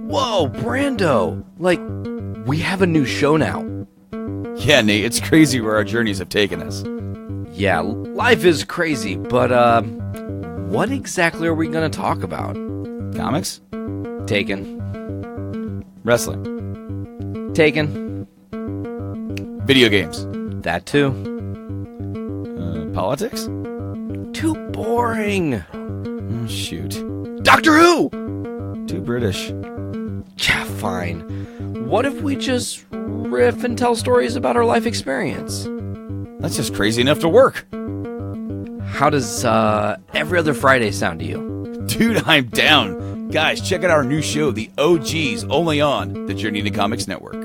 Whoa, Brando! Like, we have a new show now. Yeah, Nate, it's crazy where our journeys have taken us. Yeah, life is crazy, but, what exactly are we gonna talk about? Comics? Taken. Wrestling? Taken. Video games? That too. Politics? Too boring. Shoot. Doctor Who! Too British. Yeah, fine. What if we just riff and tell stories about our life experience? That's just crazy enough to work. How does, Every Other Friday sound to you? Dude, I'm down. Guys, check out our new show, The OGs, only on the Journey into Comics Network.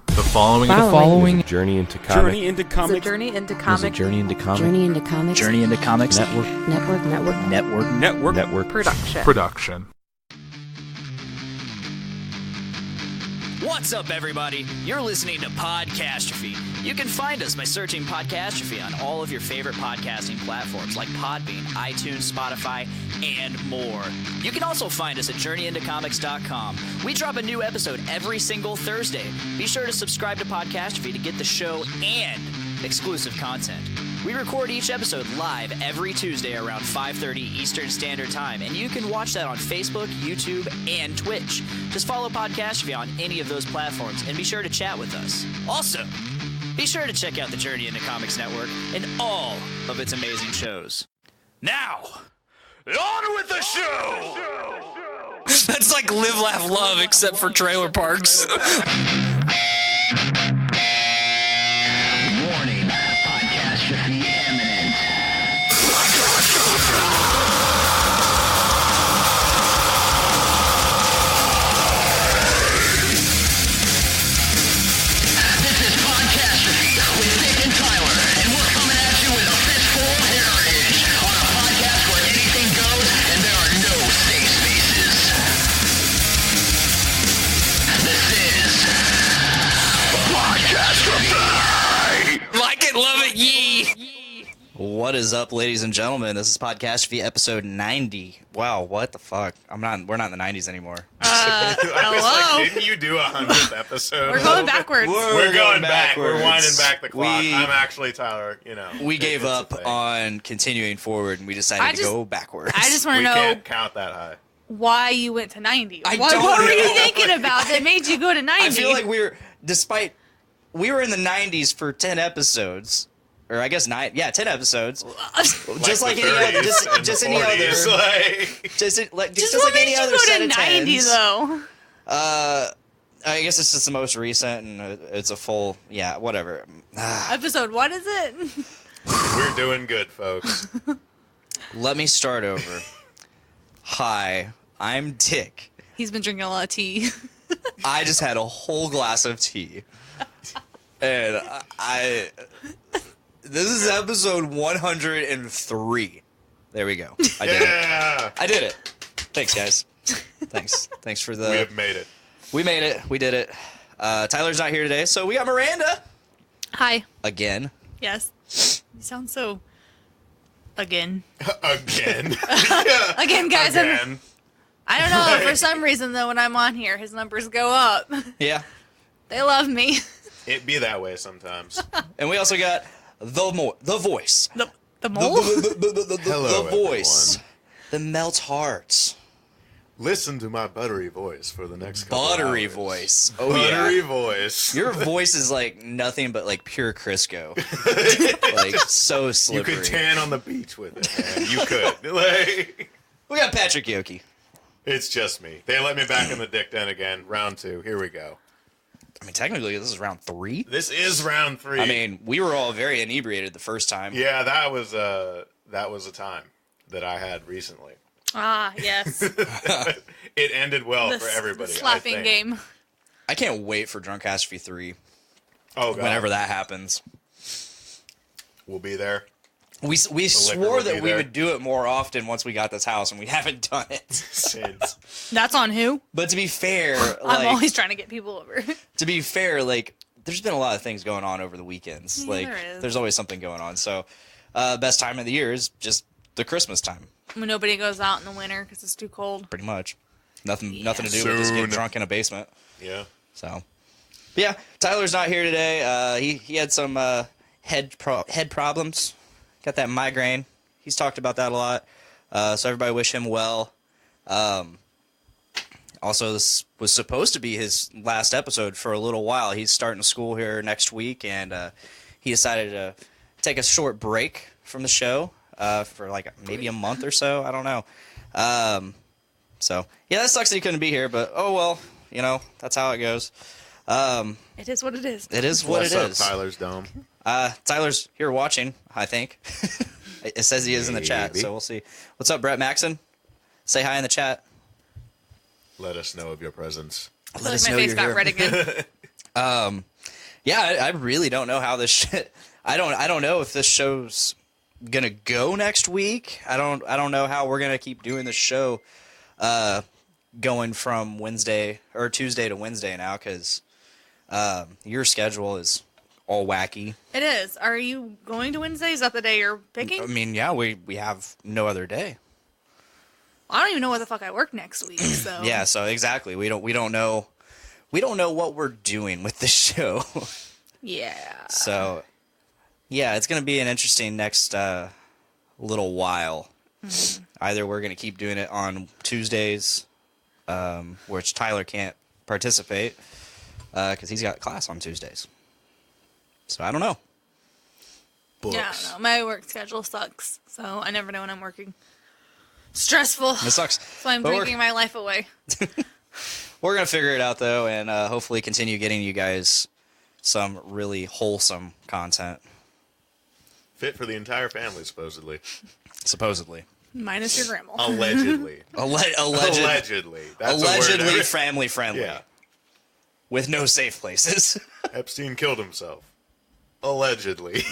The following is a journey into comics. Journey into comics. It's a journey into comics. Journey into comics. Journey into comics. Journey into Comics Network. Production. What's up, everybody? You're listening to Podcastrophe. You can find us by searching Podcastrophe on all of your favorite podcasting platforms like Podbean, iTunes, Spotify, and more. You can also find us at JourneyIntoComics.com. We drop a new episode every single Thursday. Be sure to subscribe to Podcastrophe to get the show and exclusive content. We record each episode live every Tuesday around 5:30 Eastern Standard Time, and you can watch that on Facebook, YouTube, and Twitch. Just follow Podcastrophe on any of those platforms, and be sure to chat with us. Also, be sure to check out the Journey into Comics Network and all of its amazing shows. Now, on with the show! That's like Live, Laugh, Love, except for trailer parks. Warning, Podcastrophe imminent. This is Podcastrophe with Nick and Tyler, and we're coming at you with a fistful of heritage on a podcast where anything goes and there are no safe spaces. This is Podcastrophe. Like it, love it, yee! What is up, ladies and gentlemen? This is Podcastrophe episode 90. Wow, what the fuck? We're not in the 90s anymore. I was hello? like, didn't you do 100th episode? We're going backwards. We're going back. We're backwards. winding back the clock. We- I'm actually Tyler, We gave it's a up thing. on continuing forward, and we decided to go backwards. I just want We to know can't count that high. why you went to 90. I What don't were you know. thinking about that made you go to 90? I feel like we were in the 90s for 10 episodes. Or I guess 10 episodes. Just like the any other, 30s and just the any 40s, other, like... just what like made any you other go set to of 90 tens. though? I guess it's just the most recent, and it's a full, whatever. Episode, what is it? We're doing good, folks. Let me start over. Hi, I'm Dick. He's been drinking a lot of tea. I just had a whole glass of tea. And this is episode 103. There we go. I did it. I did it. Thanks, guys. Thanks for the... We have made it. We made it. We did it. Tyler's not here today, so we got Miranda. Hi. Again. Yes. You sound so... Again. Again. Again, guys. Again. I don't know. For some reason, though, when I'm on here, his numbers go up. Yeah. They love me. It be that way sometimes. And we also got the voice. The mole? Hello, the voice. everyone. That melts hearts. Listen to my buttery voice for the next couple Buttery hours. voice. Oh, Buttery yeah. voice. Your voice is like nothing but like pure Crisco. Like so You slippery. could tan on the beach with it, man. You could. Like, We got Patrick Yoki. it's just me. They let me back in the dick den again. Round 2. Here we go. I mean, technically, this is round 3. This is round 3. I mean, we were all very inebriated the first time. yeah, that was a time that I had recently. Ah, yes. It ended well for everybody. The slapping I think. game. I can't wait for Drunkastrophe 3. Oh, God. Whenever that happens. We'll be there. We liquor swore will that be we there. would do it more often once we got this house, and we haven't done it Since. That's on who? But to be fair, I'm like, always trying to get people over. to be fair, like, there's been a lot of things going on over the weekends. Yeah, there is. There's always something going on. So, best time of the year is just the Christmas time. When nobody goes out in the winter because it's too cold. Pretty much. Nothing to do with just getting drunk in a basement. Yeah. So, but yeah, Tyler's not here today. He had some head problems. Got that migraine. He's talked about that a lot. So everybody wish him well. Also, this was supposed to be his last episode for a little while. He's starting school here next week, and he decided to take a short break from the show for like maybe a month or so. I don't know. So, yeah, that sucks that he couldn't be here, but oh well, you know, that's how it goes. It is what it is. It is what it is. Tyler's dome. Tyler's here watching, I think. It says he is in the chat, so we'll see. What's up, Brett Maxon? Say hi in the chat. Let us know of your presence. Let us my know face you're got here. red again. Yeah, I really don't know how this shit. I don't know if this show's gonna go next week. I don't know how we're gonna keep doing the show, going from Wednesday or Tuesday to Wednesday now, because your schedule is all wacky. It is. Are you going to Wednesday? Is that the day you're picking? I mean, yeah, we have no other day. I don't even know what the fuck I work next week. So Yeah, so exactly. We don't know what we're doing with this show. yeah. So yeah, it's gonna be an interesting next little while. Mm-hmm. Either we're gonna keep doing it on Tuesdays, which Tyler can't participate because he's got class on Tuesdays. So I don't know. Books. Yeah, I don't know. My work schedule sucks, so I never know when I'm working. Stressful. It sucks. So I'm But drinking my life away. We're gonna figure it out though, and hopefully continue getting you guys some really wholesome content. Fit for the entire family, supposedly. Supposedly. Minus your grandma. Allegedly. Allegedly. That's a word. Allegedly family friendly. Yeah. With no safe places. Epstein killed himself. Allegedly.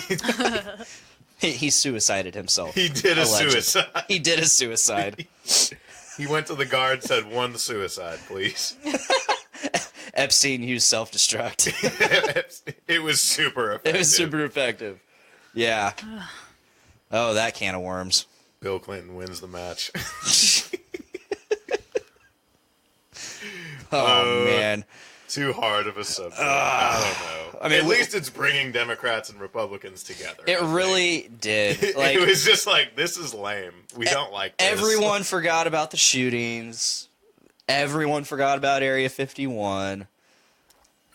He suicided himself. He did a Allegedly. suicide. He did a suicide. He went to the guard, said, "One suicide, please." Epstein used self-destruct. It was super effective. It was super effective. Yeah. Oh, that can of worms. Bill Clinton wins the match. Oh, man. Too hard of a subject. I don't know. I mean, at least it's bringing Democrats and Republicans together. It really did. Like, it was just like, this is lame. We don't like this. Everyone forgot about the shootings. Everyone forgot about Area 51.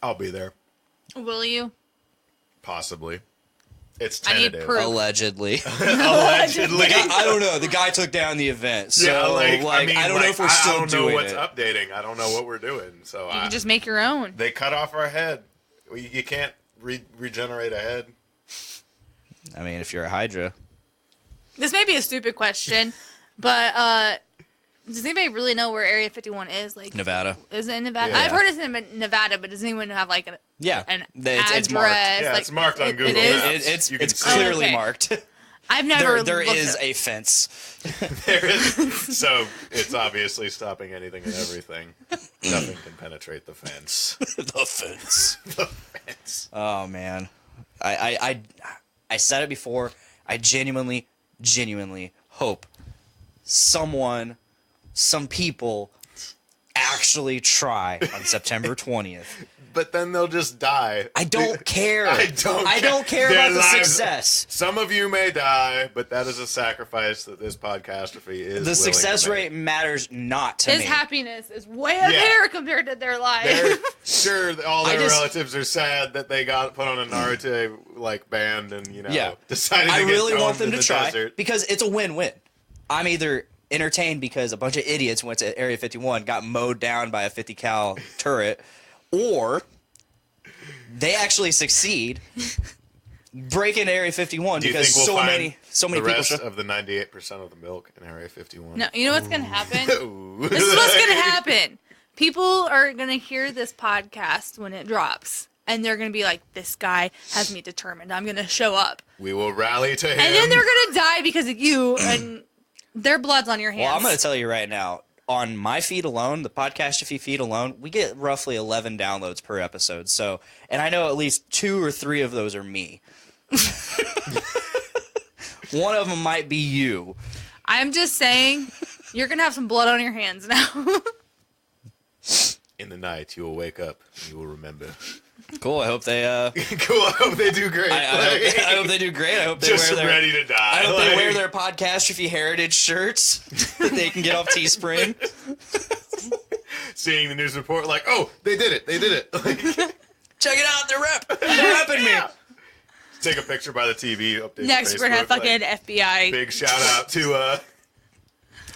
I'll be there. Will you? Possibly. It's I need tentative. proof. Allegedly. Allegedly. I don't know. The guy took down the event. So, Yeah, I don't know if we're still doing it. I don't know what's updating. I don't know what we're doing. So You can just make your own. they cut off our head. You can't regenerate a head. I mean, if you're a Hydra. This may be a stupid question, but does anybody really know where Area 51 is? Like Nevada. Is it in Nevada? Yeah. I've heard it's in Nevada, but does anyone have like an Yeah. address? It's marked. Yeah, like, it's marked on Google It is? Maps. You can It's see it. clearly Okay. marked. I've never. There looked is up. a fence. There is. So it's obviously stopping anything and everything. Nothing can penetrate the fence. The fence. The fence. Oh man, I said it before. I genuinely hope some people actually try on September 20th. But then they'll just die. I don't care. I don't care Their about the lives- success. Some of you may die, but that is a sacrifice that this podcastrophe is. The willing success to make. rate matters not to His me. happiness is way up Yeah. there compared to their life. They're sure all their I just- relatives are sad that they got put on a Naruto like band and Yeah. decided to I get really want stoned them in to the try desert. because it's a win-win. I'm either entertained because a bunch of idiots went to Area 51, got mowed down by a 50 cal turret, or they actually succeed breaking Area 51 Do you because think we'll so find many the people. rest of the 98% of the milk in Area 51? No, you know what's gonna happen? Ooh. This is what's gonna happen. People are gonna hear this podcast when it drops, and they're gonna be like, "This guy has me determined. I'm gonna show up." We will rally to him. And then they're gonna die because of you, and their blood's on your hands. Well, I'm going to tell you right now, on my feed alone, the Podcastrophe feed alone, we get roughly 11 downloads per episode. So, and I know at least 2 or 3 of those are me. One of them might be you. I'm just saying, you're going to have some blood on your hands now. In the night, you will wake up and you will remember. Cool. I hope they. Cool. I hope they do great. I hope they do great. I hope they Just wear their. ready to die. I hope they wear their Podcastrophe heritage shirts that they can get off Teespring. Seeing the news report, like, oh, they did it. They did it. Like, Check it out. They're repping me. take a picture by the TV. Update Next, we're going to have fucking FBI. Big shout out to.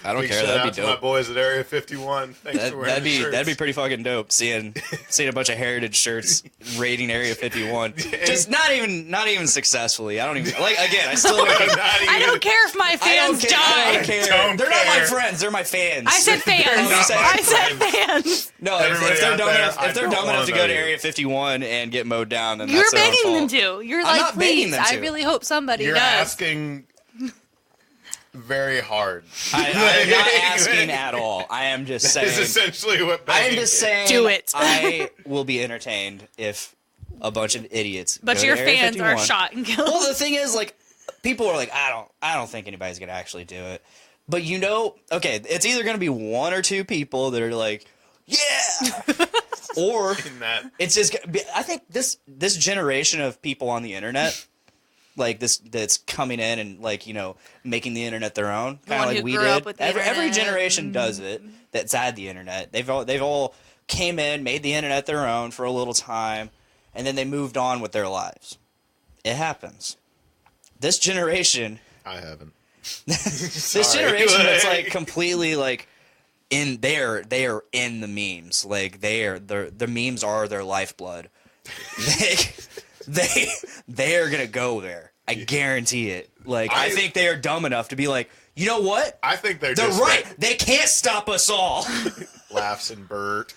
I don't Big care. shout That'd out be to my dope. boys at Area 51. Thanks for wearing That'd the shirts. be pretty fucking dope. Seeing a bunch of heritage shirts raiding Area 51. Just not even successfully. I don't even like. Again, I still don't. I don't care if my fans die. I don't care. Don't They're not my care. friends. They're my fans. I said fans. I said fans. No, Everybody if they're out dumb there, enough, I if they're don't dumb enough wanna to know go to you. Area 51 and get mowed down, then You're that's their own begging them fault. to. You're I'm like, not begging please. them I to. really hope somebody You're does. asking very hard. I'm not asking at all. I am just saying. It's essentially what I am begging just is. saying. Do it. I will be entertained if a bunch of idiots. But go your to Area fans 51. are shot and killed. Well, the thing is, like, people are like, I don't think anybody's gonna actually do it. But okay, it's either gonna be 1 or 2 people that are like, yeah, or In that. it's just. I think this generation of people on the internet, like that's coming in and like making the internet their own, kind one of who like we grew up did. with the Every internet. generation does it. That's had the internet. They've all came in, made the internet their own for a little time, and then they moved on with their lives. It happens. This generation. I haven't. This generation that's like completely like they are in the memes. Like the memes are their lifeblood. They are gonna go there. I guarantee it. Like I think they are dumb enough to be like, you know what? I think they're They're just right. They can't stop us all. laughs and Bert.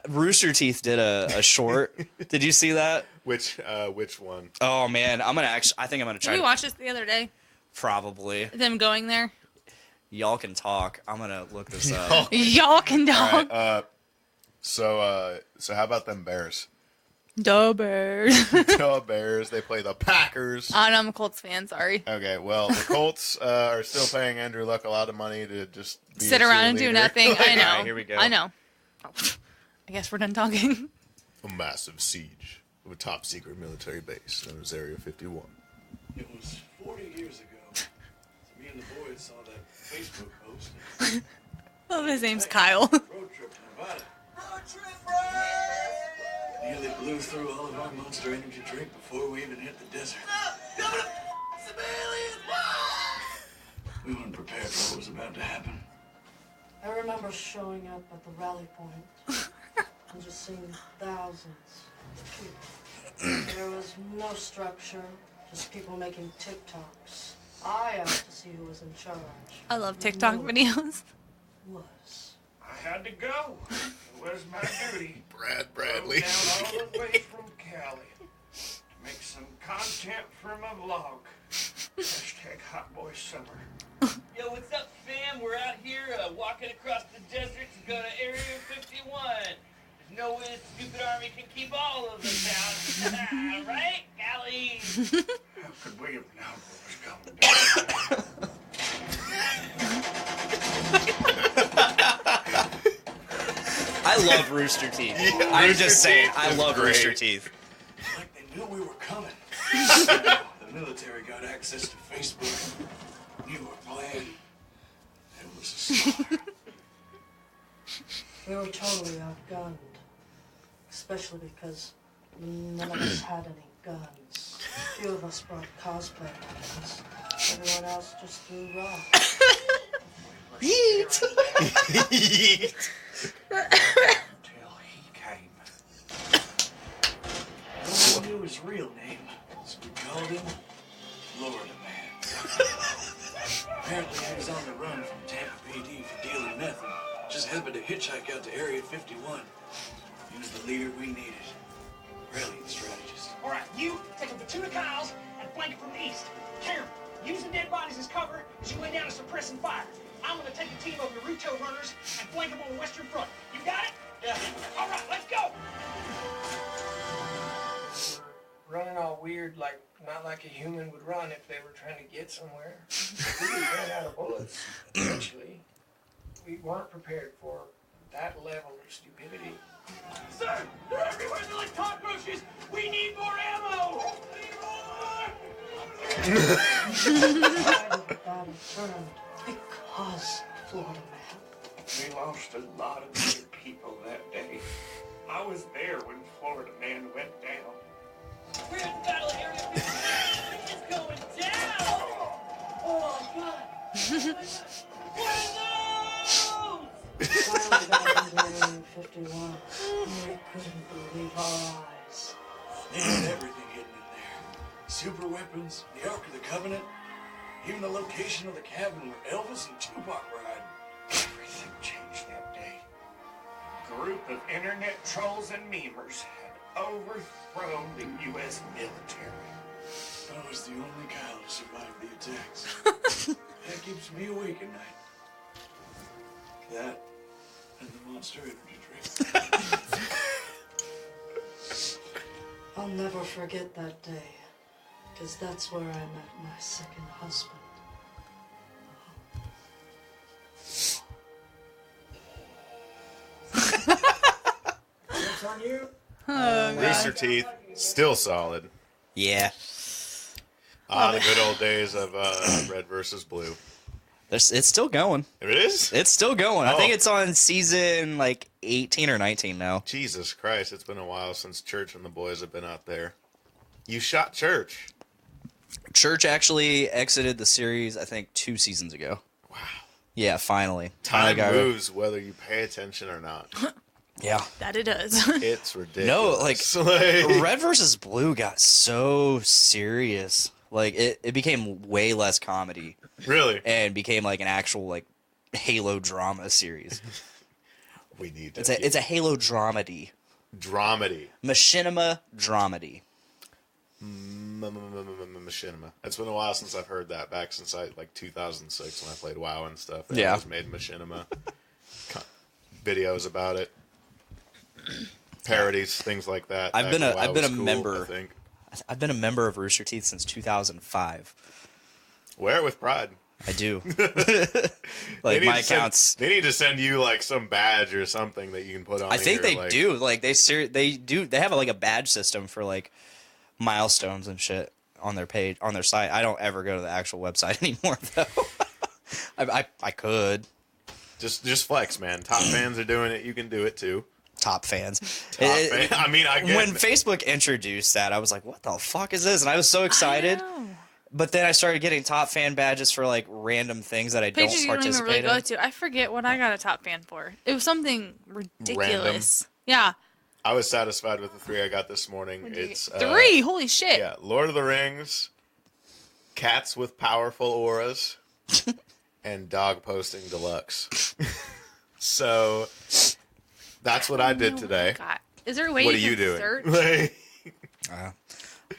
Rooster Teeth did a short. Did you see that? Which one? Oh man, I think I'm gonna try. Did we to, watch this the other day? Probably. Them going there? Y'all can talk. I'm gonna look this up. Y'all can dog. So how about them Bears? Duh, bird. The Bears. They play the Packers. I'm a Colts fan, sorry. Okay, well, the Colts are still paying Andrew Luck a lot of money to just be Sit a around and do cheerleader. nothing. I know. Alright, here we go. I know. Oh, I guess we're done talking. A massive siege of a top secret military base known as Area 51. It was 40 years ago. Me and the boys saw that Facebook post. Oh, his name's Kyle. Road trip to Nevada. Road trip, nearly blew through all of our Monster Energy drink before we even hit the desert. We weren't prepared for what was about to happen. I remember showing up at the rally point and just seeing thousands of people. There was no structure, just people making TikToks. I asked to see who was in charge. I love TikTok videos. Was. I had to go. It was my duty. Brad Bradley. Down all the way from Cali to make some content for my vlog. Hashtag Hot Boy Summer. Yo, what's up, fam? We're out here walking across the desert to go to Area 51. There's no way the stupid army can keep all of us out. Right, Cali? How could we have known what was coming down? I love Rooster Teeth. Yeah, I'm Rooster just saying, Teeth I is love great. Rooster Teeth. Like they knew we were coming. The military got access to Facebook. Knew our plan. It was a slaughter. We were totally outgunned. Especially because none of us had any guns. A few of us brought cosplay weapons. Everyone else just threw rocks. Yeet. Until he came. No one knew his real name, so we called him Florida Man. Apparently he was on the run from Tampa PD for dealing meth and just happened to hitchhike out to Area 51. He was the leader we needed. Brilliant strategist. All right, you take a platoon of Kyles and flank it from the east. Karen, Using dead bodies as cover as you lay down to suppressing fire. I'm gonna take a team of Naruto runners and flank them on the western front. You got it? Yeah. All right, let's go. Running all weird, like not like a human would run if they were trying to get somewhere. We ran out of bullets eventually. We weren't prepared for that level of stupidity. Sir, they're everywhere. They're like cockroaches. We need more ammo. Because Florida man. We lost a lot of good people that day. I was there when Florida man went down. We're in the battle area 51. It's going down. Oh, God. What are those? Finally got into Area 51. We couldn't believe our eyes. They had everything hidden in there. Super weapons, the Ark of the Covenant, even the location of the cabin where Elvis and Tupac ride. Everything changed that day. A group of internet trolls and memers had overthrown the U.S. military. I was the only guy who survived the attacks. That keeps me awake at night. That and the Monster Energy drink. I'll never forget that day, because that's where I met my second husband. That's on you? Rooster Teeth, still solid. Yeah. The good old days of Red versus Blue. It's still going. It is? It's still going. I think Oh. it's on season like 18 or 19 now. Jesus Christ, it's been a while since Church and the boys have been out there. You shot Church. Church actually exited the series, I think, 2 seasons ago. Wow. Yeah, finally. Time got moves whether you pay attention or not. Yeah. That it does. It's ridiculous. No, like Red versus Blue got so serious. Like it became way less comedy. Really? And became like an actual like Halo drama series. We need to. It's a Halo dramedy. Dramedy. Machinima dramedy. Machinima. It's been a while since I've heard that. Back since like 2006 when I played WoW and stuff. They Yeah. always made Machinima videos about it. Parodies, things like that. I've been Back when a WoW was cool, member. I think. I've been a member of Rooster Teeth since 2005. Wear it with pride. I do. They Like need my to send- accounts. They need to send you like some badge or something that you can put on. I think here, they like- do. Like they do. They have like a badge system for like milestones and shit on their page on their site. I don't ever go to the actual website anymore though. I could. Just flex, man. Top fans are doing it. You can do it too. Top fans. I mean, I get when Facebook introduced that, I was like, "What the fuck is this?" And I was so excited. But then I started getting top fan badges for like random things that I Pages don't you don't even participate really go in. to. I forget what I got a top fan for. It was something ridiculous. Yeah. I was satisfied with the 3 I got this morning. It's 3. Holy shit. Yeah, Lord of the Rings, cats with powerful auras, and dog posting deluxe. So that's what I did today. God. Is there a way What are you you can doing? search?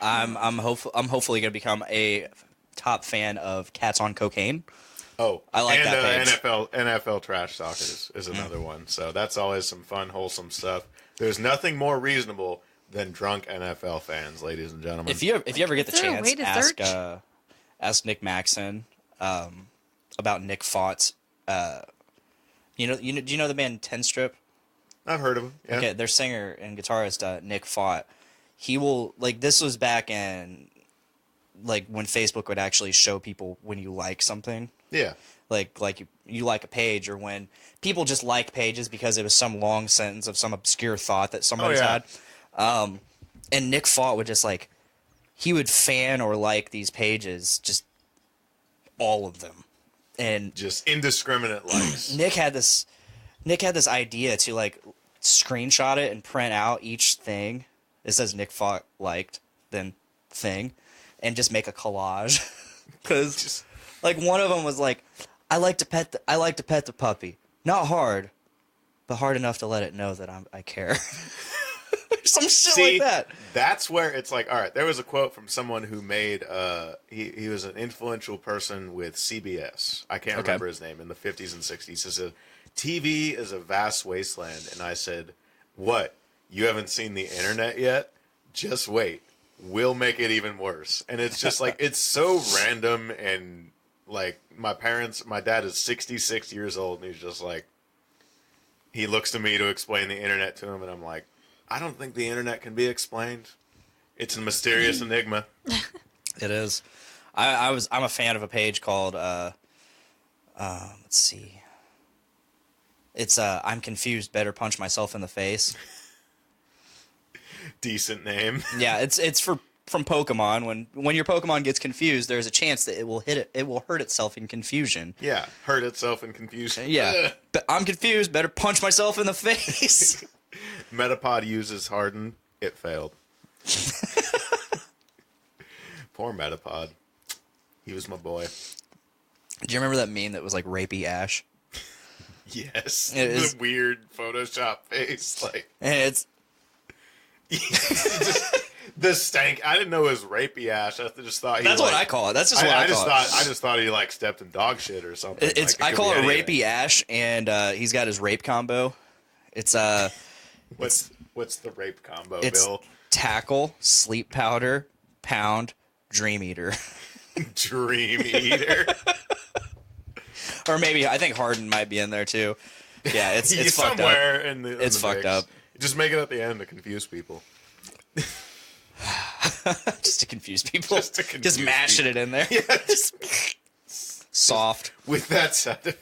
I'm hopefully gonna become a top fan of Cats on Cocaine. Oh, I like and, that page. NFL Trash Talk is another one. So that's always some fun, wholesome stuff. There's nothing more reasonable than drunk NFL fans, ladies and gentlemen. If you ever get the Is there a chance, way to search? ask Nick Maxon about Nick Fott's. Do you know the band Ten Strip? I've heard of him. Yeah. Okay, their singer and guitarist Nick Fott. He will this was back in like when Facebook would actually show people when you like something. Yeah. Like you like a page, or when people just like pages because it was some long sentence of some obscure thought that somebody's yeah. had. And Nick Fott would just he would fan or like these pages, just all of them, and just indiscriminate likes. Nick had this idea to screenshot it and print out each thing. It says Nick Fott liked, then thing, and just make a collage. Because one of them was I like to pet the puppy, not hard, but hard enough to let it know that I care. Some shit See, like that. That's where it's like, all right, there was a quote from someone who made, he was an influential person with CBS. I can't remember his name, in the 50s and 60s. He said, TV is a vast wasteland. And I said, what? You haven't seen the internet yet? Just wait. We'll make it even worse. And it's just like, it's so random. And like my dad is 66 years old. And he's just like, he looks to me to explain the internet to him. And I'm like, I don't think the internet can be explained. It's a mysterious enigma. It is. I'm a fan of a page called, let's see. It's I'm confused, better punch myself in the face. Decent name. Yeah, it's from Pokemon. When your Pokemon gets confused, there's a chance that it will hurt itself in confusion. Yeah, hurt itself in confusion. Yeah. But I'm confused, better punch myself in the face. Metapod uses Harden. It failed. Poor Metapod. He was my boy. Do you remember that meme that was like rapey Ash? Yes. The weird Photoshop face. Like, and it's the stank. I didn't know it was rapey Ash. I just thought that's what I call it. That's just what I call it. I just thought he like stepped in dog shit or something. I call it rapey Ash, and he's got his rape combo. It's What's the rape combo, it's Bill? Tackle, sleep powder, pound, dream eater. Dream eater. Or maybe I think Harden might be in there too. Yeah, it's fucked up. Somewhere It's fucked up. Just make it at the end to confuse people. Just to confuse people. Just mashing it in there. Yeah, soft. With that said,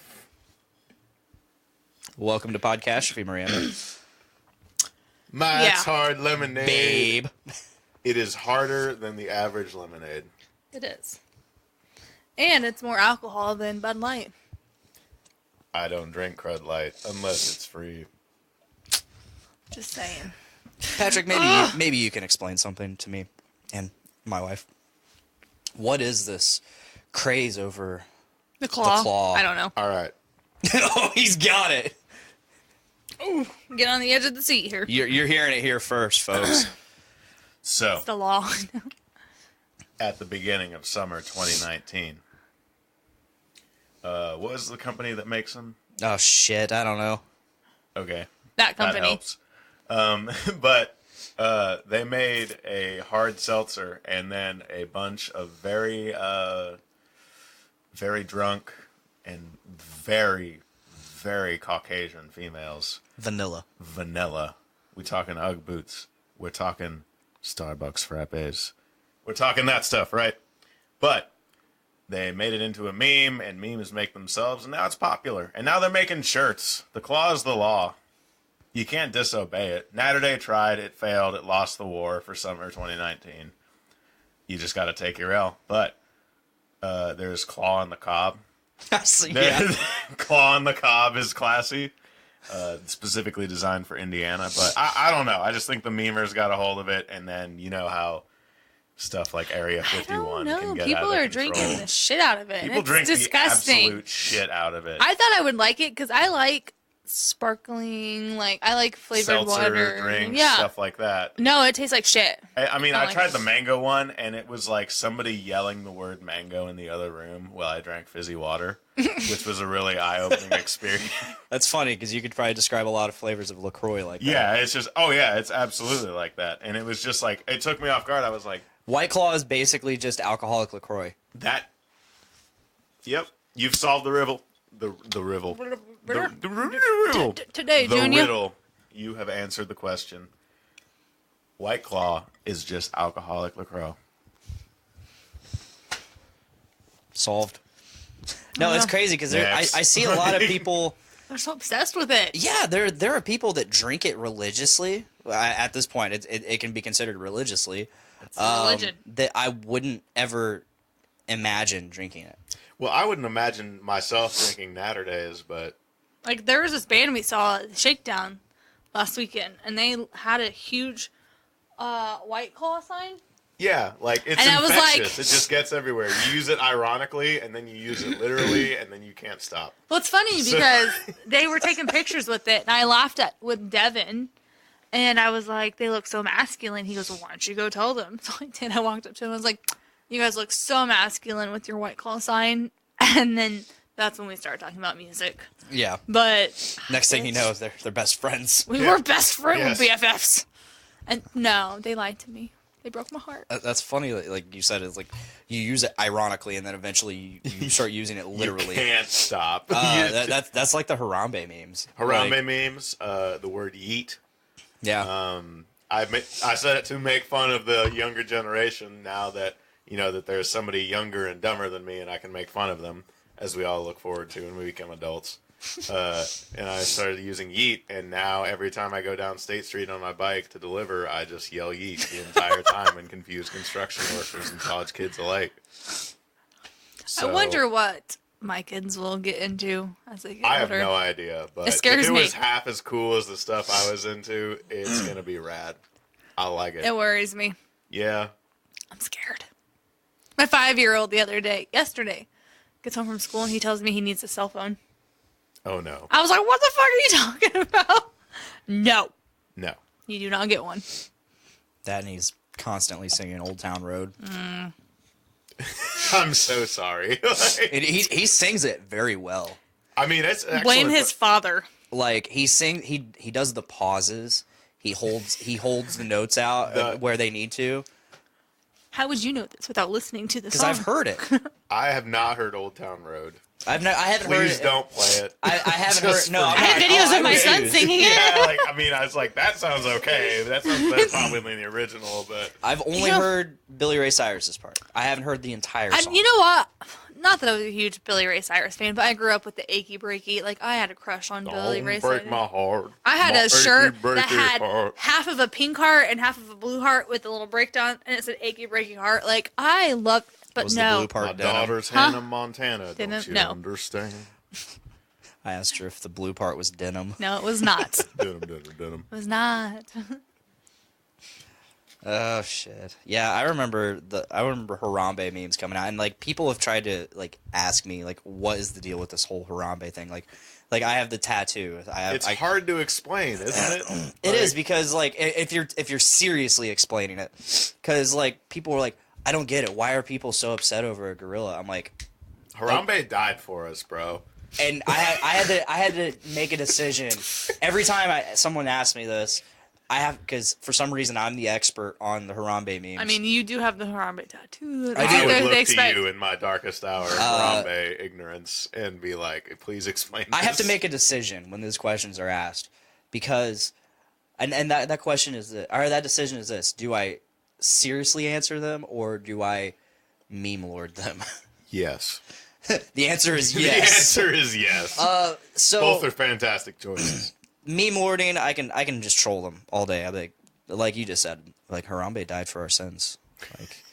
welcome to Podcastrophe, Miranda. Mike's Hard Lemonade. Babe. It is harder than the average lemonade. It is. And it's more alcohol than Bud Light. I don't drink Crud Light unless it's free. Just saying. Patrick, maybe you can explain something to me and my wife. What is this craze over the claw? The claw? I don't know. All right. Oh, he's got it. Ooh, get on the edge of the seat here. You're hearing it here first, folks. So, It's the law. at the beginning of summer 2019, what was the company that makes them? Oh, shit. I don't know. Okay. That company. That helps. But they made a hard seltzer and then a bunch of very, very drunk and very, very Caucasian females. Vanilla. We're talking Ugg boots. We're talking Starbucks frappes. We're talking that stuff, right? But they made it into a meme, and memes make themselves, and now it's popular. And now they're making shirts. The claw is the law. You can't disobey it. Natterday tried. It failed. It lost the war for summer 2019. You just got to take your L. But there's Claw on the Cob. Yeah. Claw on the Cob is classy. Specifically designed for Indiana. But I don't know. I just think the memers got a hold of it, and then you know how stuff like Area 51 can get people out of are control. drinking the shit out of it. People it's drink disgusting. the absolute shit out of it. I thought I would like it because I like sparkling, I like flavored Seltzer water. drinks, yeah. stuff like that. No, it tastes like shit. I mean, I I like tried it. the mango one, and it was like somebody yelling the word mango in the other room while I drank fizzy water, which was a really eye-opening experience. That's funny because you could probably describe a lot of flavors of LaCroix like that. Yeah, it's just, it's absolutely like that. And it was just like, it took me off guard. I was like, White Claw is basically just alcoholic LaCroix. Yep, you've solved the riddle. The riddle. Today, the Junior. riddle. You have answered the question. White Claw is just alcoholic LaCroix. Solved. No, it's crazy because I see a lot of people. They're so obsessed with it. Yeah, there are people that drink it religiously. At this point, it can be considered religiously. It's religion. Um, That I wouldn't ever imagine drinking it. Well, I wouldn't imagine myself drinking Natterdays, but Like, there was this band we saw at Shakedown last weekend, and they had a huge White Claw sign. yeah, like it's And I was infectious. like- It just gets everywhere. You use it ironically, and then you use it literally, and then you can't stop. Well, it's funny because they were taking pictures with it, and I laughed with Devin, And I was like, they look so masculine. He goes, well, why don't you go tell them? So I did. I walked up to him. I was like, you guys look so masculine with your White Claw sign. And then that's when we started talking about music. Yeah. But next thing you know, they're best friends. We were best friends with BFFs. And no, they lied to me. They broke my heart. That's funny. Like you said, it's like you use it ironically, and then eventually you start using it literally. You can't stop. That's like the Harambe memes. Harambe memes. The word yeet. Yeah. I said it to make fun of the younger generation. Now that that there's somebody younger and dumber than me, and I can make fun of them, as we all look forward to when we become adults. And I started using yeet, and now every time I go down State Street on my bike to deliver, I just yell yeet the entire time and confuse construction workers and college kids alike. I wonder what my kids will get into as they get I older. have no idea, but It scares if it me. was half as cool as the stuff I was into, it's going to be rad. I like it. It worries me. Yeah. I'm scared. My 5-year-old yesterday, gets home from school and he tells me he needs a cell phone. Oh, no. I was like, what the fuck are you talking about? No. No. You do not get one. That, and he's constantly singing Old Town Road. I'm so sorry. He sings it very well. I mean, it's excellent. Blame his father. Like he does the pauses. He holds the notes out where they need to. How would you know this without listening to the Because song? I've heard it. I have not heard Old Town Road. I haven't heard it. Please don't play it. I haven't heard. No, I have videos of my son singing it. Yeah, I was like, that sounds okay. That's probably in the original, but I've only heard Billy Ray Cyrus's part. I haven't heard the entire song. You know what? Not that I was a huge Billy Ray Cyrus fan, but I grew up with the Achy Breaky. Like, I had a crush on Billy Ray Cyrus. break my heart. I had a shirt that had heart. half of a pink heart and half of a blue heart with a little breakdown, and it said Achy Breaky Heart. Like, I loved, but Was no. the blue part My denim? daughter's Hannah Montana. Didn't- Don't you no. understand? I asked her if the blue part was denim. No, it was not. Denim. It was not. Oh shit! Yeah, I remember Harambe memes coming out, and like people have tried to like ask me like, what is the deal with this whole Harambe thing? Like I have the tattoo. It's hard to explain, isn't it? It is, because like if you're seriously explaining it, because like people were like, I don't get it. Why are people so upset over a gorilla? I'm like, Harambe died for us, bro. and I had to make a decision every time someone asked me this. Because for some reason I'm the expert on the Harambe memes. I mean, you do have the Harambe tattoo. I would look to you in my darkest hour of Harambe ignorance and be like, please explain this. I have to make a decision when those questions are asked, because, and that question is that decision is this: do I seriously answer them, or do I meme lord them? Yes. The answer is yes. The answer is yes. So both are fantastic choices. Meme lording, I can just troll them all day. I'm like you just said, like Harambe died for our sins. Like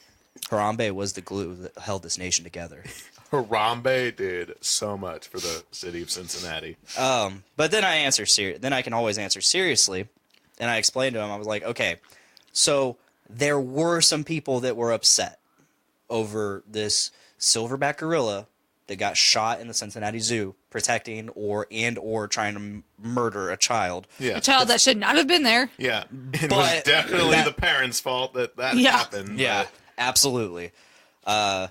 Harambe was the glue that held this nation together. Harambe did so much for the city of Cincinnati. But then I can always answer seriously, and I explained to him. I was like, okay, so there were some people that were upset over this silverback gorilla that got shot in the Cincinnati Zoo protecting or trying to murder a child. Yeah. A child that should not have been there. Yeah. It was definitely the parents' fault that happened. Yeah, absolutely. But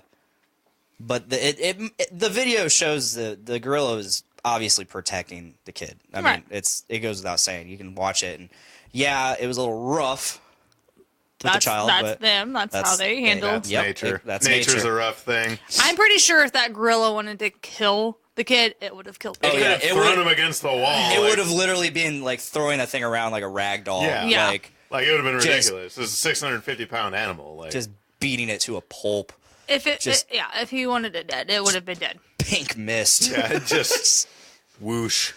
the video shows the gorilla is obviously protecting the kid. I mean, it goes without saying. You can watch it, and yeah, it was a little rough with the child. That's them. That's how they handle. That's nature. Nature's nature. a rough thing. I'm pretty sure if that gorilla wanted to kill the kid, it would have killed the It kid. could have thrown him against the wall. It would have literally been like throwing that thing around like a rag doll. Yeah. Like it would have been ridiculous. This is a 650-pound animal. Like, just beating it to a pulp. If he wanted it dead, it would have been dead. Pink mist. Yeah, just whoosh.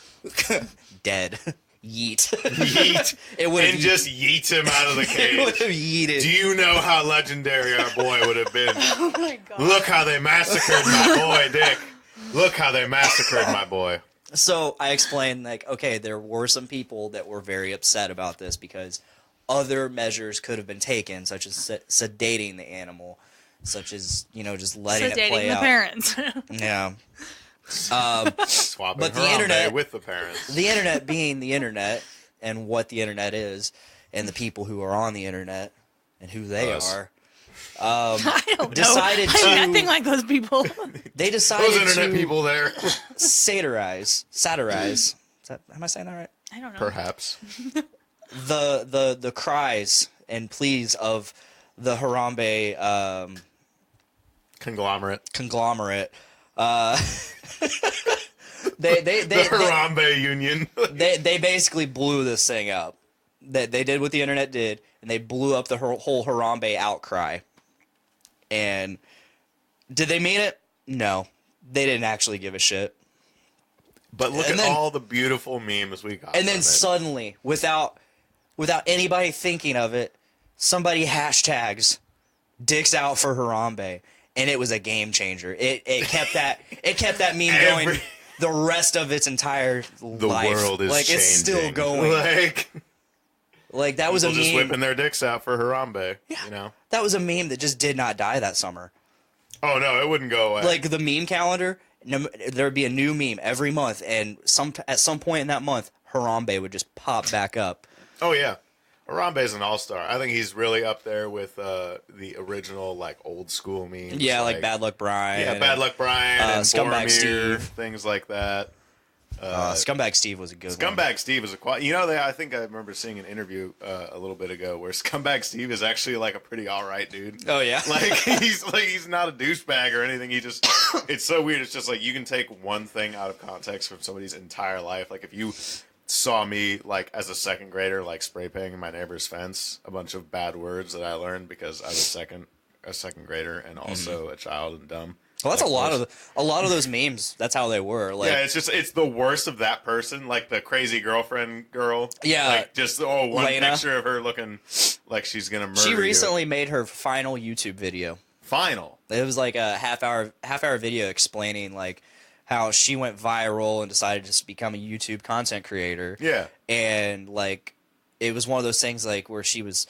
Dead. Yeet. Yeet. It would have just yeets him out of the cage. It would have yeeted. Do you know how legendary our boy would have been? Oh my god. Look how they massacred my boy, Dick. Look how they massacred my boy. So I explained, like, okay, there were some people that were very upset about this because other measures could have been taken, such as sedating the animal, such as, just letting it play out. Parents. Yeah. Swapping but the Harambe internet with the parents. The internet being the internet, and what the internet is and the people who are on the internet and who they are. I don't Decided know. to I'm nothing like those people. They decided Those internet to people there. satirize. Is that, am I saying that right? I don't know. Perhaps. The cries and pleas of the Harambe Conglomerate. The Harambe Union. they basically blew this thing up. They did what the internet did, and they blew up the whole Harambe outcry. And did they mean it? No, they didn't actually give a shit. But look at all the beautiful memes we got. And then from it. suddenly, without anybody thinking of it, somebody hashtags "dicks out for Harambe," and it was a game changer. It kept that meme going the rest of its entire life. The world is like changing. it's still going. Like that was a People meme. just whipping their dicks out for Harambe. Yeah. You know, that was a meme that just did not die that summer. Oh no, it wouldn't go away. Like the meme calendar, there would be a new meme every month, and at some point in that month, Harambe would just pop back up. Oh yeah, Harambe's an all-star. I think he's really up there with the original like old school memes. Yeah, like Bad Luck Brian. Yeah, Bad Luck Brian and Scumbag Boromir, Steve, things like that. Scumbag Steve was a good one. Scumbag Steve is I think I remember seeing an interview a little bit ago where Scumbag Steve is actually like a pretty alright dude. Oh yeah, he's not a douchebag or anything. It's so weird. It's just like you can take one thing out of context from somebody's entire life. Like if you saw me like as a second grader like spray painting my neighbor's fence, a bunch of bad words that I learned because I was a second grader and also a child and dumb. Well, that's a lot of those memes. That's how they were. Like, yeah, it's the worst of that person, like the crazy girlfriend girl. Yeah, like just one Lena. picture of her looking like she's gonna murder. She recently you. made her final YouTube video. Final. It was like a half hour video explaining like how she went viral and decided to just become a YouTube content creator. Yeah, and like it was one of those things like where she was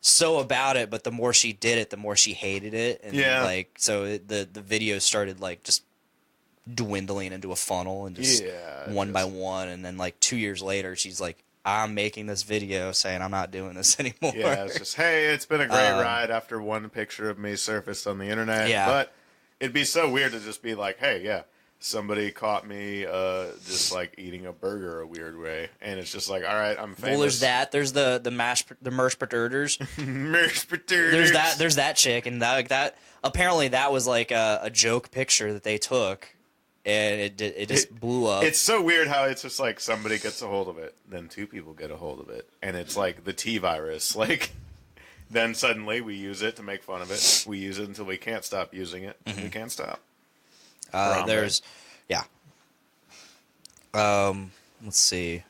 so about it, but the more she did it, the more she hated it, and like so the video started like just dwindling into a funnel and just one by one, and then like 2 years later, she's like, "I'm making this video saying I'm not doing this anymore." Yeah, it's just hey, it's been a great ride after one picture of me surfaced on the internet. Yeah, but it'd be so weird to just be like, hey, yeah. Somebody caught me just like eating a burger a weird way, and it's just like, all right, I'm famous. Well, there's that. There's the merch predators. Merch predators. There's that chick, and that apparently that was like a joke picture that they took, and it just blew up. It's so weird how it's just like somebody gets a hold of it, then two people get a hold of it, and it's like the T virus. Like then suddenly we use it to make fun of it. We use it until we can't stop using it, and we can't stop. Let's see.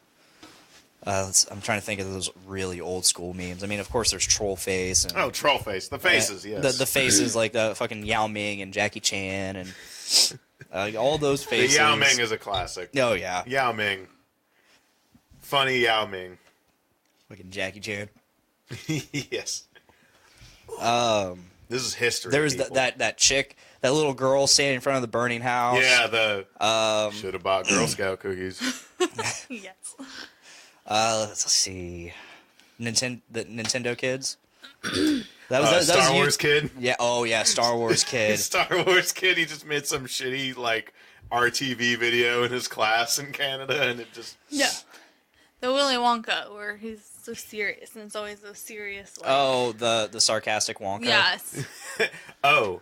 I'm trying to think of those really old school memes. I mean, of course, there's Trollface. And, Trollface. The faces, yes. The faces, like the fucking Yao Ming and Jackie Chan and all those faces. The Yao Ming is a classic. Oh, yeah. Yao Ming. Funny Yao Ming. Fucking Jackie Chan. Yes. This is history. There was that chick, that little girl standing in front of the burning house. Yeah, should have bought Girl Scout cookies. Yes. Let's see. The Nintendo kids. That was Star Wars kid. Yeah. Oh yeah, Star Wars kid. Star Wars kid. He just made some shitty like RTV video in his class in Canada, and it just the Willy Wonka where he's so serious and it's always so serious. Like... Oh, the sarcastic Wonka. Yes. Oh,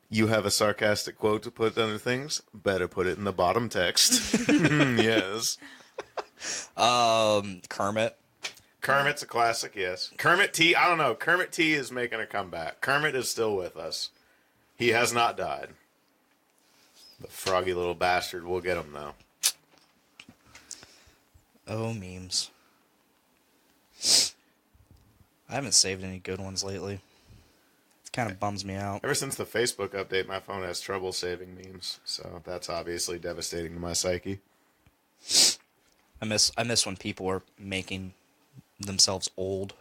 you have a sarcastic quote to put under things? Better put it in the bottom text. Yes. Kermit. Kermit's a classic, yes. Kermit T, I don't know. Kermit T is making a comeback. Kermit is still with us. He has not died. The froggy little bastard. We'll get him, though. Oh, memes. I haven't saved any good ones lately. It kind of bums me out. Ever since the Facebook update, my phone has trouble saving memes. So that's obviously devastating to my psyche. I miss when people were making themselves old.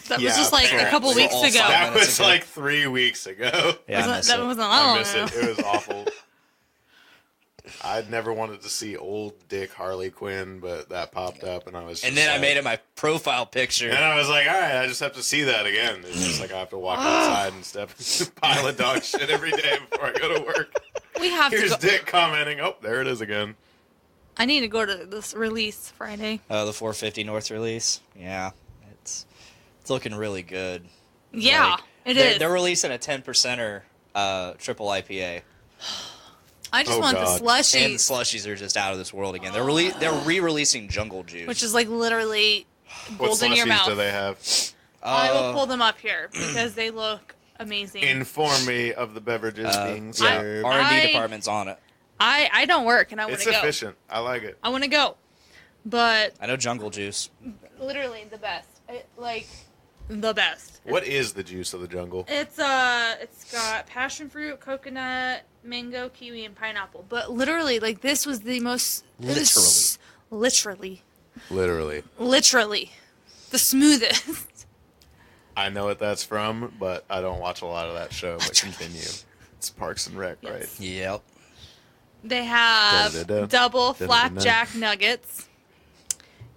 That was just like a couple weeks ago. That was like 3 weeks ago. Yeah, that wasn't that long ago. It was awful. I'd never wanted to see old Dick Harley Quinn, but that popped up, and I was. And then I made it my profile picture. And I was like, all right, I just have to see that again. It's just like I have to walk outside and step in a pile of dog shit every day before I go to work. We have Here's to go. Dick commenting. Oh, there it is again. I need to go to this release Friday. The 450 North release. Yeah, it's looking really good. Yeah, it is. They're releasing a 10%er triple IPA. I just want the slushies. And the slushies are just out of this world again. They're re-releasing Jungle Juice, which is like literally gold in your mouth. What slushies do they have? I will pull them up here because they look amazing. Inform me of the beverages being served. R&D department's on it. I don't work and I want to go. It's efficient. I like it. I want to go, but I know Jungle Juice. Literally the best. The best. What is the juice of the jungle? It's got passion fruit, coconut, mango, kiwi, and pineapple. But literally, like this was the most literally the smoothest. I know what that's from, but I don't watch a lot of that show. But continue. It's Parks and Rec, right? Yep. They have double flapjack nuggets,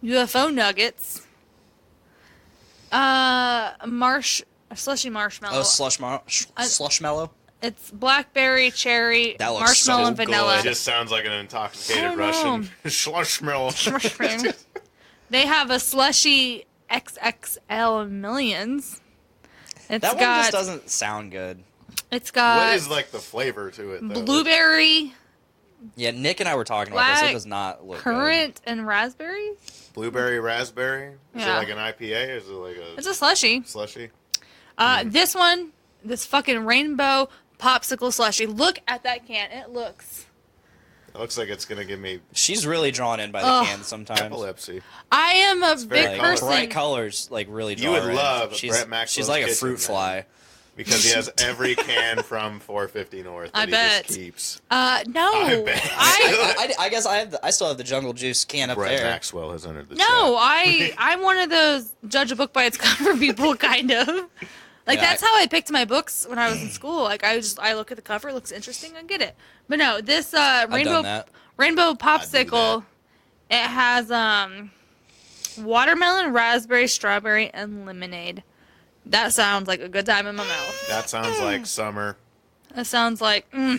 UFO nuggets, slushy marshmallow. Oh, slushmallow. It's blackberry, cherry, That looks marshmallow, so and vanilla. It just sounds like an intoxicated Russian. Schlushmill. They have a slushy XXL Millions. That one just doesn't sound good. It's got what is like the flavor to it, though? Blueberry. Yeah, Nick and I were talking about this. It does not look currant and raspberry. Blueberry raspberry. Is Yeah. it like an IPA? Or is it like a? It's a slushy. Slushy. This one, this fucking rainbow popsicle slushy. Look at that can. It looks. It looks like it's gonna give me. She's really drawn in by the can sometimes. Epilepsy. I am a very big person. Bright colors, like really draw You her would in. love She's, Brett Maxwell's she's like a kitchen, fruit man. fly. Because he has every can from 450 North that I bet. he just keeps. No. I bet. I guess I still have the Jungle Juice can up Brett there. Maxwell has entered the No, chat. I'm one of those judge a book by its cover people, kind of. Like, Yeah, that's how I picked my books when I was in school. Like, I look at the cover, it looks interesting, I get it. But no, this rainbow popsicle, it has watermelon, raspberry, strawberry, and lemonade. That sounds like a good time in my mouth. That sounds like summer. That sounds like, I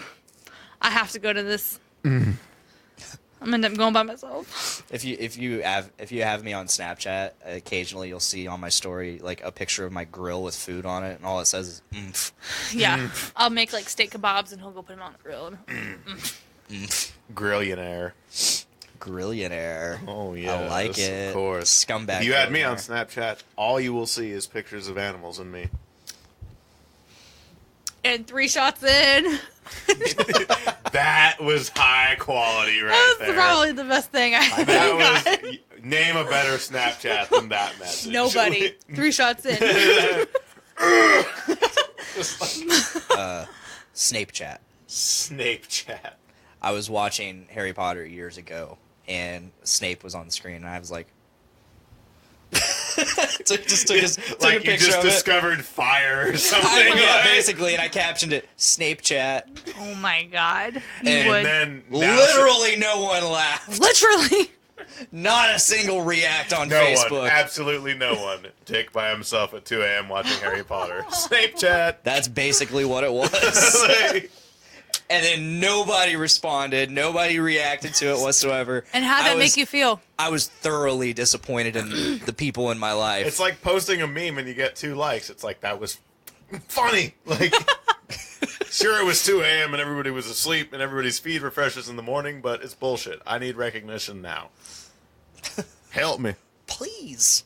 have to go to this. I'm gonna end up going by myself. If you have me on Snapchat, occasionally you'll see on my story like a picture of my grill with food on it, and all it says is "oomph." Yeah, I'll make like steak kebabs, and he'll go put them on the grill. Grillionaire. Grillionaire. Oh yeah, I like it. Of course, Scumbag. If you had me on grillionaire. Snapchat, all you will see is pictures of animals and me. And 3 shots in. That was high quality right That's there. probably the best thing I ever got. That was name a better Snapchat than that message. Nobody. 3 shots in. Snape chat. Snape chat. I was watching Harry Potter years ago, and Snape was on the screen, and I was like, took a Like you picture just of it. discovered fire or something. Yeah, like- basically, and I captioned it Snape chat. Oh my god. You And would. then Literally, no one laughed. Literally. Not a single react on no Facebook. one, absolutely no one. Dick by himself at 2 a.m. watching Harry Potter. Snape chat. That's basically what it was. Like, And then nobody responded. Nobody reacted to it whatsoever. And how'd that make you feel? I was thoroughly disappointed in the people in my life. it's like posting a meme and you get 2 likes. It's like, that was funny. Like, sure, it was 2 a.m. and everybody was asleep and everybody's feed refreshes in the morning, but it's bullshit. I need recognition now. Help me. Please.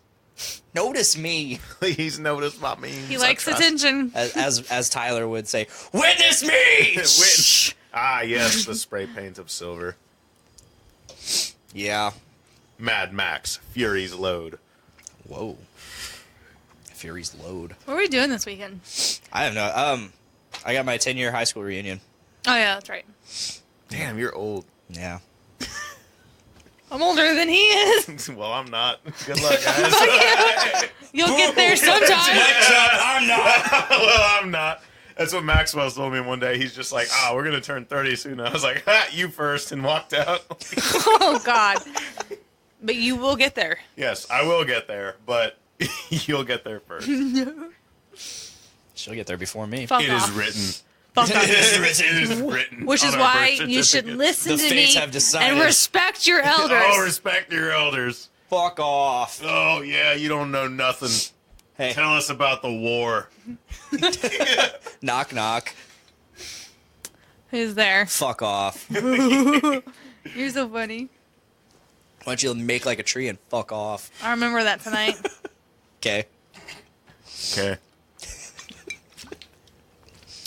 Notice me. Please notice my memes. He likes attention. As Tyler would say, witness me! Yes, the spray paint of silver. Yeah. Mad Max, Fury's Load. Whoa. Fury's Load. What are we doing this weekend? I don't know. I got my 10-year high school reunion. Oh yeah, that's right. Damn, you're old. Yeah. I'm older than he is. Well, I'm not. Good luck, guys. You'll get there sometime. I'm not. Well, I'm not. That's what Maxwell told me one day. He's just like, we're going to turn 30 soon. And I was like, you first, and walked out. Oh, God. But you will get there. Yes, I will get there, but you'll get there first. She'll get there before me. Fuck It off. is written. Fuck off. It is written. Which is on our why birth you should certificate. listen The to fates me have decided. and respect your elders. Oh, respect your elders. Fuck off. Oh, yeah, you don't know nothing. Hey, Tell us about the war. knock knock. Who's there? Fuck off. You're so funny. Why don't you make like a tree and fuck off? I remember that tonight. Okay. Okay.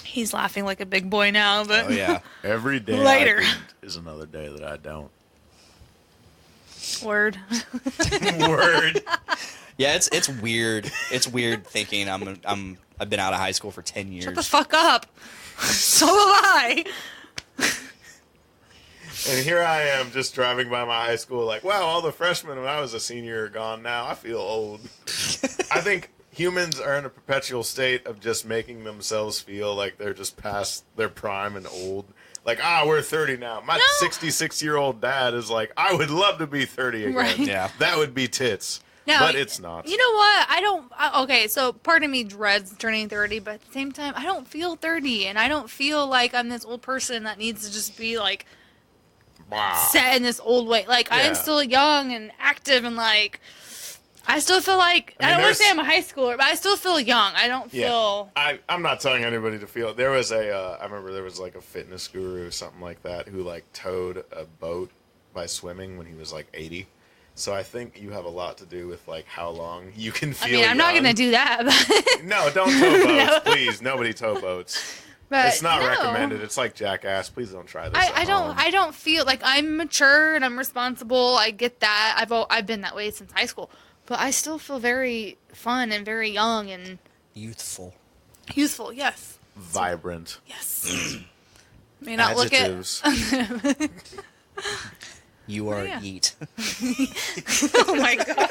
He's laughing like a big boy now, but Oh yeah. Every day Later. I eat is another day that I don't. Word. Word. Yeah, it's weird. It's weird thinking I've been out of high school for 10 years. Shut the fuck up. So am I. And here I am just driving by my high school like, wow, all the freshmen when I was a senior are gone now. I feel old. I think humans are in a perpetual state of just making themselves feel like they're just past their prime and old. Like, we're 30 now. My 66-year-old dad is like, I would love to be 30 again. Right. Yeah. That would be tits. No, But it's not. You know what? Okay, so part of me dreads turning 30, but at the same time, I don't feel 30, and I don't feel like I'm this old person that needs to just be, like, Wow. set in this old way. Like, I Yeah. am still young and active, and, like, I still feel like, I don't want to say I'm a high schooler, but I still feel young. I don't feel... I'm not telling anybody to feel it. There was I remember there was like a fitness guru or something like that who like towed a boat by swimming when he was like 80. So I think you have a lot to do with like how long you can feel. I mean, I'm not young. going to do that, but... No, don't tow boats, please. Nobody tow boats. but It's not no. recommended. It's like Jackass. Please don't try this. I don't feel like I'm mature and I'm responsible. I get that. I've been that way since high school. But I still feel very fun and very young and Youthful. youthful. Yes. Vibrant. Yes. May not look at. Adjectives. You are yeah. Yeet. Oh my god.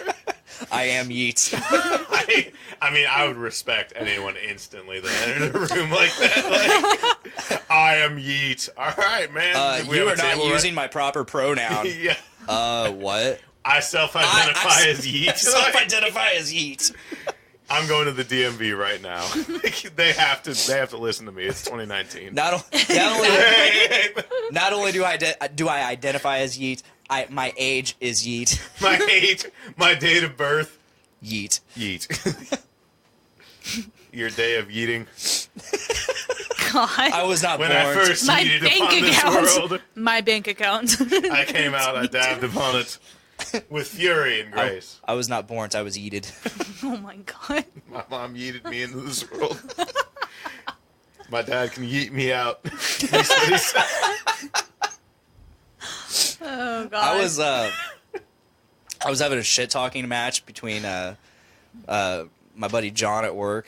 I am Yeet. I mean, I would respect anyone instantly that entered a room like that. Like, I am Yeet. All right, man. We You have are a not table, using my proper pronoun. right? Yeah. What? I self-identify as Yeet. I self-identify as Yeet. I'm going to the DMV right now. They have to listen to me. It's 2019. Not only do I identify as Yeet, my age is Yeet. My age, my date of birth, Yeet. Yeet. Your day of yeeting. God. I was not When born. I first My yeeted bank upon this account. world, My bank account. I came out, I dabbed upon it with fury and grace. I was not born. I was yeeted. Oh my god. My mom yeeted me into this world. My dad can yeet me out. That's what he said. Oh god. I was having a shit talking match between my buddy John at work.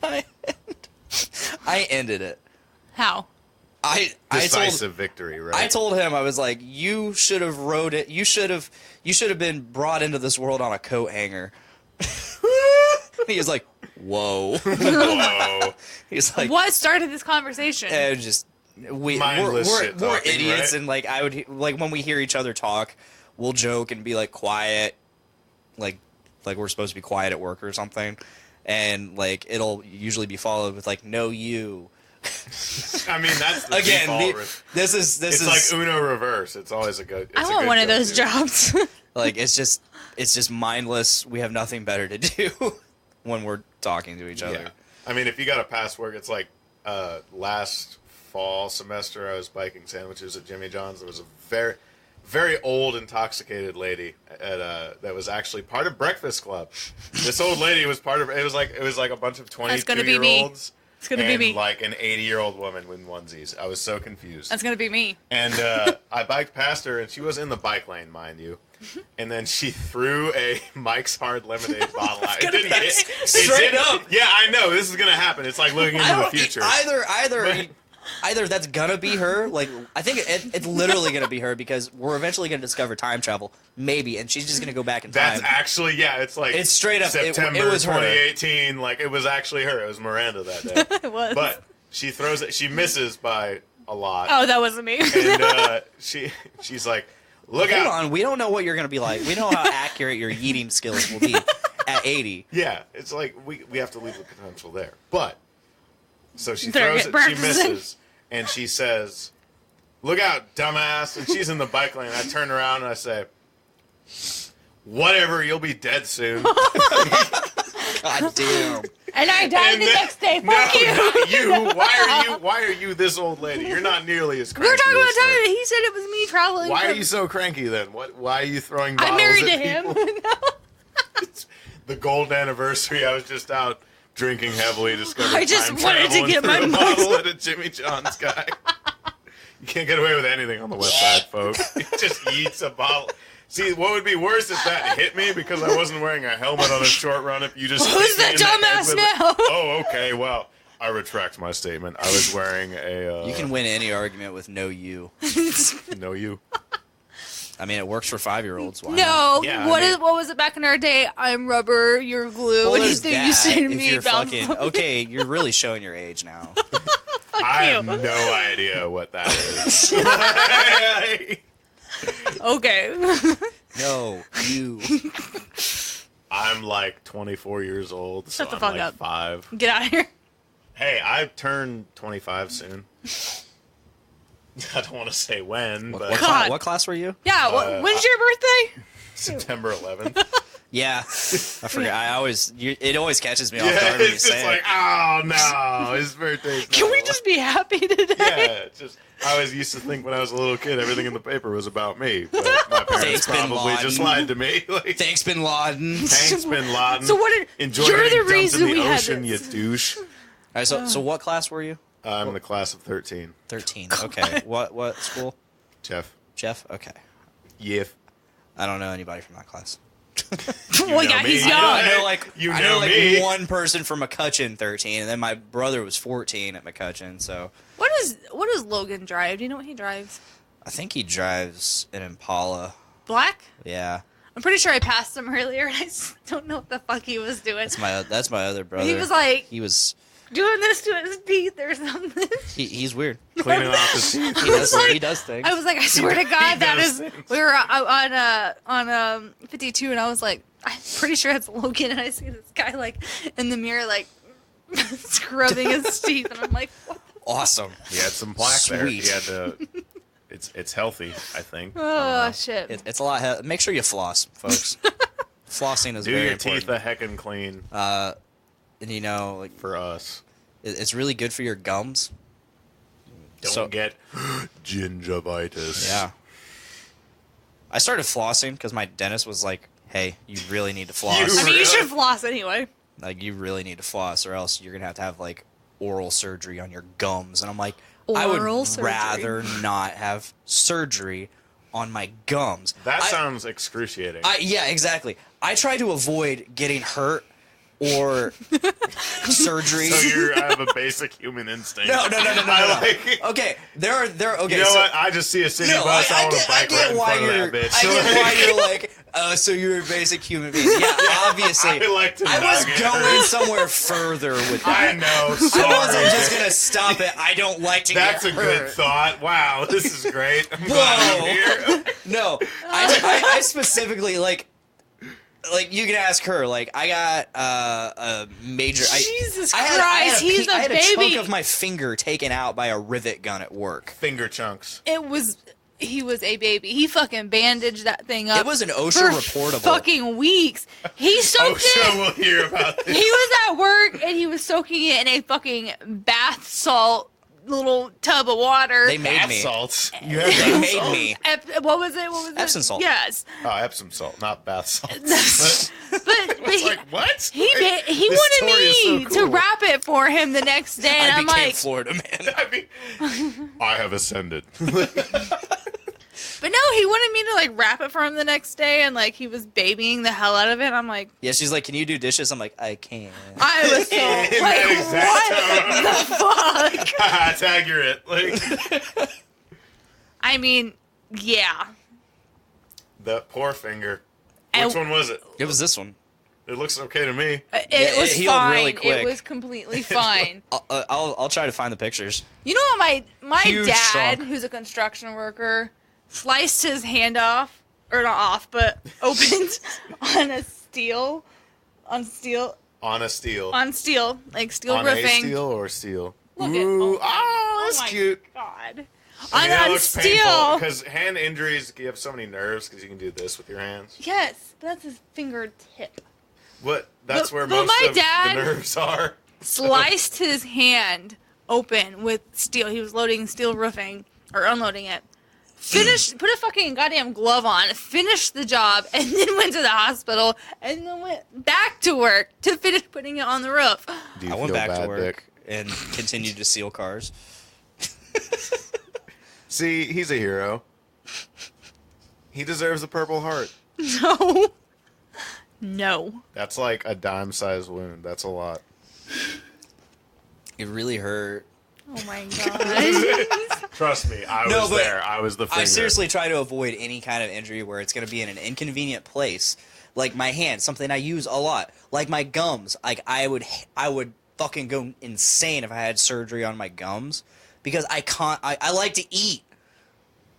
I ended it. How? Decisive victory, right? I told him, I was like, you should have rode it. You should have been brought into this world on a coat hanger. He was like, whoa. Whoa. He's like, What started this conversation? and just we're Mindless shit talking, idiots, right? and like I would like when we hear each other talk, we'll joke and be like quiet, like we're supposed to be quiet at work or something, and like it'll usually be followed with like no you. I mean, that's the Again, default. this is It's like Uno reverse. It's always a good. I want one of those jobs. like it's just mindless. We have nothing better to do when we're talking to each other. Yeah. I mean, if you got to pass work, it's like last fall semester I was biking sandwiches at Jimmy John's. There was a very, very old intoxicated lady that was actually part of Breakfast Club. This old lady was part of. It was like a bunch of 22-year-olds. It's gonna be me. Like an 80-year-old woman with onesies. I was so confused. That's gonna be me. And I biked past her, and she was in the bike lane, mind you. And then she threw a Mike's Hard Lemonade bottle out. It didn't hit. Straight up. Yeah, I know. This is going to happen. It's like looking into the future. Either either that's gonna be her, like I think it's literally gonna be her because we're eventually gonna discover time travel, maybe, and she's just gonna go back in time. That's actually, yeah, it's like It's straight up. September it was her. 2018. Like it was actually her. It was Miranda that day. It was. But she throws it. She misses by a lot. Oh, that wasn't me. And she's like, look Hold out. on, we don't know what you're gonna be like. We know how accurate your yeeting skills will be at 80. Yeah, it's like we have to leave the potential there. But so she Better throws get it, she practicing. misses, and she says, "Look out, dumbass!" And she's in the bike lane. I turn around and I say, "Whatever, you'll be dead soon." God damn. And I died the next day. No, Fuck you. not you. Why are you this old lady? You're not nearly as We were cranky. talking about as her. time. He said it was me traveling. Why are from- you so cranky then? Why are you throwing bottles I'm married to at him. people? The gold anniversary. I was just out drinking heavily. Discovered I just time wanted to travel and get my threw a money. bottle at a Jimmy John's guy. You can't get away with anything on the West Side, folks. He just eats a bottle. See, what would be worse if that hit me because I wasn't wearing a helmet on a short run. If you just Who's hit me the in head dumbass with now? it. Oh, okay. Well, I retract my statement. I was wearing a. You can win any argument with no you. No, you. I mean, it works for 5-year-olds. Why not? No. Yeah, What was it back in our day? I'm rubber, you're glue. Well, What do you there's think that, you say to if me you're about fucking, okay, you're really showing your age now. I you. have no idea what that is. Okay. No, you. I'm like 24 years old, so Shut the I'm fuck like up. 5. Get out of here. Hey, I turned 25 soon. I don't want to say when, What, but what, God. what class were you? Yeah, when's your birthday? September 11th. Yeah, I forget. It always catches me off Yeah, guard when you it's just say like, it. oh no, his birthday's not Can we a- just be happy today? Yeah, it's just I always used to think when I was a little kid, everything in the paper was about me, but my parents Thanks, Bin probably Laden. just lied to me. Like, Thanks, Bin Laden. thanks, Bin Laden. So what did- Enjoy you're getting the dumped reason in the we had ocean, you this. douche. All right, so what class were you? I'm in the class of 13. 13. Okay. What school? Jeff. Okay. Yif. I don't know anybody from that class. Well, yeah, me. he's You young. know- I know like You I know know like me. one person from McCutcheon 13, and then my brother was 14 at McCutcheon. So What does Logan drive? Do you know what he drives? I think he drives an Impala. Black? Yeah, I'm pretty sure I passed him earlier, and I just don't know what the fuck he was doing. that's my other brother. He was like he was doing this to his teeth or something. he's weird. Cleaning off his teeth. He does things. I was like, I swear to God, that does is. things. We were on 52, and I was like, I'm pretty sure it's Logan, and I see this guy like in the mirror, like scrubbing his teeth, and I'm like, what? Awesome. He had some plaque there. He Sweet. had to. It's healthy, I think. Oh shit! It's a lot. Make sure you floss, folks. Flossing is Do very your important. teeth a heckin' clean And you know, like, for us. it's really good for your gums. Don't get gingivitis. Yeah. I started flossing because my dentist was like, "Hey, you really need to floss. I mean, you should floss anyway. Like, you really need to floss, or else you're gonna have like oral surgery on your gums." And I'm like, I Oral would surgery. rather not have surgery on my gums. That sounds excruciating. Yeah, exactly. I try to avoid getting hurt or surgery. So I have a basic human instinct. No. I like. Okay, there are okay. You know so, what? I just see a city No, bus. I want to I bike right get in why front of you're. that bitch. I get why you're like. So you're a basic human being. Yeah, obviously. I like to I not was get going hurt. somewhere further with I that. know. I Sorry. wasn't just gonna stop it. I don't like to That's a get good hurt. thought. Wow, this is great. I'm glad I'm here. No, I specifically like you can ask her. Like, I got a major. Jesus I had Christ, he's a I had a baby. chunk of my finger taken out by a rivet gun at work. Finger chunks. He was a baby. He fucking bandaged that thing up. It was an OSHA for reportable. Fucking weeks. He soaked OSHA it. will hear about this. He was at work and he was soaking it in a fucking bath salt little tub of water. They made Bath me. salts. You have They bath made salts? me. What was it? Epsom salt. Yes. Oh, Epsom salt, not bath salts. But It's like, what? he This wanted story is so me cool. to wrap it for him the next day, and I I'm became like, Florida man. I mean, I have ascended. But no, he wanted me to like wrap it for him the next day, and like he was babying the hell out of it. I'm like, Yeah, she's like, "Can you do dishes?" I'm like, "I can." I was so like, what the fuck? That's accurate. Like I mean, yeah. that poor finger. And- Which one was it? It was this one. It looks okay to me. It was healed fine. really quick. It was completely fine. I'll try to find the pictures. You know what? My Huge dad, trunk. who's a construction worker, sliced his hand off, or not off, but opened on steel, like steel On roofing. a steel or steel? Look Ooh, at that's my cute. God. I mean, that On looks painful steel. because hand injuries. You have so many nerves because you can do this with your hands. Yes, but that's his fingertip. That's But- where but most my of dad- the nerves are. Sliced his hand open with steel. He was loading steel roofing or unloading it. Finished, put a fucking goddamn glove on, finished the job, and then went to the hospital, and then went back to work to finish putting it on the roof. Do you I went feel back bad, to work Dick? and continued to seal cars. See, he's a hero. He deserves a Purple Heart. No. No. That's like a dime-sized wound. That's a lot. It really hurt. Oh my god. Trust me, I No, was but there. I was the finger. I seriously try to avoid any kind of injury where it's going to be in an inconvenient place. Like my hand, something I use a lot. Like my gums. Like I would fucking go insane if I had surgery on my gums because I can't. I like to eat.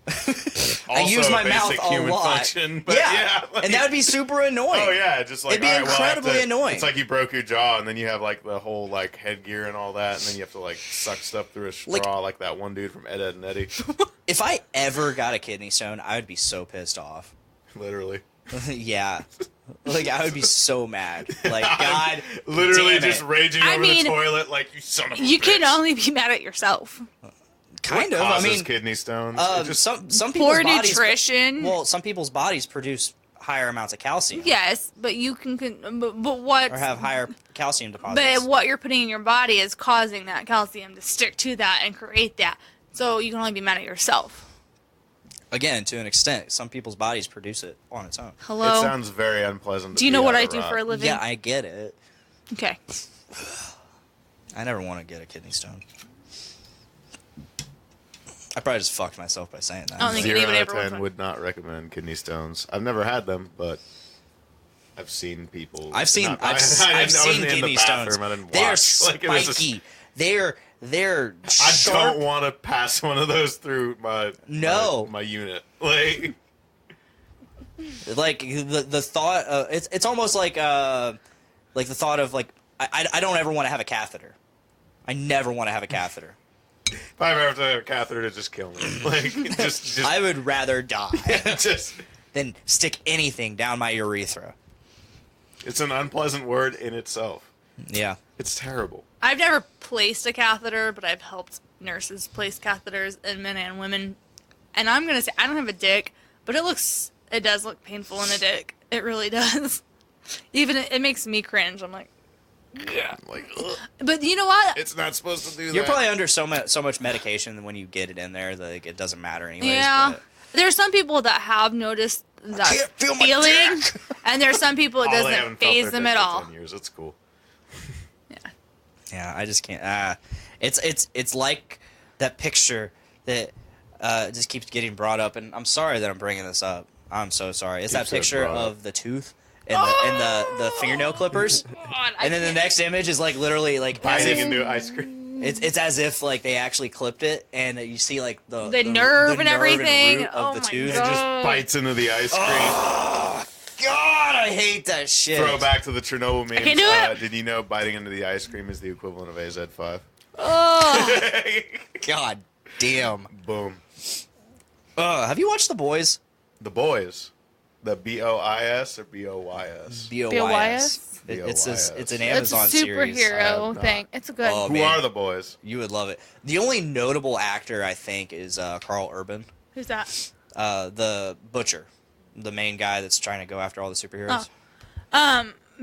I Also use my a mouth basic a human lot. function, but yeah, like- and that would be super annoying. Oh yeah, just like It'd be all right, well, I have incredibly to- annoying. It's like you broke your jaw, and then you have like the whole like headgear and all that, and then you have to like suck stuff through a straw, like that one dude from Ed, Edd and Eddie. If I ever got a kidney stone, I would be so pissed off. Literally. Yeah. Like I would be so mad. Like God, Literally damn just it. raging I over mean, the toilet like you son of a You bitch. can only be mad at yourself. Kind What of. I causes mean, kidney stones. It just some people's Poor bodies. nutrition. Well, some people's bodies produce higher amounts of calcium Yes, but you can but what? or have higher calcium deposits. But what you're putting in your body is causing that calcium to stick to that and create that. So you can only be mad at yourself. Again, to an extent, some people's bodies produce it on its own. Hello? It sounds very unpleasant. Do you know what I do for a living? Yeah, I get it. Okay. I never want to get a kidney stone. I probably just fucked myself by saying that. I don't think 0 anybody out of ever 10 would. would not recommend kidney stones. I've never had them, but I've seen people. I've seen I seen wasn't in the kidney stones. bathroom, I didn't They are watch. Like, it was a- spiky. They're I sharp. don't want to pass one of those through my my unit. Like Like the thought. It's almost like the thought of like I don't ever want to have a catheter. I never want to have a catheter. if I ever have to have a catheter to just kill me, like just I would rather die just. than stick anything down my urethra. It's an unpleasant word in itself. Yeah. It's terrible. I've never placed a catheter, but I've helped nurses place catheters in men and women. And I'm gonna say I don't have a dick, but it does look painful in a dick. It really does. Even it makes me cringe. I'm like, Yeah, like ugh, but you know what? it's not supposed to do that. You're probably under so much medication that when you get it in there, like it doesn't matter anyways. Yeah. But There's some people that have noticed that can't feel my feeling, and there's some people it Oh, they doesn't haven't felt phase their them dick at for all. 10 years. It's cool. yeah, I just can't. It's like that picture that just keeps getting brought up, and I'm sorry that I'm bringing this up. I'm so sorry. It's Keep that saying picture brought up. of the tooth and the fingernail clippers, God, and then the next image is like literally like as Biting if into ice cream. it's as if like they actually clipped it, and you see like the nerve and everything. root of Oh the my tooth. It just bites into the ice cream. God, I hate that shit. Throw back to the Chernobyl memes. can do it. Did you know biting into the ice cream is the equivalent of AZ5? Oh, God damn. Boom. Have you watched The Boys? The Boys. The BOIS or BOYS? BOYS? It's an it's a Amazon series. I have superhero not. thing. It's good. Oh, Who man. are the boys? You would love it. The only notable actor I think is Carl Urban, Who's that? the butcher, the main guy that's trying to go after all the superheroes.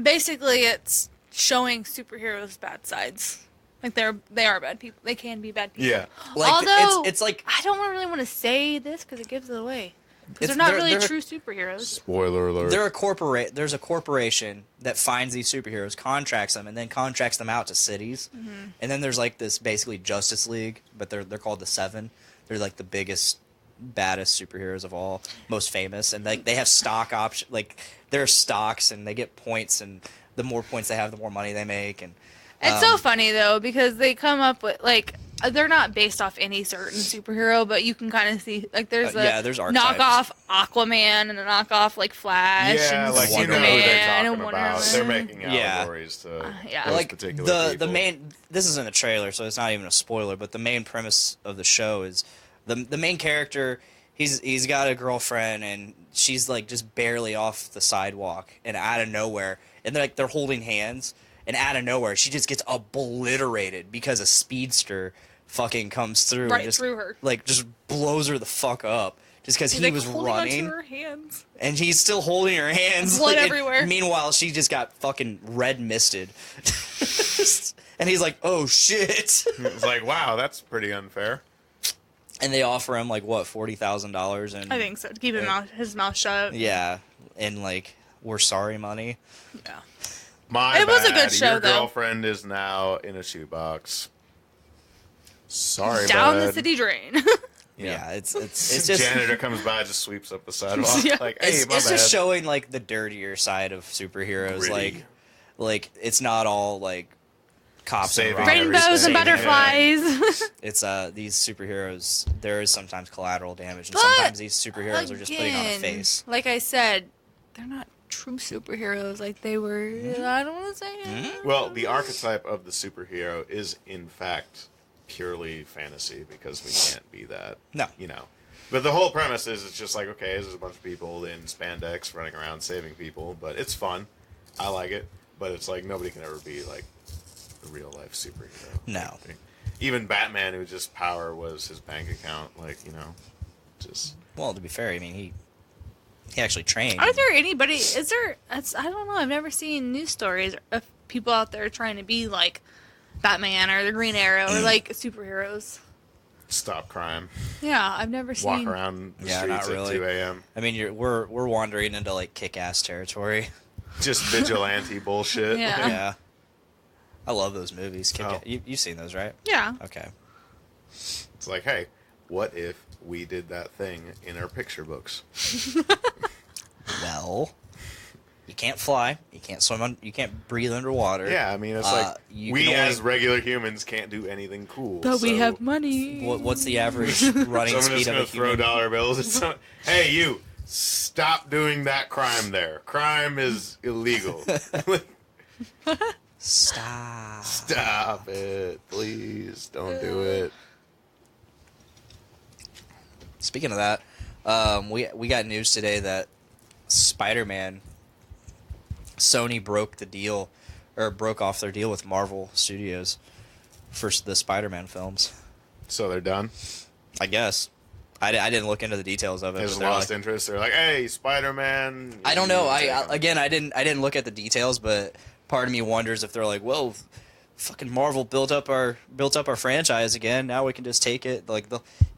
Basically, it's showing superheroes' bad sides. Like they are bad people. They can be bad people. Yeah. Like Although it's like I don't really want to say this because it gives it away. Because they're not really true superheroes. Spoiler alert. There's a corporation that finds these superheroes, contracts them, and then contracts them out to cities. Mm-hmm. And then there's like this basically Justice League, but they're called the Seven. They're like the biggest, baddest superheroes of all, most famous, and like they have stock option, like their stocks, and they get points, and the more points they have, the more money they make. And It's so funny though because they come up with like they're not based off any certain superhero, but you can kind of see like there's there's knockoff Aquaman and a knockoff like Flash and like Superman you know who they're and talking Wonder about. Woman. They're making allegories to those like particular people. the main. This isn't a trailer, so it's not even a spoiler. But the main premise of the show is the main character. He's got a girlfriend and she's like just barely off the sidewalk, and out of nowhere, and they're holding hands. And out of nowhere, she just gets obliterated because a speedster fucking comes through Right and just, through her. like, just blows her the fuck up just because he was running. Onto her hands. And he's still holding her hands. Blood like, everywhere. Meanwhile, she just got fucking red misted. And he's like, oh shit. It's like, wow, that's pretty unfair. And they offer him like what, $40,000 and I think so. To keep his mouth shut. yeah, and like we're sorry money. Yeah. It was a good show, Your though. girlfriend is now in a shoebox. Sorry, Down bud. the city drain. Yeah, it's just janitor comes by, just sweeps up the sidewalk. Yeah. Like, hey, it's my bad. just showing like the dirtier side of superheroes. Gritty. Like it's not all like cops Saving and robbers. Rainbows and everything. butterflies. It's these superheroes. There is sometimes collateral damage, and But, sometimes these superheroes are just putting on a Again, face. Like I said, they're not true superheroes like they were. I don't want to say it. Well, the archetype of the superhero is, in fact, purely fantasy because we can't be that. No. You know. But the whole premise is it's just like, okay, there's a bunch of people in spandex running around saving people, but it's fun. I like it. But it's like nobody can ever be like a real life superhero. No. Even Batman, who just power was his bank account, like, you know, just. Well, to be fair, I mean he actually trained. Are there anybody? Is there? I don't know. I've never seen news stories of people out there trying to be like Batman or the Green Arrow or like superheroes. Stop crime. Yeah, I've never seen. Walk around the Yeah, streets not really. at 2 a.m. I mean, we're wandering into like kick-ass territory. Just vigilante bullshit. Yeah. Yeah. I love those movies. Oh. You've seen those, right? Yeah. Okay. It's like, hey, what if we did that thing in our picture books? Well, you can't fly. You can't swim. You can't breathe underwater. Yeah, I mean, it's like you we can only- as regular humans can't do anything cool. But we so have money. What's the average running someone speed just of a gonna throw human? dollar bills at someone. Hey, you! Stop doing that crime there. Crime is illegal. Stop. Stop it, please. Don't do it. Speaking of that, we got news today that Spider-Man, Sony broke off their deal with Marvel Studios for the Spider-Man films. So they're done. I guess. I didn't look into the details of it. They but just they're lost like- interest. They're like, hey, Spider-Man. I don't know. you take I 'em. again, I didn't look at the details, but part of me wonders if they're like, well, fucking Marvel built up our franchise again. Now we can just take it. Like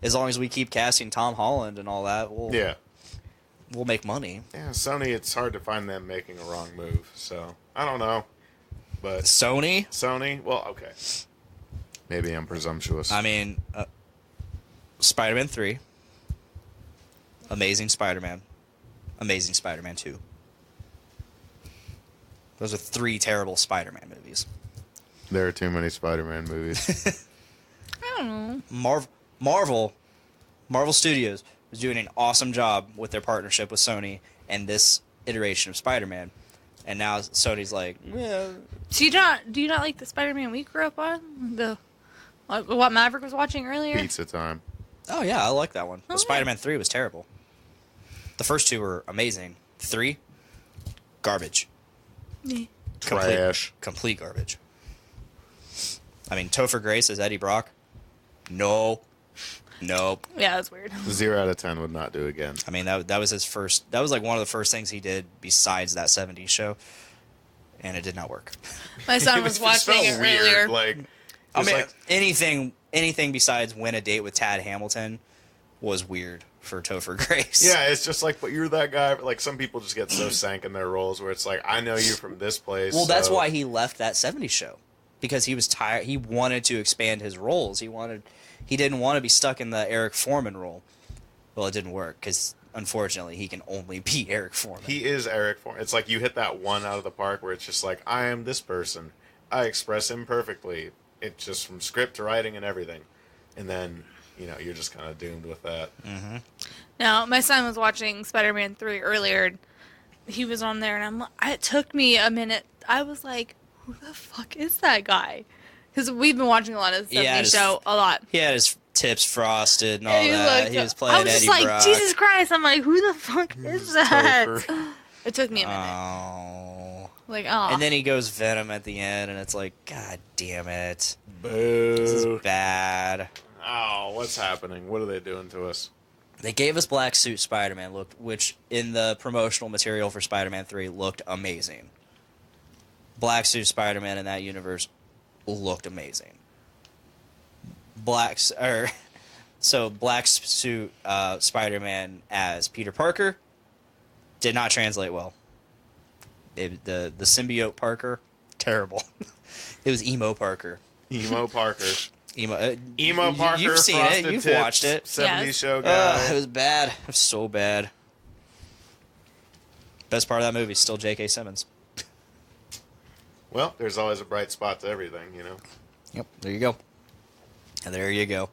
as long as we keep casting Tom Holland and all that, we'll make money. Yeah, Sony. It's hard to find them making a wrong move. So I don't know, but Sony. Well, okay. Maybe I'm presumptuous. I mean, Spider-Man 3, Amazing Spider-Man, Amazing Spider-Man 2. Those are 3 terrible Spider-Man movies. There are too many Spider-Man movies. I don't know. Marvel Studios was doing an awesome job with their partnership with Sony and this iteration of Spider-Man, and now Sony's like, yeah. Do you not like the Spider-Man we grew up on? What Maverick was watching earlier? Pizza time. Oh yeah, I like that one. Oh, But Spider-Man 3 was terrible. The first 2 were amazing. 3, garbage. Yeah. Trash. Complete garbage. I mean, Topher Grace as Eddie Brock? No. Nope. Yeah, that's weird. 0 out of 10 would not do again. I mean, that was his first. That was like one of the first things he did besides that '70s show, and it did not work. My son was watching it earlier. Like, I mean, like, anything besides Win a Date with Tad Hamilton was weird. for Topher Grace. Yeah, it's just like, but you're that guy. Like, some people just get so sank in their roles where it's like, I know you from this place. Well, that's so- why he left that 70s show. Because he was tired. He wanted to expand his roles. He didn't want to be stuck in the Eric Foreman role. Well, it didn't work because, unfortunately, he can only be Eric Foreman. He is Eric Foreman. It's like you hit that one out of the park where it's just like, I am this person. I express him perfectly. It's just from script to writing and everything. And then, you're just kind of doomed with that. Mm-hmm. Now, my son was watching Spider-Man 3 earlier. He was on there, and it took me a minute. I was like, who the fuck is that guy? Because we've been watching a lot of the 70s show a lot. He had his tips frosted and all that. He was playing I was Eddie just like, Brock. Jesus Christ. I'm like, who the fuck is that? It took me a minute. Oh. Like, oh. And then he goes Venom at the end, and it's like, God damn it. Boo. This is bad. Oh, what's happening? What are they doing to us? They gave us Black Suit Spider-Man, which in the promotional material for Spider-Man 3 looked amazing. Black Suit Spider-Man in that universe looked amazing. Black Suit Spider-Man as Peter Parker did not translate well. The symbiote Parker, terrible. It was emo Parker. Emo Parker. Emo Parker. You've seen it. You've tips, watched it. 70s show guy. It was bad. It was so bad. Best part of that movie is still J.K. Simmons. Well, there's always a bright spot to everything, Yep. There you go. And there you go.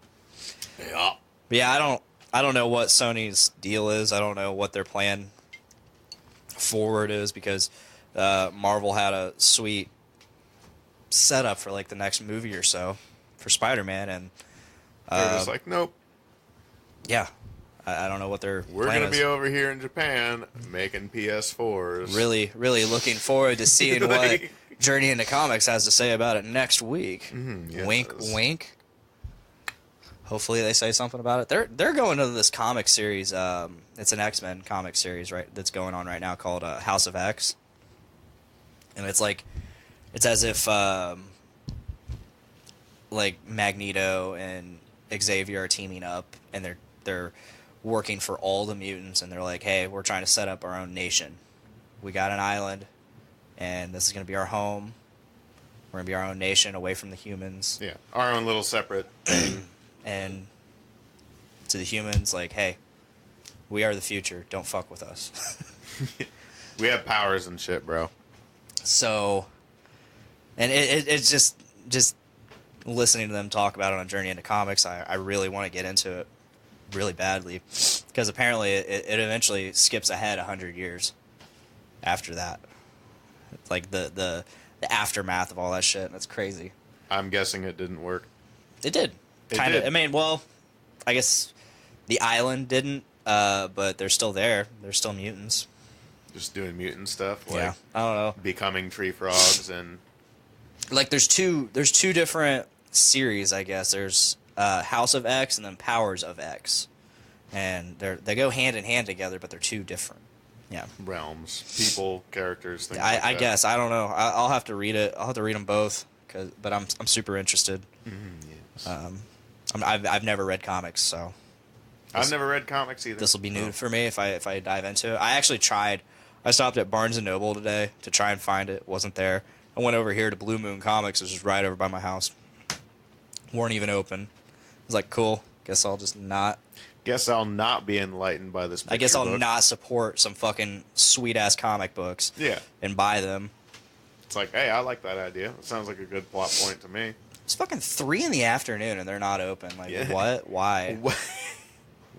Yeah. But yeah, I don't know what Sony's deal is. I don't know what their plan forward is because Marvel had a sweet setup for like the next movie or so for Spider-Man, and they're just like, nope. Yeah, I don't know what their We're plan gonna is. be over here in Japan making PS4s. Really, really looking forward to seeing what Journey into Comics has to say about it next week. Yes. Wink, wink. Hopefully they say something about it. They're going to this comic series. It's an X-Men comic series, right? That's going on right now called House of X, and it's as if like Magneto and Xavier are teaming up, and they're working for all the mutants, and they're like, hey, we're trying to set up our own nation. We got an island, and this is going to be our home. We're going to be our own nation away from the humans. Yeah, our own little separate thing. And to the humans, like, hey, we are the future. Don't fuck with us. We have powers and shit, bro. So, and it's just listening to them talk about it on Journey into Comics, I really want to get into it really badly. Because apparently it eventually skips ahead 100 years after that. It's like the aftermath of all that shit. That's crazy. I'm guessing it didn't work. It did. Kind of. I mean, well, I guess the island didn't, but they're still there. They're still mutants. Just doing mutant stuff, like Yeah, I don't know. becoming tree frogs and Like there's two different series, I guess. There's House of X and then Powers of X, and they go hand in hand together, but they're two different. Yeah, realms, people, characters. Things I like that. guess I don't know. I'll have to read it. I'll have to read them both, but I'm super interested. Yes. I've never read comics, so I've never read comics either. this will be new for me if I dive into it. I actually tried. I stopped at Barnes & Noble today to try and find it. Wasn't there. I went over here to Blue Moon Comics, which is right over by my house. Weren't even open. I was like, cool. Guess I'll just not. Guess I'll not be enlightened by this. I guess picture I'll book. not support some fucking sweet-ass comic books. Yeah. And buy them. It's like, hey, I like that idea. It sounds like a good plot point to me. It's fucking 3 in the afternoon and they're not open. Like, Yeah. what? Why?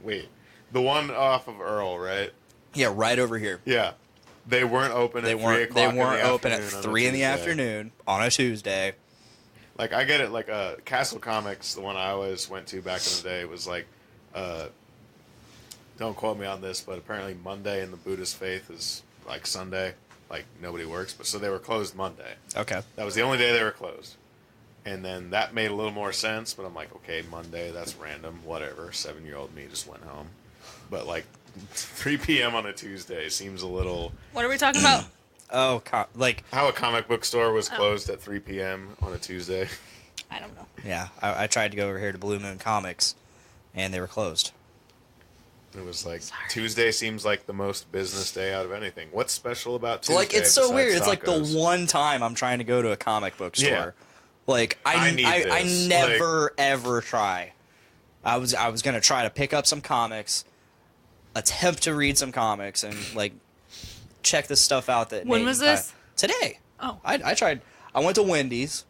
Wait, the one off of Earl, right? Yeah, right over here. Yeah, they weren't open. They at 3 weren't. o'clock They in the weren't open at afternoon on a 3 in the Tuesday. afternoon on a Tuesday. Like, I get it. Like, Castle Comics, the one I always went to back in the day, was like, don't quote me on this, but apparently Monday in the Buddhist faith is like Sunday. Like, nobody works, but so they were closed Monday. Okay. That was the only day they were closed. And then that made a little more sense, but I'm like, okay, Monday, that's random, whatever. 7-year-old me just went home. But like 3 p.m. on a Tuesday seems a little... What are we talking about? Oh, like... How a comic book store was closed at 3 p.m. on a Tuesday. I don't know. Yeah, I tried to go over here to Blue Moon Comics, and they were closed. It was like Tuesday seems like the most business day out of anything. What's special about Tuesday? Like, it's so besides weird. It's like the tacos? one time I'm trying to go to a comic book store. Yeah. Like, I need I this. never ever try. I was gonna try to pick up some comics, attempt to read some comics, and like check this stuff out. When was this? Today. Oh. I tried. I went to Wendy's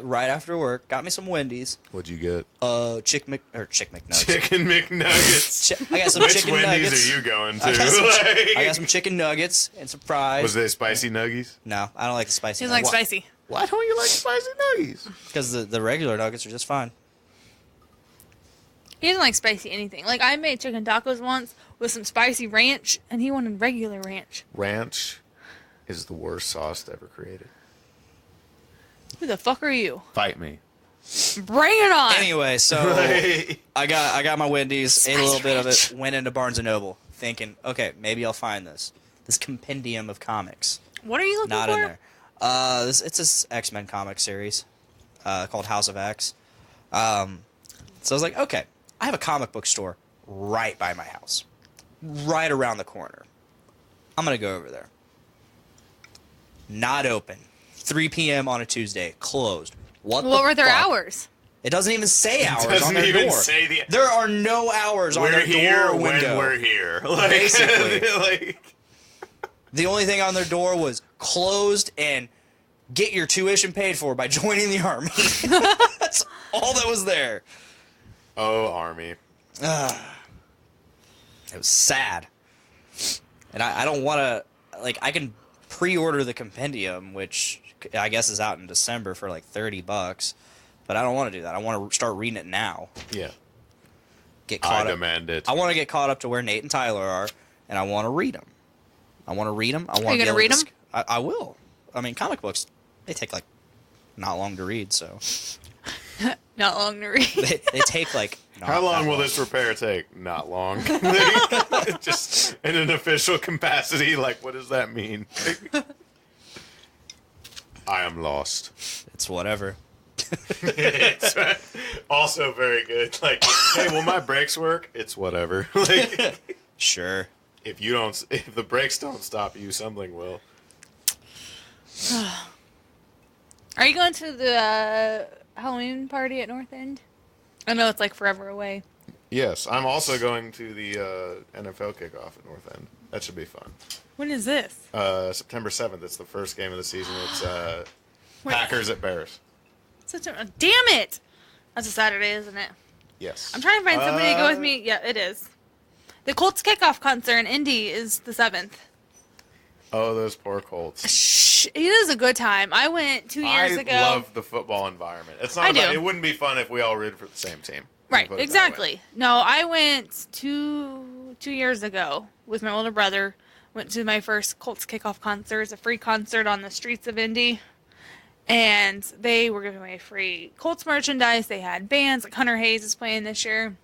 right after work. Got me some Wendy's. What'd you get? Chicken McNuggets. Chicken McNuggets. I got some Which chicken Wendy's nuggets. are you going to? I got some chicken nuggets and some fries. Was they spicy nuggies? No, I don't like the spicy. He doesn't like spicy. Why don't you like spicy nuggies? Because the regular nuggets are just fine. He doesn't like spicy anything. Like, I made chicken tacos once with some spicy ranch, and he wanted regular ranch. Ranch is the worst sauce ever created. Who the fuck are you? Fight me. Bring it on! Anyway, so I got my Wendy's, ate a little bit of it, went into Barnes & Noble, thinking, okay, maybe I'll find this compendium of comics. What are you looking Not for? in there. It's this X-Men comic series called House of X. So I was like, okay, I have a comic book store right by my house, right around the corner. I'm gonna go over there. Not open. 3 p.m. on a Tuesday. Closed. What were their fuck? hours? It doesn't even say hours Doesn't on their even door. say the. There are no hours on We're their here door or when window. we're here. Like, Basically. like, The only thing on their door was closed and get your tuition paid for by joining the army. That's all that was there. oh, Army. It was sad. And I don't want to, like, I can pre-order the compendium, which I guess is out in December for like $30, but I don't want to do that. I want to start reading it now. Yeah. Get caught I up. demand it. I want to get caught up to where Nate and Tyler are, and I want to read them. I want to read them. I want Are you to gonna read them? I will. I mean, comic books, they take like not long to read, so Not long to read. they take like. How long will this repair take? Not long. Just in an official capacity, like, what does that mean? I am lost. It's whatever. It's also very good. Like, hey, will my brakes work? It's whatever. Like, Sure. if the brakes don't stop you, something will. Are you going to the Halloween party at North End? I know it's like forever away. Yes, I'm also going to the NFL kickoff at North End. That should be fun. When is this? September 7th. It's the first game of the season. It's Wait. Packers at Bears. Damn it! That's a Saturday, isn't it? Yes. I'm trying to find somebody to go with me. Yeah, it is. The Colts kickoff concert in Indy is the 7th. Oh, those poor Colts. Shh, it is a good time. I went 2 years ago. I love the football environment. It's not I about, do. It wouldn't be fun if we all rooted for the same team. Right, Put it that way. exactly. No, I went 2 years ago with my older brother. Went to my first Colts kickoff concert. It's a free concert on the streets of Indy. And they were giving away free Colts merchandise. They had bands. Like Hunter Hayes is playing this year.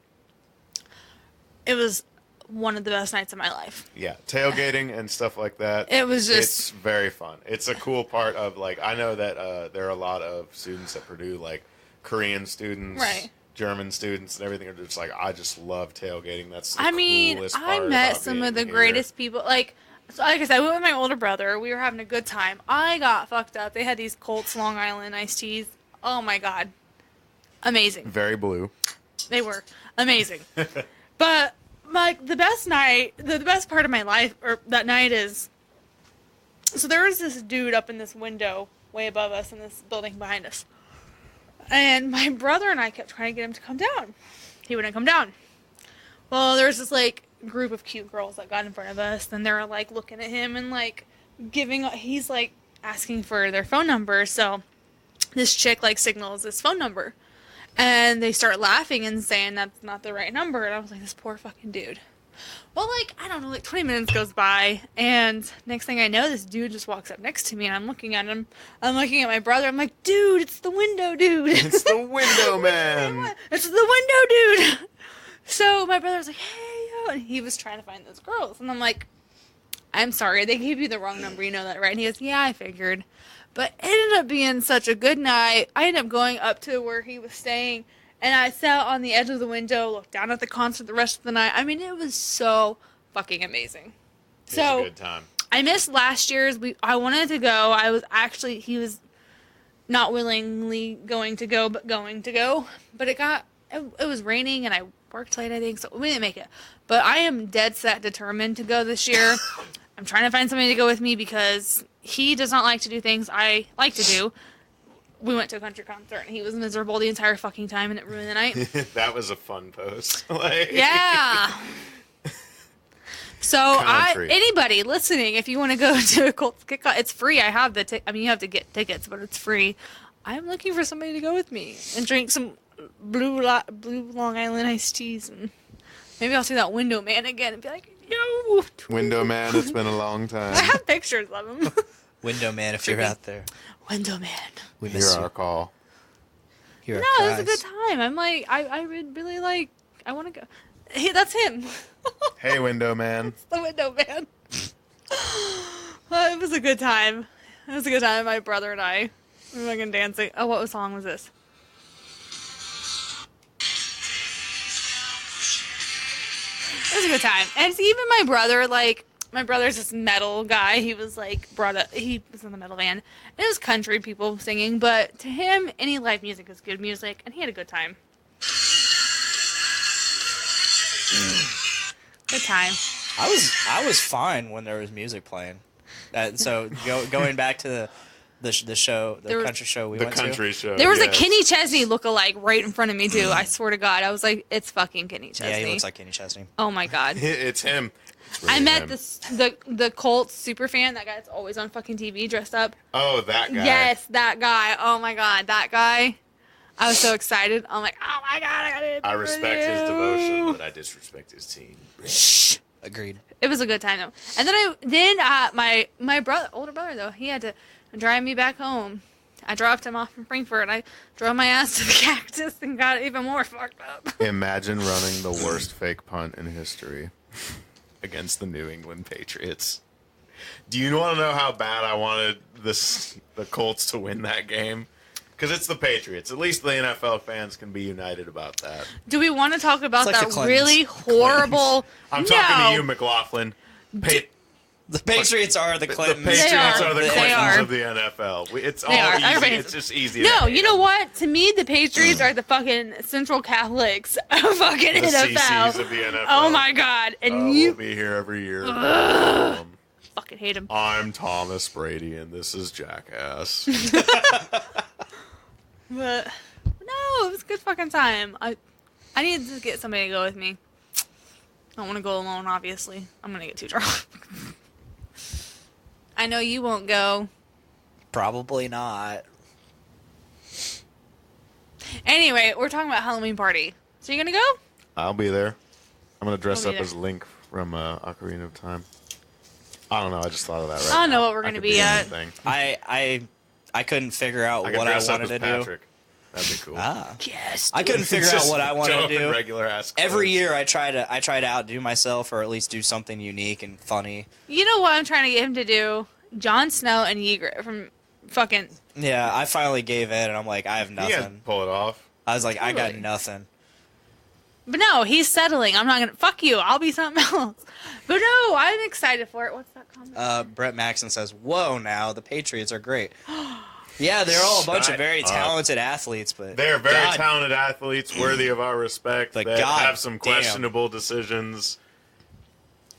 It was one of the best nights of my life. Yeah, tailgating and stuff like that. It was just... It's very fun. It's a cool part of, like, I know that there are a lot of students at Purdue, like, Korean students, Right. German students, and everything are just like, I just love tailgating. That's the I mean, coolest I part met about some being of the here. greatest people. Like I said, I went with my older brother. We were having a good time. I got fucked up. They had these Colts Long Island iced teas. Oh my god, amazing. Very blue. They were amazing. But the best part of my life, or that night is, so there was this dude up in this window way above us in this building behind us. And my brother and I kept trying to get him to come down. He wouldn't come down. Well, there was this, like, group of cute girls that got in front of us, and they were, like, looking at him and, like, he's, like, asking for their phone number. So this chick, like, signals this phone number. And they start laughing and saying that's not the right number. And I was like, this poor fucking dude. Well, like, I don't know, like 20 minutes goes by, and next thing I know, this dude just walks up next to me, and I'm looking at him. I'm looking at my brother. I'm like, dude, it's the window dude. It's the window man. It's the window dude. So my brother was like, hey, yo. And he was trying to find those girls. And I'm like, I'm sorry, they gave you the wrong number. You know that, right? And he goes, yeah, I figured. But it ended up being such a good night. I ended up going up to where he was staying, And I sat on the edge of the window, looked down at the concert the rest of the night. I mean, it was so fucking amazing. It was a good time. I missed last year's. I wanted to go. He was not willingly going to go, but going to go. But it was raining and I worked late, I think, so we didn't make it. But I am dead set determined to go this year. I'm trying to find somebody to go with me because he does not like to do things I like to do. We went to a country concert and he was miserable the entire fucking time and it ruined the night. That was a fun post. Yeah. So anybody listening, if you want to go to a Colts kickoff, it's free. I have you have to get tickets, but it's free. I'm looking for somebody to go with me and drink some blue Long Island iced teas, and maybe I'll see that Window Man again and be like, yo. Window Man, it's been a long time. I have pictures of him. Window Man, if you're out there. Window Man. We Hear miss you. our call. Hear our No, it was a cries. good time. I'm like, I would really like, I want to go. Hey, that's him. Hey, Window Man. It's the Window Man. It was a good time. It was a good time. My brother and I were fucking dancing. Oh, what song was this? It was a good time. And it's even my brother, like, my brother's this metal guy. He was, like, he was in the metal band. And it was country people singing, but to him, any live music is good music, and he had a good time. Good time. I was fine when there was music playing. So going back to the show, the country show we went to. The country show. There was a Kenny Chesney lookalike right in front of me too. I swear to God, I was like, it's fucking Kenny Chesney. Yeah, he looks like Kenny Chesney. Oh my God. It's him. It's really I met him. the Colts super fan, that guy that's always on fucking TV dressed up. Oh, that guy. Yes, that guy. Oh my God, that guy. I was so excited. I'm like, oh my God, I gotta. I respect his devotion, but I disrespect his team. Shh. Agreed. It was a good time though. And then my older brother though, he had to drive me back home. I dropped him off in Frankfurt and I drove my ass to the Cactus and got even more fucked up. Imagine running the worst fake punt in history against the New England Patriots. Do you want to know how bad I wanted the Colts to win that game? Because it's the Patriots. At least the NFL fans can be united about that. Do we want to talk about It's like that the Clintons. really horrible? I'm talking to you, McLaughlin. The Patriots are the Clintons. The Patriots are the They Clintons are. of the NFL. It's They all are. easy. Everybody- It's just easy. No, to you know what? To me, the Patriots are the fucking Central Catholics of fucking The NFL. CCs of the NFL. Oh my God! And We'll you be here every year. fucking hate him. I'm Thomas Brady, and this is Jackass. But no, it was a good fucking time. I need to get somebody to go with me. I don't want to go alone, obviously. I'm gonna get too drunk. I know you won't go. Probably not. Anyway, we're talking about Halloween party. So you gonna go? I'll be there. I'm gonna dress I'll up be as Link from Ocarina of Time. I don't know. I just thought of that right I don't know now. what we're gonna could be at. anything. I couldn't figure out I could what I dress up wanted as to do. Patrick. That'd be cool. Yes. I couldn't figure out Just what I wanted show up to in do. regular ass Every clothes. year I try to outdo myself or at least do something unique and funny. You know what I'm trying to get him to do? Jon Snow and Ygritte from fucking. Yeah, I finally gave in and I'm like, I have You nothing. can pull it off. I was like, I got Totally. nothing. But no, he's settling. I'm not gonna. Fuck you. I'll be something else. But no, I'm excited for it. What's that comment? Brett Maxon says, "Whoa, now the Patriots are great." Yeah, they're all a bunch Shut of very up. talented athletes, but They're very God, talented athletes, worthy of our respect, But that God have some damn. questionable decisions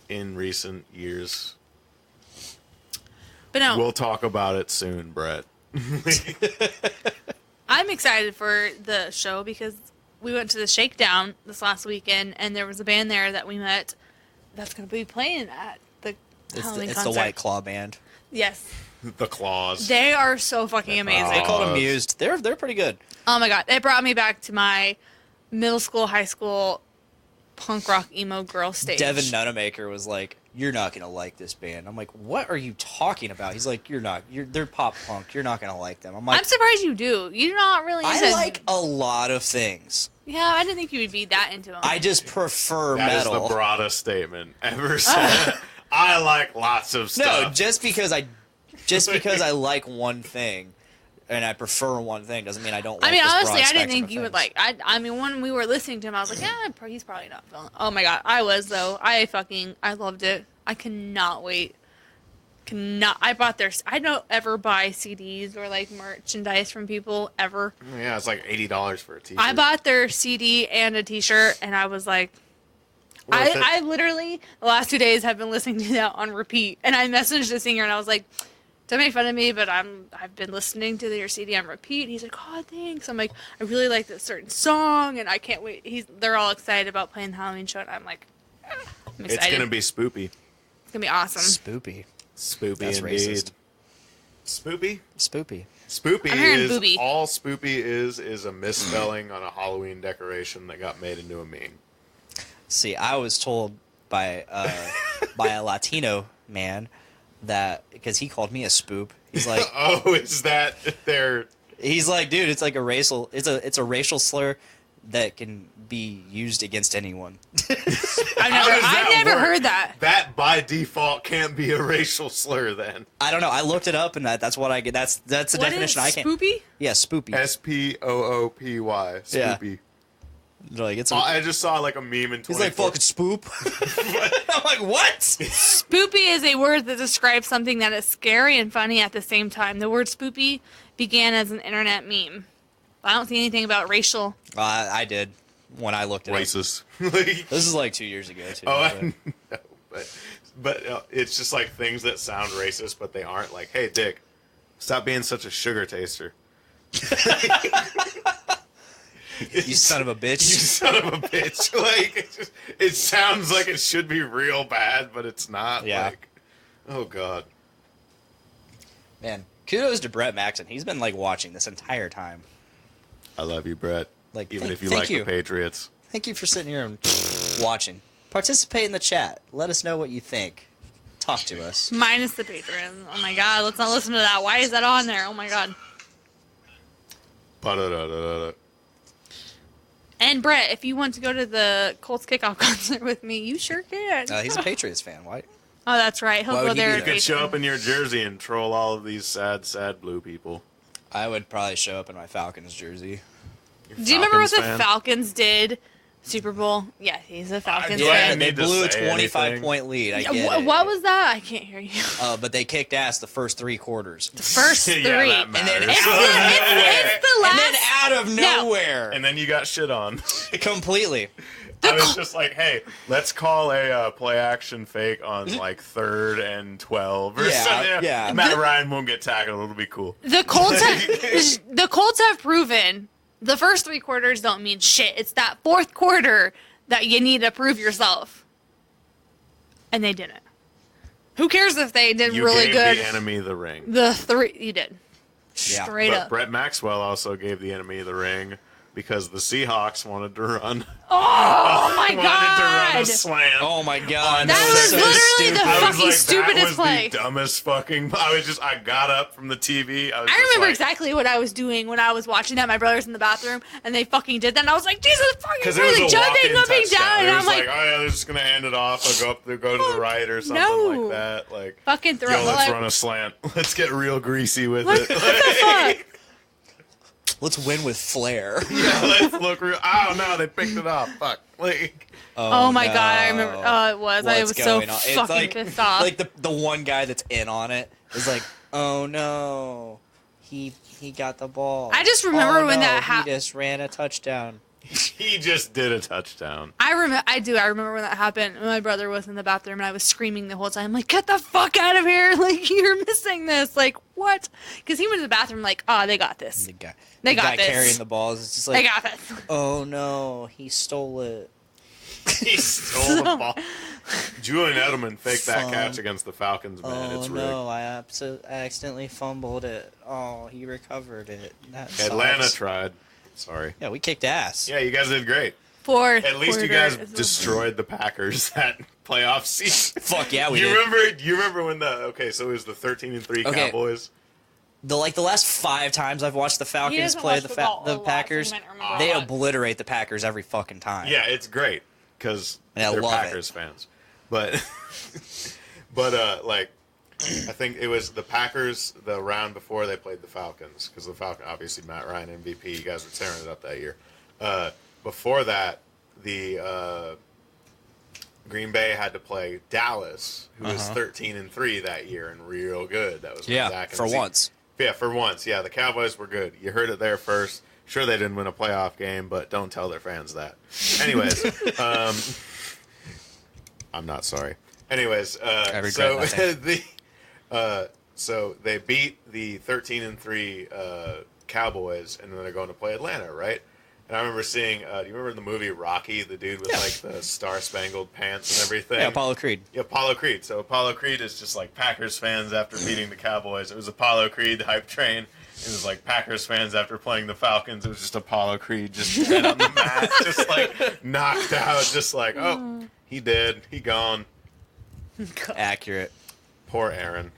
in recent years. But no, We'll talk about it soon, Brett. I'm excited for the show because we went to the Shakedown this last weekend, and there was a band there that we met that's going to be playing at the Halloween It's concert. the White Claw band. Yes, The claws. they are so fucking amazing. They called them Used. They're pretty good. Oh my God, it brought me back to my middle school, high school punk rock emo girl stage. Devin Nunamaker was like, "You're not gonna like this band." I'm like, "What are you talking about?" He's like, They're pop punk. You're not gonna like them." I'm like, I'm surprised you do. You're not really into. I like a lot of things. Yeah, I didn't think you would be that into them. I just prefer That is metal. the broadest statement ever said. I like lots of No, stuff. just because I like one thing, and I prefer one thing doesn't mean I don't like I mean, this honestly, broad I didn't spectrum think of you would things. like. I mean, when we were listening to him, I was like, yeah, he's probably not feeling. Oh my god, I was though. I loved it. I cannot wait. I bought their. I don't ever buy CDs or like merchandise from people ever. Yeah, it's like $80 for a t-shirt. I bought their CD and a T-shirt, and I was like, I literally the last 2 days have been listening to that on repeat. And I messaged the singer, and I was like, don't make fun of me, but I've been listening to your CD on repeat. And he's like, oh, thanks. I'm like, I really like this certain song, and I can't wait. They're all excited about playing the Halloween show, and I'm like, I'm excited. It's gonna be spoopy. It's gonna be awesome. Spoopy. Spoopy That's indeed. racist. Spoopy? Spoopy. I'm hearing is booby. all spoopy is a misspelling on a Halloween decoration that got made into a meme. See, I was told by a Latino man that because he called me a spoop. He's like, oh, is that their? He's like, dude, it's like a racial. It's a racial slur that can be used against anyone. I've never heard that. That by default can't be a racial slur then. I don't know. I looked it up, and that's what I get. That's the What definition. is I can't. spoopy? Yeah, spoopy. Spoopy. Spoopy. Like it's. I just saw like a meme in 2014. He's like fucking spoop. I'm like, what? Spoopy is a word that describes something that is scary and funny at the same time. The word spoopy began as an internet meme. I don't see anything about racial. I did when I looked at Racist. it. This is like 2 years ago too. Oh, but- I know, but it's just like things that sound racist, but they aren't. Like, hey, Dick, stop being such a sugar taster. You son of a bitch. You son of a bitch. Like, it sounds like it should be real bad, but it's not. Yeah. Like, oh, God. Man, kudos to Brett Maxon. He's been like watching this entire time. I love you, Brett. Like, Even if you thank like you. the Patriots. Thank you for sitting here and watching. Participate in the chat. Let us know what you think. Talk to us. Minus the Patreon. Oh my god, let's not listen to that. Why is that on there? Oh my god. Ba-da-da-da-da-da. And Brett, if you want to go to the Colts kickoff concert with me, you sure can. He's a Patriots fan. Why? Oh, that's right. He'll Why go would he there. do You and could face show him. up in your jersey and troll all of these sad blue people. I would probably show up in my Falcons jersey. Do you remember what the Falcons fan? Falcons did? Super Bowl? Yeah, he's a Falcons do I fan. need They to blew a say 25-point lead. I Yeah, get it. what was that? I can't hear you. But they kicked ass the first 3 quarters. First three. Yeah, that And then matters. It's the last. And then out of No. nowhere, And then you got shit on. completely. I was just like, hey, let's call a play action fake on like 3rd and 12 or Yeah, something. yeah. Matt Ryan won't get tackled. It'll be cool. The Colts have proven the first 3 quarters don't mean shit. It's that 4th quarter that you need to prove yourself. And they didn't. Who cares if they did You really gave good? the enemy the ring. The 3 you did. Yeah. Straight But up. Brett Maxwell also gave the enemy the ring because the Seahawks wanted to run. Oh my wanted to run god! a slant. Oh my god. That was so literally the I was fucking like, stupidest that was play. the dumbest fucking. I got up from the TV. I Remember exactly what I was doing when I was watching that. My brother's in the bathroom, and they fucking did that. And I was like, Jesus fucking Because it Christ, was they a jumping walk-in up and touchdown. down, It and was I'm like, oh yeah, they're just gonna hand it off. I'll go to the right or something no. like that. Like, fucking throw yo, it. let's Like, run a slant. Let's get real greasy with what it. the fuck? Let's win with flair. Yeah, let's look real. Oh no, they picked it off. Fuck. Like, Oh my no. god, I remember. Oh, it was. I What's was so going on? It's fucking like, pissed off. Like the one guy that's in on it is like, oh no, he got the ball. I just remember Oh, when no, that he happened. just ran a touchdown. he just did a touchdown. I remember when that happened. My brother was in the bathroom, and I was screaming the whole time, like, "Get the fuck out of here! Like, you're missing this! Like, what?" Because he went to the bathroom, like, "Oh, they got this. The guy, They the got guy this. carrying the balls is just They like, got this." oh no, he stole it. He stole the ball. Julian Edelman faked that Fun. catch against the Falcons, man. Oh It's rigged. no, I accidentally fumbled it. Oh, he recovered it. That Atlanta sucks. tried. Sorry. Yeah, we kicked ass. Yeah, you guys did great. Fourth At least you quarter guys is- destroyed the Packers that playoff season. Fuck yeah, we you did. remember? You remember when so it was the 13-3 Okay. Cowboys. The last 5 times I've watched the Falcons doesn't play watch the football a lot, so Packers, he might remember they a lot. obliterate the Packers every fucking time. Yeah, it's great because And I they're love Packers fans. But like I think it was the Packers the round before they played the Falcons, because the Falcons, obviously Matt Ryan MVP, you guys were tearing it up that year. Before that, the Green Bay had to play Dallas, who was 13-3 that year and real good. That was Yeah, for once. Yeah, for once. Yeah, the Cowboys were good. You heard it there first. Sure, they didn't win a playoff game, but don't tell their fans that. Anyways, I'm not sorry. Anyways, so they beat the 13-3 Cowboys, and then they're going to play Atlanta, right? And I remember seeing, do you remember the movie Rocky, the dude with like the star-spangled pants and everything? Yeah, Apollo Creed. Yeah, Apollo Creed. So Apollo Creed is just like Packers fans after beating the Cowboys. It was Apollo Creed hype train. It was like Packers fans after playing the Falcons. It was just Apollo Creed just dead on the mat, just like knocked out, just like, oh, he dead, he gone. Accurate. Poor Aaron.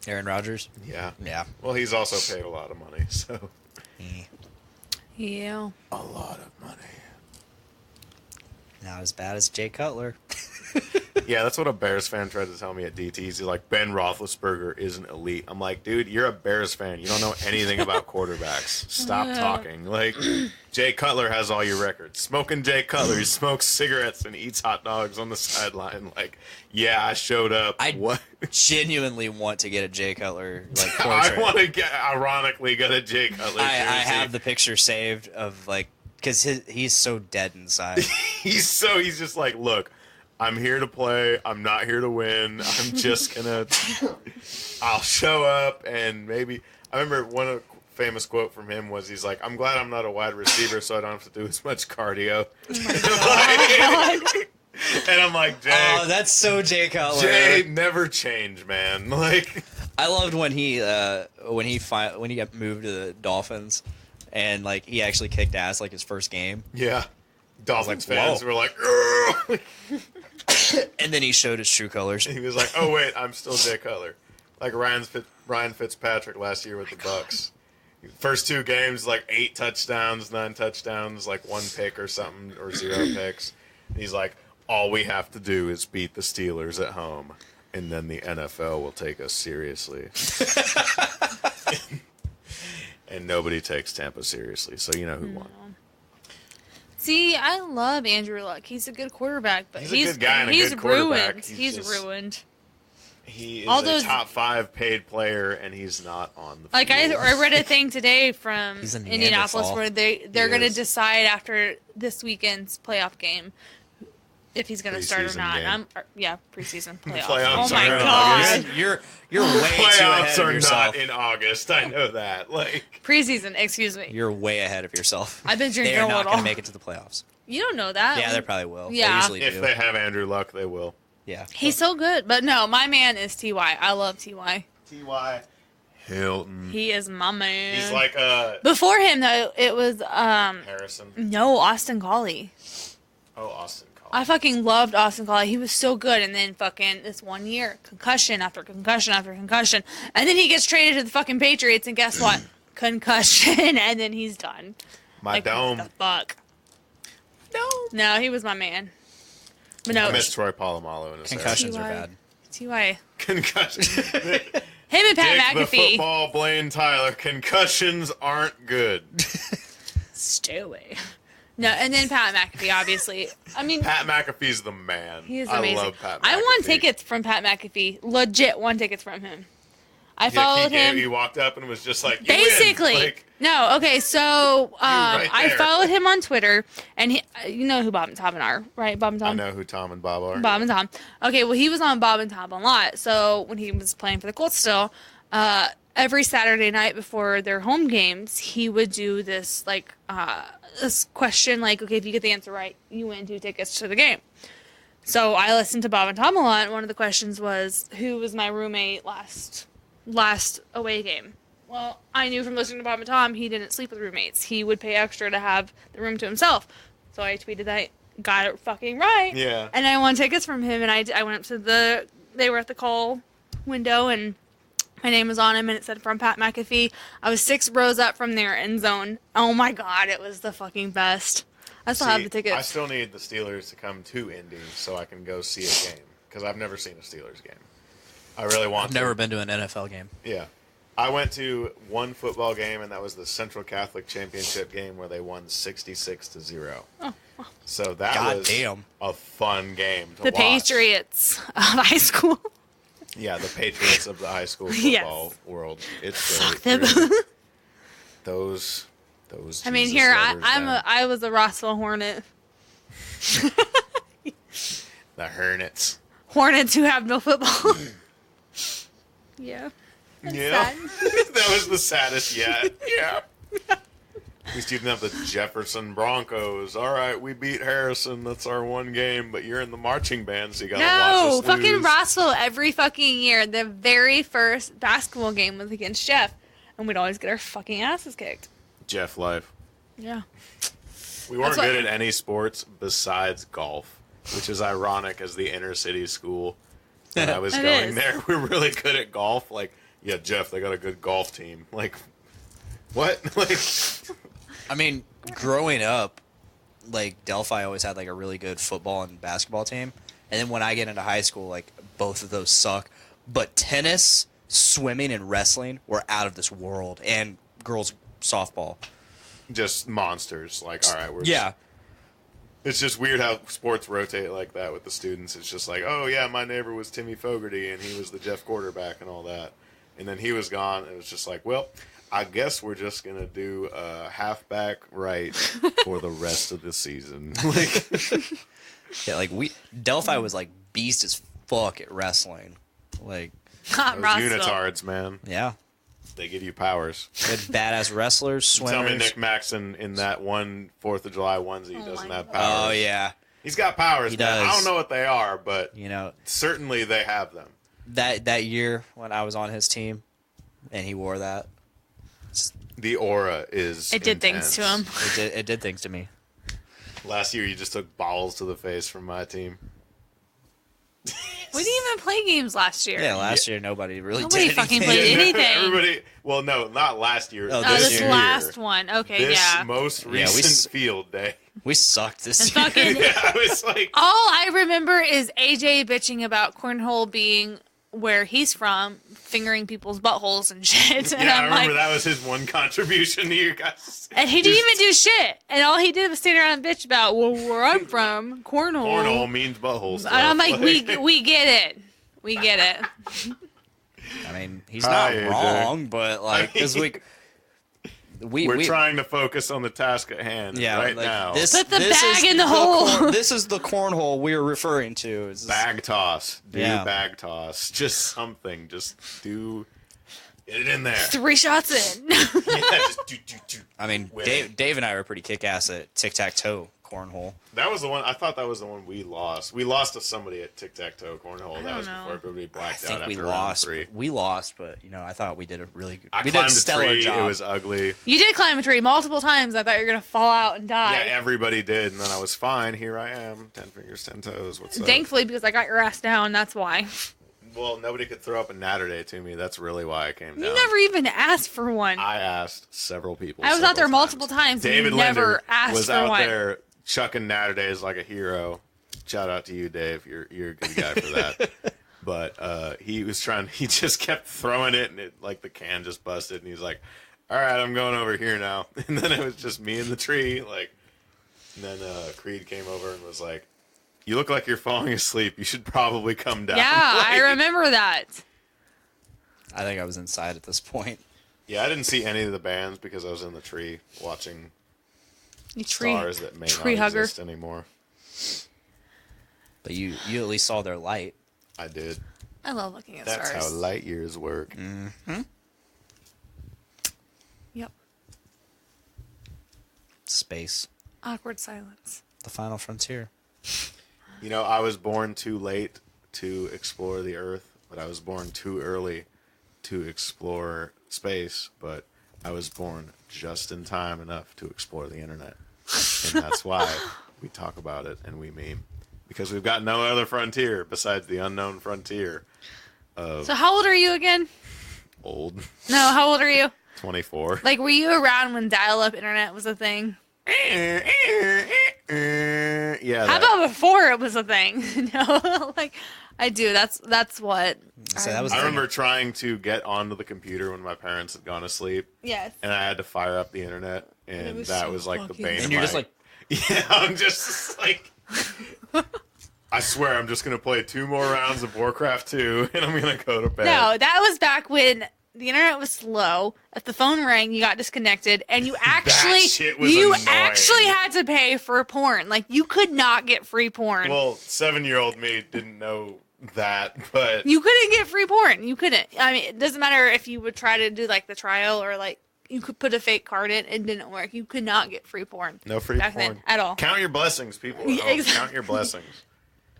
Aaron Rodgers? Yeah. Yeah. Well, he's also paid a lot of money, so. Yeah. A lot of money. Not as bad as Jay Cutler. Yeah, that's what a Bears fan tried to tell me at DTs. He's like, Ben Roethlisberger isn't elite. I'm like, dude, you're a Bears fan. You don't know anything about quarterbacks. Stop talking. Like, Jay Cutler has all your records. Smoking Jay Cutler, he smokes cigarettes and eats hot dogs on the sideline. Like, yeah, I showed up. I genuinely want to get a Jay Cutler like portrait. I want to ironically get a Jay Cutler I jersey. have the picture saved of like, because he's so dead inside. He's just like, look, I'm here to play. I'm not here to win. I'm just gonna. I'll show up and maybe. I remember one famous quote from him was, he's like, "I'm glad I'm not a wide receiver, so I don't have to do as much cardio." And I'm like, Jay. Oh, that's so Jay Cutler. Jay, never change, man. Like, I loved when he got moved to the Dolphins, and like he actually kicked ass like his first game. Yeah. Dolphins like, fans whoa. were like, "Ugh." And then he showed his true colors. He was like, "Oh wait, I'm still Jay Cutler." Like Ryan Fitzpatrick last year with the Bucks. First 2 games, like 8 touchdowns, 9 touchdowns, like 1 pick or something, or 0 picks. And he's like, "All we have to do is beat the Steelers at home, and then the NFL will take us seriously." And nobody takes Tampa seriously, so you know who won. See, I love Andrew Luck. He's a good quarterback, but He's a good guy and a good quarterback. Ruined. He's He's ruined. He is All a those- top 5 paid player, and he's not on the Like field. I read a thing today from He's a Indianapolis Neanderthal. where they're going to decide after this weekend's playoff game if he's going to start or Preseason not. game. Preseason playoff. Playoffs Oh my are in god. August. You're way too Playoffs ahead are of yourself. not in August. I know that. Like, Preseason, excuse me. You're way ahead of yourself. I've been drinking They're a not little. going to make it to the playoffs. You don't know that. Yeah, they probably will. Yeah. They usually if do. they have Andrew Luck, they will. Yeah. He's so good. But no, my man is T.Y. I love T.Y. T.Y. Hilton. He is my man. He's like Before him, though, it was Harrison. no, Austin Collie. Oh, Austin Collie. I fucking loved Austin Collie. He was so good. And then fucking this one year, concussion after concussion after concussion. And then he gets traded to the fucking Patriots, and guess what? Concussion, and then he's done. My dome. What the fuck? No, he was my man. But no, I miss Troy Polamalu in his Concussions are T.Y. bad. T.Y. Concussions. Him and Pat Dick the McAfee. football, Blaine Tyler. Concussions aren't good. Stay away. No, and then Pat McAfee, obviously. I mean, Pat McAfee's the man. he is amazing. I love Pat McAfee. I won tickets from Pat McAfee. Legit won tickets from him. I followed him. He walked up and was just like, "You Basically. win." Like, No, okay, so right I there. followed him on Twitter, and he, you know who Bob and Tom are, right? Bob and Tom? I know who Tom and Bob are. Bob and Tom. Okay, well, he was on Bob and Tom a lot. So when he was playing for the Colts still, every Saturday night before their home games, he would do this, like, this question, like, okay, if you get the answer right, you win 2 tickets to the game. So I listened to Bob and Tom a lot, and one of the questions was, who was my roommate last away game? Well, I knew from listening to Bob and Tom, he didn't sleep with roommates. He would pay extra to have the room to himself. So I tweeted that, got it fucking right. Yeah. And I won tickets from him, and I went up to they were at the call window, and my name was on him, and it said from Pat McAfee. I was 6 rows up from their end zone. Oh my god, it was the fucking best. I still have the tickets. I still need the Steelers to come to Indy so I can go see a game because I've never seen a Steelers game. I really want I've never been to an NFL game. Yeah. I went to one football game, and that was the Central Catholic Championship game where they won 66-0. Oh. So that God was damn. a fun game to The watch. Patriots of high school. Yeah, the Patriots of the high school Yes. football world. It's Fuck great. them. Really. Those. I mean, Jesus here lovers, man. I was a Rossville Hornet. The Hornets. Hornets who have no football. Yeah. Yeah. sad. That was the saddest yet. Yeah. At least you didn't have the Jefferson Broncos. All right, we beat Harrison. That's our one game, but you're in the marching band, so you gotta watch No, us fucking lose. Rossville every fucking year. The very first basketball game was against Jeff, and we'd always get our fucking asses kicked. Jeff life. Yeah. We weren't That's what- good at any sports besides golf, which is ironic as the inner city school. When I was It going is. there, we were really good at golf. Like, yeah, Jeff, they got a good golf team. Like, what? Like, I mean, growing up, like Delphi always had like a really good football and basketball team, and then when I get into high school, like both of those suck. But tennis, swimming, and wrestling were out of this world, and girls softball. just monsters. Like, all right, we're Yeah. It's just weird how sports rotate like that with the students. It's just like, oh yeah, my neighbor was Timmy Fogarty and he was the Jeff quarterback and all that, and then he was gone. And it was just like, well, I guess we're just gonna do halfback right for the rest of the season. Like, Yeah, like Delphi was like beast as fuck at wrestling. Like, Not those Rossville. unitards, man, yeah, they give you powers. we had badass wrestlers, Tell swimmers. me Nick Maxon in that one 4th of July onesie doesn't have powers. Oh yeah, He's got powers. He man. I does. don't know what they are, but you know certainly they have them. that year when I was on his team, and he wore that. The aura is It did things to him. It did things to me. Last year, you just took balls to the face from my team. We didn't even play games last year. Yeah, last year nobody really Nobody did fucking anything. played anything. Everybody, well, no, not last year. Oh, Oh, this this year. last one. Okay, This yeah. most Yeah, we recent field day. We sucked this And year. fucking Yeah, I was like, all I remember is AJ bitching about cornhole being where he's from, fingering people's buttholes and shit. And yeah, I I'm remember like, that was his one contribution to you guys. and he didn't even do shit. And all he did was stand around and bitch about, well, where I'm from, cornhole. Cornhole means butthole stuff. And I'm like, we get it. We get it. I mean, he's Hi, not AJ. wrong, but like this week, we're trying to focus on the task at hand right like, now. This, Put the this bag is in the hole. This is the cornhole we're referring to. Bag toss. Do Yeah. bag toss. Just something. Just do. Get it in there. 3 shots in. Yeah, just do. I mean, Winning. Dave and I were pretty kick-ass at tic-tac-toe cornhole. That was the one. I thought that was the one we lost. We lost to somebody at tic-tac-toe cornhole. That don't was know. before everybody I blacked out think after we round lost. 3. We lost, but you know, I thought we did a really good. I we did a climbed a stellar tree. job. It was ugly. You did climb a tree multiple times. I thought you were going to fall out and die. Yeah, everybody did, and then I was fine. Here I am, 10 fingers, 10 toes. What's up? Thankfully, because I got your ass down, that's why. Well, nobody could throw up a natter day to me. That's really why I came down. You never even asked for one. I asked several people. I was out there several multiple times. David and you never Linder asked was for out one. there chucking natter days like a hero. Shout out to you, Dave. You're a good guy for that. But he was trying. He just kept throwing it, and it like the can just busted. And he's like, "All right, I'm going over here now." And then it was just me and the tree. Like, and then Creed came over and was like, "You look like you're falling asleep. You should probably come down." Yeah, Like, I remember that. I think I was inside at this point. Yeah, I didn't see any of the bands because I was in the tree watching You tree, stars that may tree not hugger. exist anymore. But you at least saw their light. I did. I love looking at That's stars. how light years work. Mm-hmm. Yep. Space. Awkward silence. The final frontier. You know, I was born too late to explore the Earth, but I was born too early to explore space, but I was born just in time enough to explore the internet. And that's why we talk about it and we meme. Because we've got no other frontier besides the unknown frontier of So how old are you again? old No, how old are you? 24. Like, were you around when dial-up internet was a thing? Yeah. How about before it was a thing? No, like I do. That's what. So that was I remember trying to get onto the computer when my parents had gone to sleep. Yes. And I had to fire up the internet, and that was like the bane. And you're just like, yeah, I'm just like, I swear I'm just gonna play 2 more rounds of Warcraft 2, and I'm gonna go to bed. No, that was back when the internet was slow. If the phone rang, you got disconnected, and you actually shit was annoying. actually had to pay for porn. Like you could not get free porn. Well, 7-year-old me didn't know that, but You couldn't get free porn. You couldn't. I mean, it doesn't matter if you would try to do like the trial or like you could put a fake card in. It didn't work. You could not get free porn. no free back porn then at all. Count your blessings, people. at Yeah, home. exactly. Count your blessings.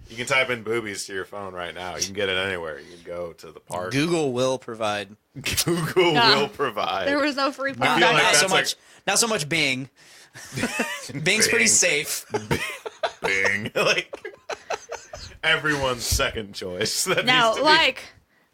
You can type in boobies to your phone right now. You can get it anywhere. You can go to the park. Google will provide. Google Yeah. will provide. There was no free porn. I feel back like then. that's Not so much Bing. Bing's pretty Bing. safe. Bing. Like everyone's second choice. That Now, needs to be- like,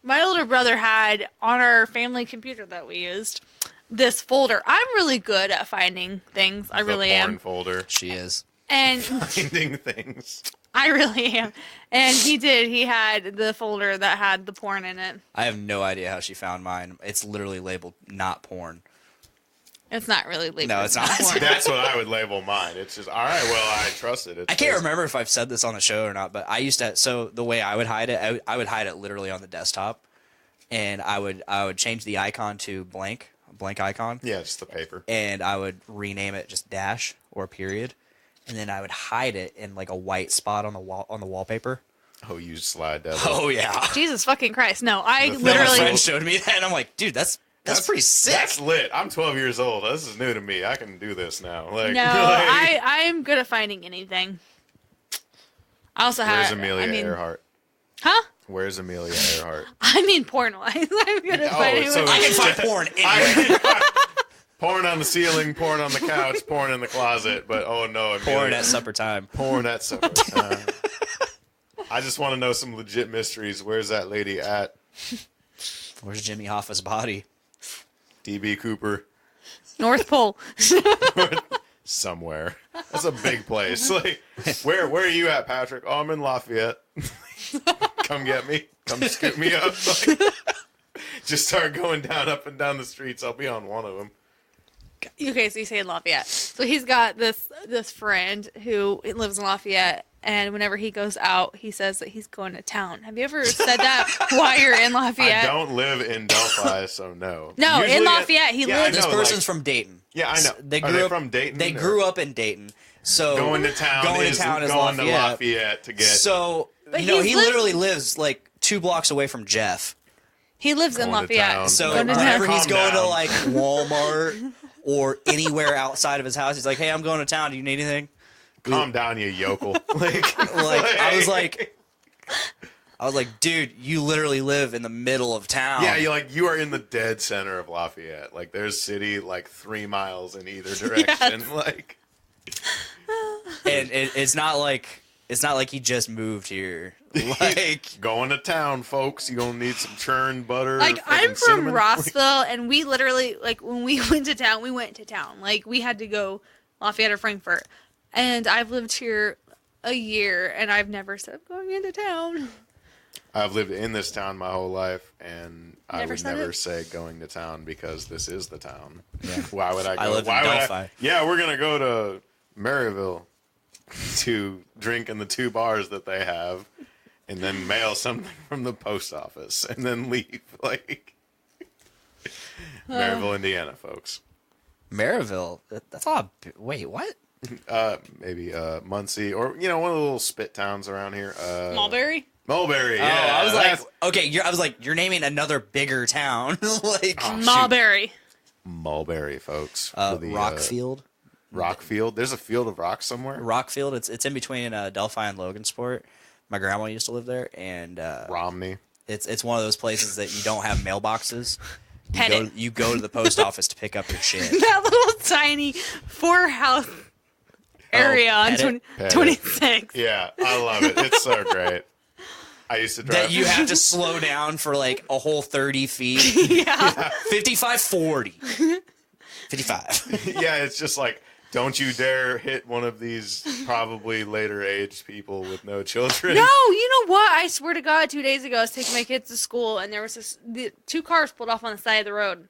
my older brother had on our family computer that we used this folder. I'm really good at finding things. I the really porn am. folder. She is. And Finding things. I really am. And he did. He had the folder that had the porn in it. I have no idea how she found mine. It's literally labeled not porn. It's not really labeled. No, it's not. porn. That's what I would label mine. It's just, all right, well, I trust it. I can't remember if I've said this on the show or not, but I used to. So the way I would hide it, I would hide it literally on the desktop, and I would change the icon to blank icon. Yeah, it's the paper. And I would rename it just dash or period, and then I would hide it in like a white spot on the wallpaper. Oh, you slide devil. Oh yeah. Jesus fucking Christ. No, I The My literally. friend showed me that, and I'm like, dude, that's pretty sick. That's lit. I'm 12 years old. This is new to me. I can do this now. Like, No, like, I am good at finding anything. I also where's have. Amelia I mean, Earhart? huh? Where's Amelia Earhart? I mean, porn wise. I'm good at Oh, finding so I can anything. find porn anywhere. Porn on the ceiling, porn on the couch, porn in the closet. But oh no, Amelia. Porn at supper time. Porn at supper time. I just want to know some legit mysteries. Where's that lady at? Where's Jimmy Hoffa's body? DB Cooper. North Pole. Somewhere. That's a big place. Like, where are you at, Patrick? Oh, I'm in Lafayette. Come get me. Come scoop me up. Like, just start going down up and down the streets. I'll be on one of them. Okay, so you say in Lafayette. So he's got this friend who lives in Lafayette, and whenever he goes out, he says that he's going to town. Have you ever said that while you're in Lafayette? I don't live in Delphi, so no. No, Usually in Lafayette, he yeah, I lives. This know, person's like- from Dayton. Yeah, I know. They Are grew they up from Dayton? They or- grew up in Dayton. So Going to town is going going to to Lafayette to get. So But you know, he's he lived- literally lives like 2 blocks away from Jeff. He lives in Going to Lafayette. town. So Going to whenever town. he's Calm going to down. like Walmart or anywhere outside of his house, he's like, "Hey, I'm going to town. Do you need anything?" Calm down, you yokel. Like, I was like, dude, you literally live in the middle of town. yeah, you are in the dead center of Lafayette. Like, there's city like 3 miles in either direction. Yes. Like, and it's not like he just moved here. Like, going to town, folks. You gonna need some churned butter. Like, fucking I'm from cinnamon. Rossville, and we literally, like, when we went to town, we went to town. Like, we had to go Lafayette or Frankfurt. And I've lived here a year, and I've never said going into town. I've lived in this town my whole life, and I Never would said never it? say going to town because this is the town. Yeah. Why would I go? I live in why would Delphi. Yeah, we're gonna go to Maryville to drink in the 2 bars that they have, and then mail something from the post office, and then leave. Like, Maryville, Indiana, folks. Maryville. That's all. Wait, what? Maybe Muncie, or one of the little spit towns around here. Mulberry? Mulberry. Oh, Yeah, I was like, that's- okay, I was like, you're naming another bigger town, like Oh, shoot. Mulberry. Mulberry, folks. For the, Rockfield. Rockfield. There's a field of rocks somewhere. Rockfield. It's in between Delphi and Logansport. My grandma used to live there, and Romney. it's one of those places that you don't have mailboxes. Pettit. You go to the post office to pick up your shit. That little tiny 4-house area on Pettit? 26. Yeah, I love it. It's so great. I used to drive. That you have to slow down for like a whole 30 feet. Yeah. 55, 40. 55. Yeah, it's just like Don't you dare hit one of these probably later aged people with no children. No, you know what? I swear to God, 2 days ago, I was taking my kids to school, and there was two cars pulled off on the side of the road.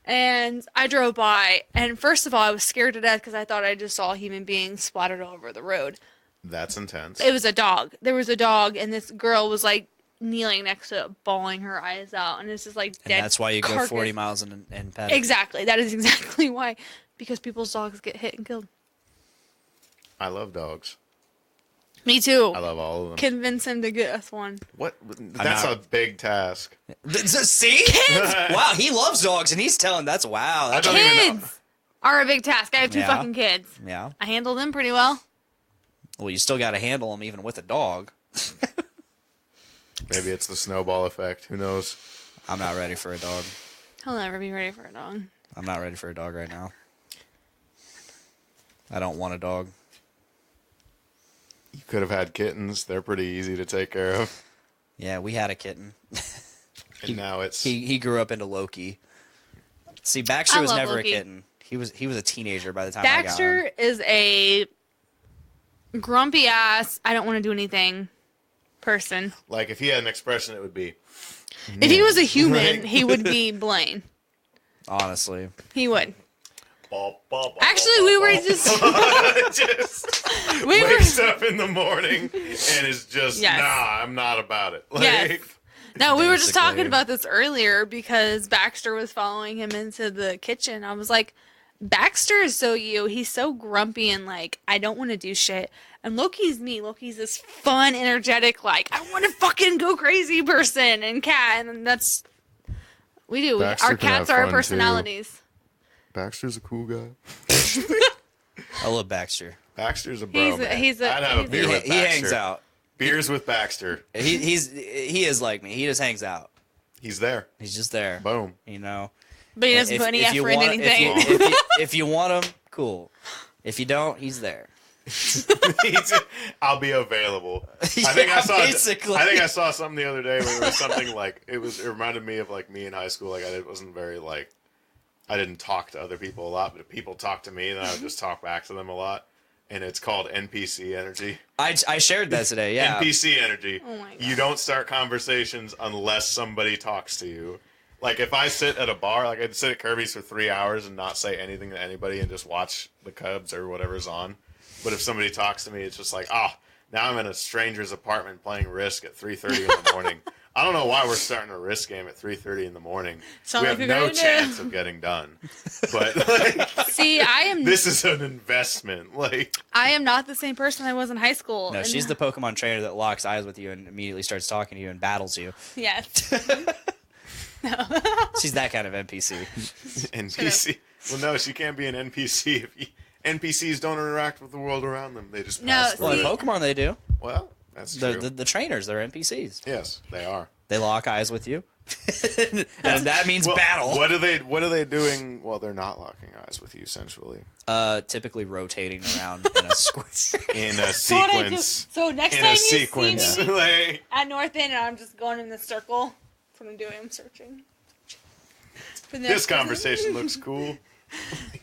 And I drove by, and first of all, I was scared to death because I thought I just saw a human being splattered all over the road. That's intense. It was a dog. There was a dog, and this girl was, like, kneeling next to it, bawling her eyes out, and it's just, like, dead. And that's why you go carcass. 40 miles in paddock. Exactly. That is exactly why. Because people's dogs get hit and killed. I love dogs. Me too. I love all of them. Convince him to get us one. What? That's a big task. See? Wow, he loves dogs, and he's telling that's wow. That's Kids are a big task. I have two Yeah. fucking kids. Yeah. I handle them pretty well. Well, you still got to handle them even with a dog. Maybe it's the snowball effect. Who knows? I'm not ready for a dog. He'll never be ready for a dog. I'm not ready for a dog right now. I don't want a dog. You could have had kittens. They're pretty easy to take care of. Yeah, we had a kitten. And now it's he grew up into Loki. See, Baxter I was love never Loki. a kitten. He was a teenager by the time Baxter I got him. is a grumpy ass, I don't want to do anything person. like if he had an expression, it would be. If he was a human, Right. he would be Blaine. Honestly. He would. Bop, bop, bop, Actually, we were we were wakes up in the morning and is just Yes. nah. I'm not about it. Like, Yes. No, we were just Basically. talking about this earlier because Baxter was following him into the kitchen. I was like, Baxter is so you. He's so grumpy and like, I don't want to do shit. And Loki's me. Loki's this fun, energetic, like, I want to fucking go crazy person. And Cat, and that's, we do. Baxter Our can cats have are our fun, too. personalities. Baxter's a cool guy. I love Baxter. Baxter's a bro. man. he's a- I'd have a he's a- beer with He Baxter. hangs out. Beers with Baxter. He is like me. He just hangs out. He's there. He's just there. Boom. You know. But he doesn't If- put any if you effort in want- anything. If you want him, cool. If you don't, he's there. I'll be available. I Yeah, think basically. I think I saw something the other day where it was something like it reminded me of like me in high school. Like wasn't very like I didn't talk to other people a lot, but if people talked to me, then I would just talk back to them a lot. And it's called NPC energy. I shared that today. Yeah. NPC energy. Oh my God. You don't start conversations unless somebody talks to you. Like if I sit at a bar, like I'd sit at Kirby's for 3 hours and not say anything to anybody and just watch the Cubs or whatever's on. But if somebody talks to me, it's just like, now I'm in a stranger's apartment playing Risk at 3:30 in the morning. I don't know why we're starting a Risk game at 3:30 in the morning. Sound we like have a no good idea. chance of getting done. But like, See, this is an investment. Like I am not the same person I was in high school. No, And- she's the Pokemon trainer that locks eyes with you and immediately starts talking to you and battles you. Yes. She's that kind of NPC. NPC. Well, no, she can't be an NPC if NPCs don't interact with the world around them. They just pass through. Well, in Pokemon they do. Well, that's true. The trainers, they're NPCs. Yes, they are. They lock eyes with you, and that means Well, battle. What are they doing? Well, they're not locking eyes with you, essentially. Typically rotating around in a square. In a So what I do- sequence. so next in time a you sequence. see me Like, at North End and I'm just going in the circle, that's what I'm doing. I'm searching. For the this next person. conversation looks cool.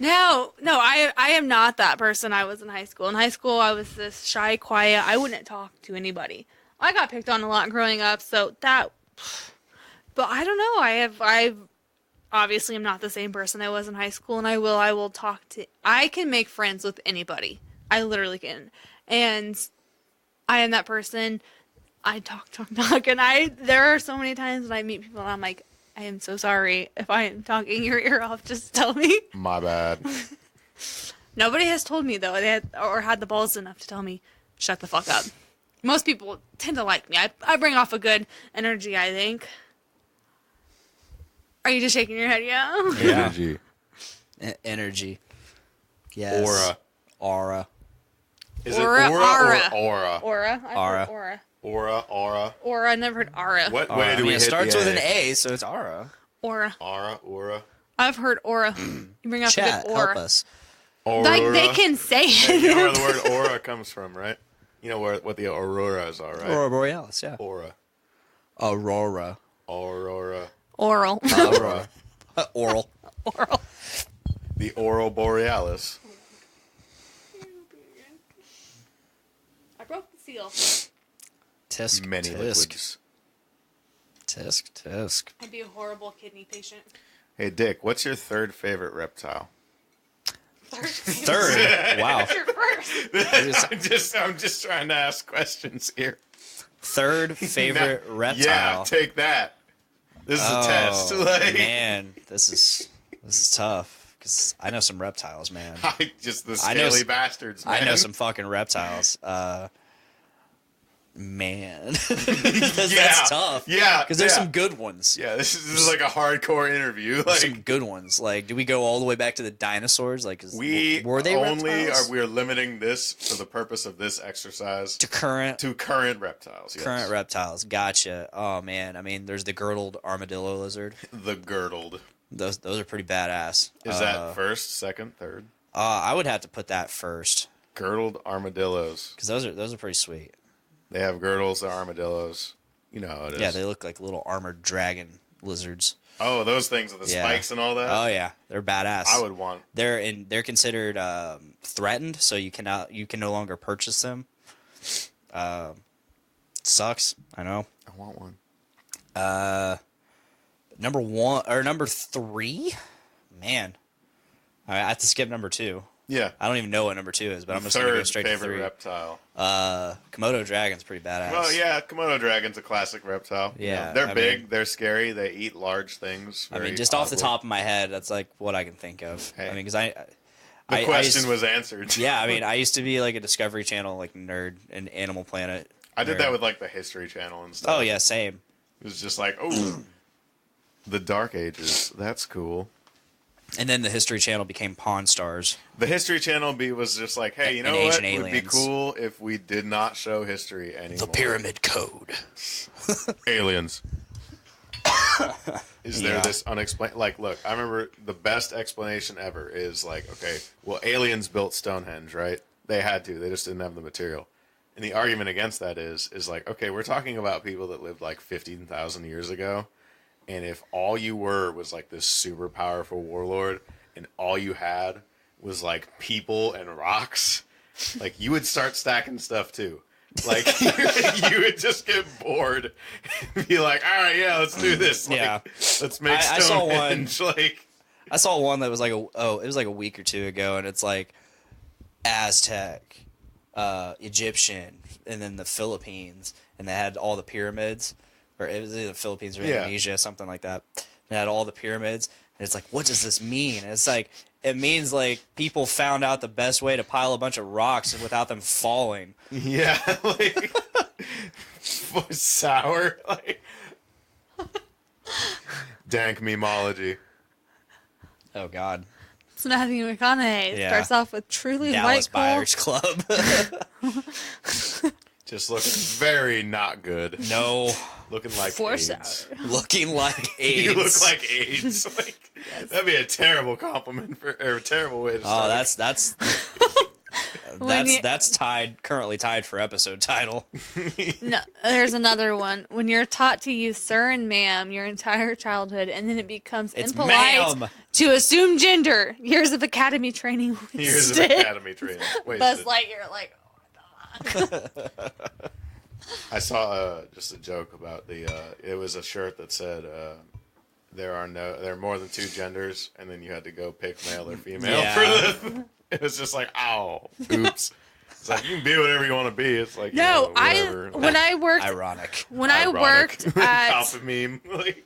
No, I am not that person I was in high school. In high school, I was this shy, quiet. I wouldn't talk to anybody. I got picked on a lot growing up, so that. But I don't know. I obviously am not the same person I was in high school, and I will talk to. I can make friends with anybody. I literally can, and I am that person. I talk, and there are so many times when I meet people, and I'm like, I am so sorry if I am talking your ear off. Just tell me. My bad. Nobody has told me though, had the balls enough to tell me, shut the fuck up. Most people tend to like me. I bring off a good energy, I think. Are you just shaking your head? Yeah. Energy. Energy. Yes. Aura. Is Aura, it aura aura. or aura? Aura. I've Aura. heard aura. Aura. Aura. I never heard aura. What Aura. way I do mean, we it hit starts the with A? an A, so it's aura. Aura. Aura. I've heard aura. You bring up Chat, a good aura. help us. Aura. Like they can say Hey, you know where it. the word aura comes from, right? You know what the auroras are, right? Aurora Borealis, yeah. Aura. Aurora. Aurora. Oral. Aura. Oral. Oral. The Aurora Borealis. I broke the seal. Tisk, Many tisk. liquids. Tisk, tisk. I'd be a horrible kidney patient. Hey, Dick, what's your third favorite reptile? Third? Wow. What's your first? I'm just trying to ask questions here. Third favorite reptile. Yeah, take that. This is a test. Like, Man, this is tough because I know some reptiles, man. Just the scaly bastards, man. I know some fucking reptiles. Man, that's tough. Yeah, because there's some good ones. Yeah, this is like a hardcore interview. There's some good ones. Like, do we go all the way back to the dinosaurs? Like, were they reptiles? We're limiting this for the purpose of this exercise to current reptiles. Yes. Current reptiles. Gotcha. Oh man, I mean, there's the girdled armadillo lizard. The girdled. Those are pretty badass. Is that first, second, third? I would have to put that first. Girdled armadillos. Because those are pretty sweet. They have girdles, the armadillos. You know how it is. Yeah, they look like little armored dragon lizards. Oh, those things with the spikes and all that? Oh yeah, they're badass. I would want. They're considered threatened, so you can no longer purchase them. Sucks, I know. I want one. Number 3, man. I have to skip number 2. Yeah. I don't even know what number 2 is, but I'm just gonna go straight to 3. Favorite reptile. Komodo dragon's pretty badass. Well, yeah, Komodo dragon's a classic reptile. Yeah, they're I big, mean, they're scary, they eat large things. I mean, just off the top of my head, that's like what I can think of. Hey. I mean, because the question was answered. Yeah, I mean, I used to be like a Discovery Channel like nerd and Animal Planet. I did that with like the History Channel and stuff. Oh yeah, same. It was just like, oh, the Dark Ages. That's cool. And then the History Channel became Pawn Stars. The History Channel was just like, hey, you know And what? Ancient It would be Aliens. cool if we did not show history anymore. The Pyramid Code. Aliens. Is there Yeah. this unexplained? Like, look, I remember the best explanation ever is like, okay, well, aliens built Stonehenge, right? They had to. They just didn't have the material. And the argument against that is like, okay, we're talking about people that lived like 15,000 years ago. And if all you were was like this super powerful warlord and all you had was like people and rocks, like you would start stacking stuff too. Like you would just get bored and be like, all right, yeah, let's do this. Like, Yeah. let's make I saw one. Stonehenge. Like, I saw one that was like it was like a week or two ago, and it's like Aztec, Egyptian, and then the Philippines, and they had all the pyramids, or it was either the Philippines or Yeah. Indonesia, something like that. They had all the pyramids, and it's like, what does this mean? And it's like, it means like people found out the best way to pile a bunch of rocks without them falling. yeah, like sour, like dank memology. Oh God. It's Matthew McConaughey. Yeah. Starts off with truly Dallas white coal. Buyers Club. Just looking very not good. No. Looking like For AIDS. sour. Looking like AIDS. You look like AIDS. Like, that'd be a terrible compliment or a terrible way to start. Oh, that's When you- that's currently tied for episode title. No, there's another one. When you're taught to use sir and ma'am your entire childhood, and then it becomes It's impolite ma'am. to assume gender. Years of academy training. Years of wasted. academy training. Buzz Wasted. Lightyear, like, I saw just a joke about it was a shirt that said there are more than 2 genders, and then you had to go pick male or female Yeah. for the. It was just like, ow, oops. It's like you can be whatever you want to be. It's like no, whatever. when I worked Ironic. when I Ironic. worked at Alpha meme. Like,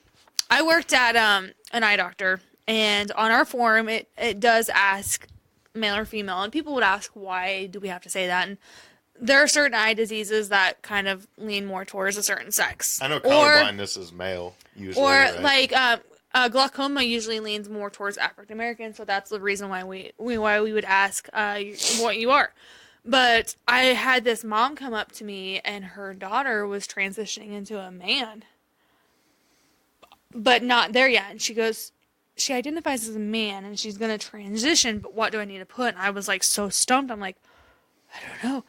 I worked at an eye doctor, and on our form it does ask male or female, and people would ask why do we have to say that, and there are certain eye diseases that kind of lean more towards a certain sex. I know colorblindness is male usually. Or right? like glaucoma usually leans more towards African American, so that's the reason why we would ask what you are. But I had this mom come up to me, and her daughter was transitioning into a man, but not there yet. And she goes, she identifies as a man, and she's gonna transition. But what do I need to put? And I was like so stumped. I'm like, I don't know.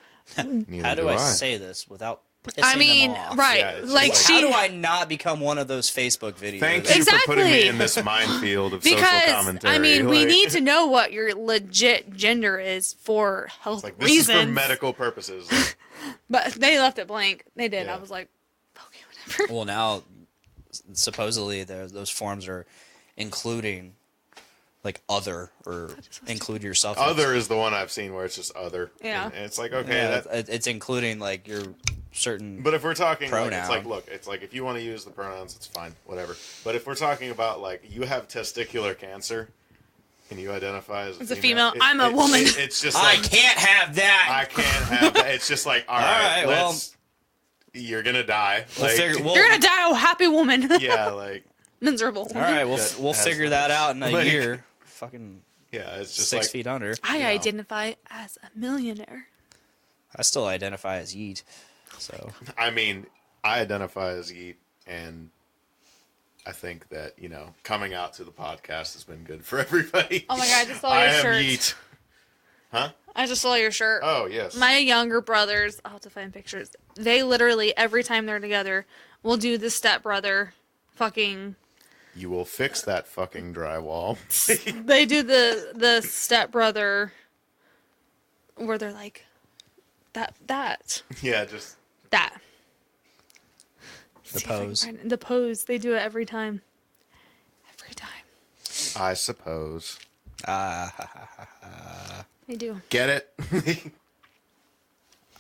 How do I say this without pissing I mean, them off? right? Yeah, it's like just she. How do I not become one of those Facebook videos? Thank you for putting me in this minefield of social Because, commentary. I mean, we Like, need to know what your legit gender is for health like, this is reasons. for medical purposes. Like, But they left it blank. They did. Yeah. I was like, okay, whatever. Well, now supposedly those forms are including like other or include yourself. Other is the one I've seen where it's just other. Yeah. And it's like, okay. Yeah, it's including like your certain. But if we're talking, like, pronoun. it's like, look, it's like if you want to use the pronouns, it's fine, whatever. But if we're talking about like you have testicular cancer and you identify as a female, I'm a woman. It's just like, I can't have that. I can't have that. It's just like, all right, well, you're gonna die. We'll figure, You're gonna die a happy woman. Yeah, like miserable. All right, we'll That figure has that out in a like- year. Fucking yeah, it's just 6 like, feet under. I identify as a millionaire. I still identify as Yeet. So I mean, I identify as Yeet, and I think that, coming out to the podcast has been good for everybody. Oh my god, I just saw your shirt. I am Yeet. Huh? I just saw your shirt. Oh, yes. My younger brothers, I'll have to find pictures. They literally, every time they're together, will do the stepbrother fucking... You will fix that fucking drywall. They do the stepbrother where they're like, that. Yeah, just... That. the pose. The pose. They do it every time. Every time. I suppose. They do. Get it?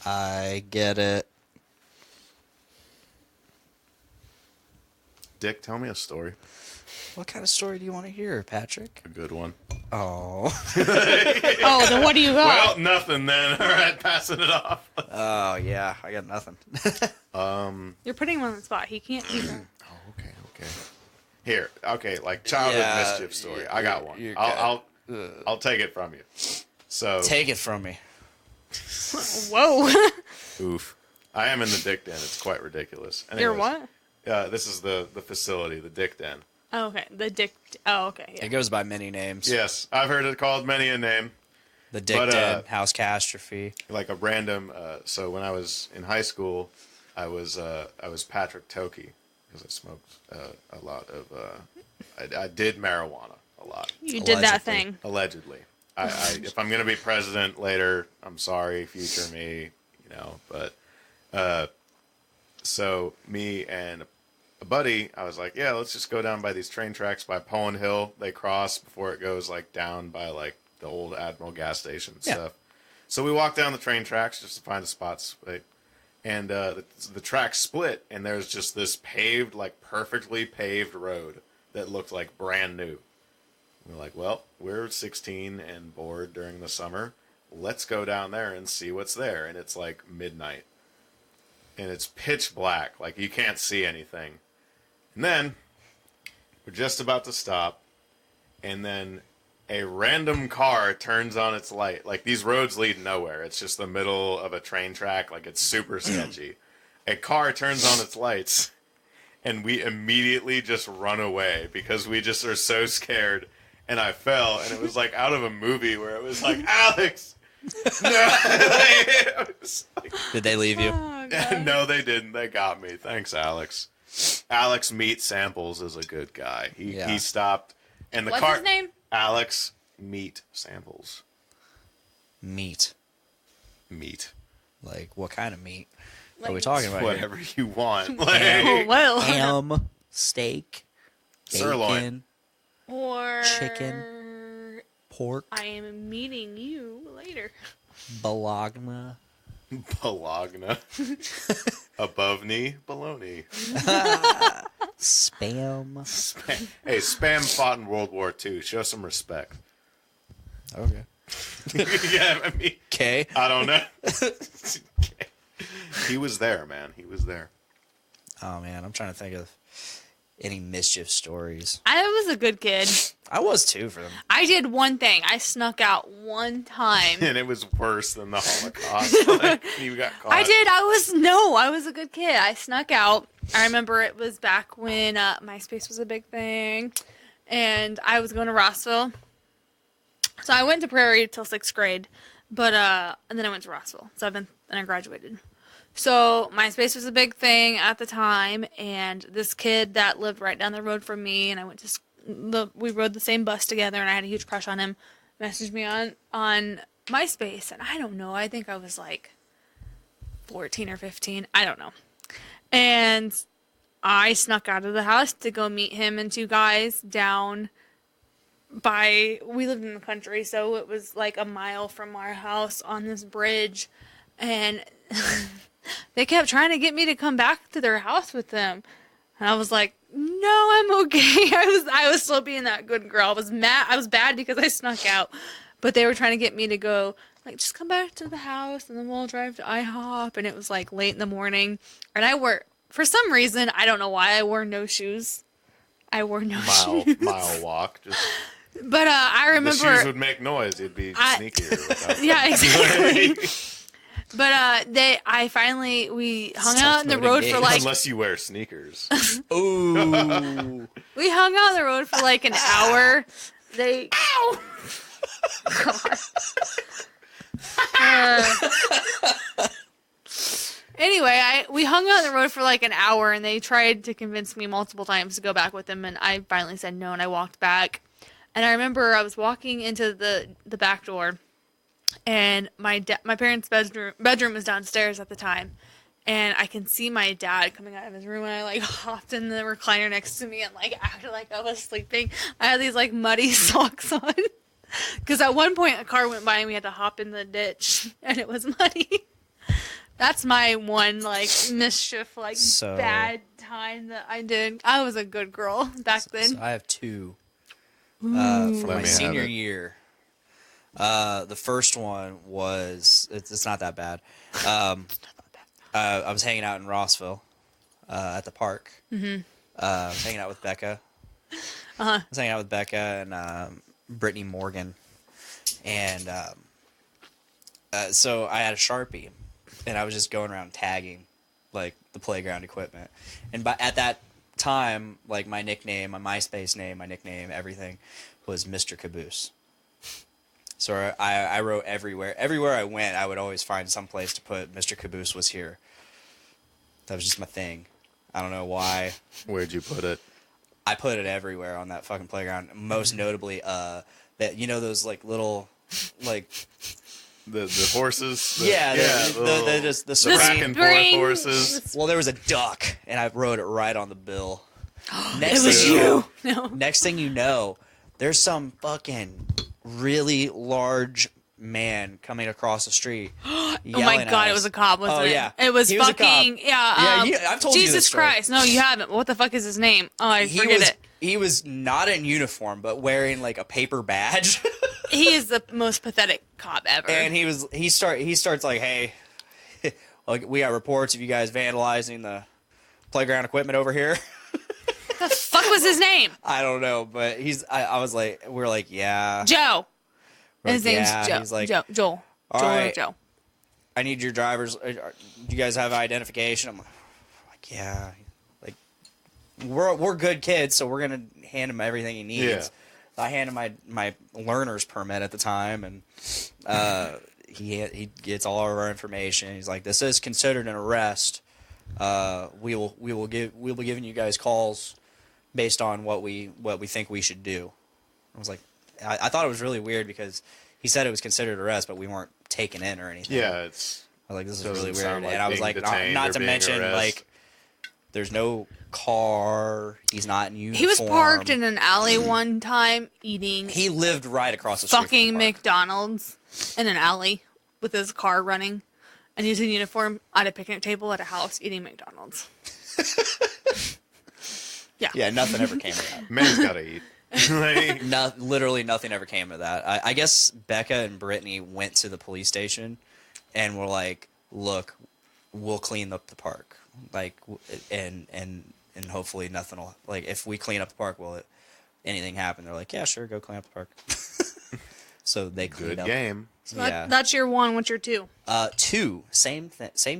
I get it. Dick, tell me a story. What kind of story do you want to hear, Patrick? A good one. Oh. Oh, then what do you got? Well, nothing then. All right, passing it off. Oh, yeah. I got nothing. You're putting him on the spot. He can't do that. Oh, okay. Here, okay, like childhood mischief story. I got one. I'll take it from you. So Take it from me. Whoa. oof. I am in the Dick Den. It's quite ridiculous. You're Anyways, what? This is the facility, the Dick Den. Oh, okay. The dick. Oh, okay. Yeah. It goes by many names. Yes, I've heard it called many a name. The Dick But, Den, House Catastrophe. Like a random. So when I was in high school, I was Patrick Yoki because I smoked a lot of. I did marijuana a lot. You did that Allegedly. thing. Allegedly. I if I'm gonna be president later, I'm sorry, future me, But so me and a buddy, I was like, yeah, let's just go down by these train tracks by Poen Hill. They cross before it goes like down by like the old Admiral gas station and stuff. So we walked down the train tracks just to find a spot, right? And the tracks split, and there's just this paved, like perfectly paved road that looked like brand new. We're like, well, we're 16 and bored during the summer. Let's go down there and see what's there. And it's like midnight. And it's pitch black. Like, you can't see anything. And then, we're just about to stop. And then a random car turns on its light. Like, these roads lead nowhere. It's just the middle of a train track. Like, it's super sketchy. A car turns on its lights. And we immediately just run away because we just are so scared. And I fell, and it was like out of a movie where it was like, Alex! No! It was like, Did they leave you? Oh, God. no, they didn't. They got me. Thanks, Alex. Alex Meat Samples is a good guy. He stopped, and the What's car. his name? Alex Meat Samples. Meat. Meat. Like, what kind of meat are we Like- talking about Whatever here? you want. Oh, Like, well. Ham, steak, Sirloin. bacon, Or Chicken. pork, I am meeting you later. bologna. Bologna. Above knee, bologna. Spam. Hey, Spam fought in World War II. Show some respect. Okay. Yeah, I mean, Okay. I don't know. He was there, man. He was there. Oh, man. I'm trying to think of any mischief stories. I was a good kid. I was too for them. I did one thing. I snuck out one time. And it was worse than the Holocaust. Like, you got caught. I was a good kid. I snuck out. I remember it was back when MySpace was a big thing. And I was going to Rossville. So I went to Prairie till 6th grade. But, and then I went to Rossville. And I graduated. So MySpace was a big thing at the time. And this kid that lived right down the road from me, and I went to we rode the same bus together, and I had a huge crush on him, messaged me on MySpace, and I don't know, I think I was like 14 or 15. I don't know. And I snuck out of the house to go meet him and 2 guys down we lived in the country, so it was like a mile from our house on this bridge. And they kept trying to get me to come back to their house with them. And I was like, no, I'm okay. I was still being that good girl. I was mad. I was bad because I snuck out. But they were trying to get me to go, like, just come back to the house and then we'll drive to IHOP. And it was like late in the morning. And for some reason, I don't know why, I wore no shoes. I wore no shoes. Mile walk. Just... But I remember... The shoes would make noise. It'd be sneakier. Yeah, exactly. But we hung out in the road for like... Unless you wear sneakers. Ooh. We hung out on the road for like an hour. Ow! God. Anyway, we hung out on the road for like an hour, and they tried to convince me multiple times to go back with them, and I finally said no, and I walked back. And I remember I was walking into the back door, and my parents' bedroom was downstairs at the time, and I can see my dad coming out of his room, and I like hopped in the recliner next to me and like acted like I was sleeping. I had these like muddy socks on, because at one point a car went by and we had to hop in the ditch, and it was muddy. That's my one like mischief, like bad time that I did. I was a good girl back then. So I have 2 from my senior year. The first one was it's not that bad. I was hanging out in Rossville at the park. Mm-hmm. I was hanging out with Becca. I was hanging out with Becca and Brittany Morgan, and so I had a Sharpie. And I was just going around tagging, like, the playground equipment. And at that time, like, my nickname, my MySpace name, my nickname, everything was Mr. Caboose. So I wrote everywhere. Everywhere I went, I would always find some place to put Mr. Caboose was here. That was just my thing. I don't know why. Where'd you put it? I put it everywhere on that fucking playground. Most notably, that those, like, little, like... The horses? The back and forth horses. Well, there was a duck, and I wrote it right on the bill. It was you. No. Next thing you know, there's some fucking really large man coming across the street. Oh my God, it was a cop, wasn't it? Yeah. It was fucking, I've told you this Jesus story. Christ. No, you haven't. What the fuck is his name? Oh, I forget it. He was not in uniform, but wearing like a paper badge. He is the most pathetic cop ever. And he starts like, hey, like, we got reports of you guys vandalizing the playground equipment over here. The fuck was his name? I don't know, but I was like, we're like, yeah. Joe. His like, name's Joe. He's like, Joel. All Joel right, or Joe. I need your drivers. Do you guys have identification? I'm like, yeah. Like, we're good kids, so we're gonna hand him everything he needs. Yeah. I handed my learner's permit at the time, and he gets all of our information. He's like, this is considered an arrest. We'll be giving you guys calls based on what we think we should do. I was like, I thought it was really weird because he said it was considered arrest, but we weren't taken in or anything. Yeah, I was like, this is really weird. Like, and I was like, not to mention, like, there's no car. He's not in uniform. He was parked in an alley one time eating. He lived right across the street. Fucking McDonald's in an alley with his car running, and he's in uniform at a picnic table at a house eating McDonald's. Yeah. Yeah, nothing ever came of that. Man's gotta eat. Literally nothing ever came of that. I guess Becca and Brittany went to the police station and were like, look, we'll clean up the park. Like, and hopefully nothing will, like, if we clean up the park, will anything happen? They're like, yeah, sure, go clean up the park. So they cleaned Good up. game. So that's your 1. What's your 2? 2, same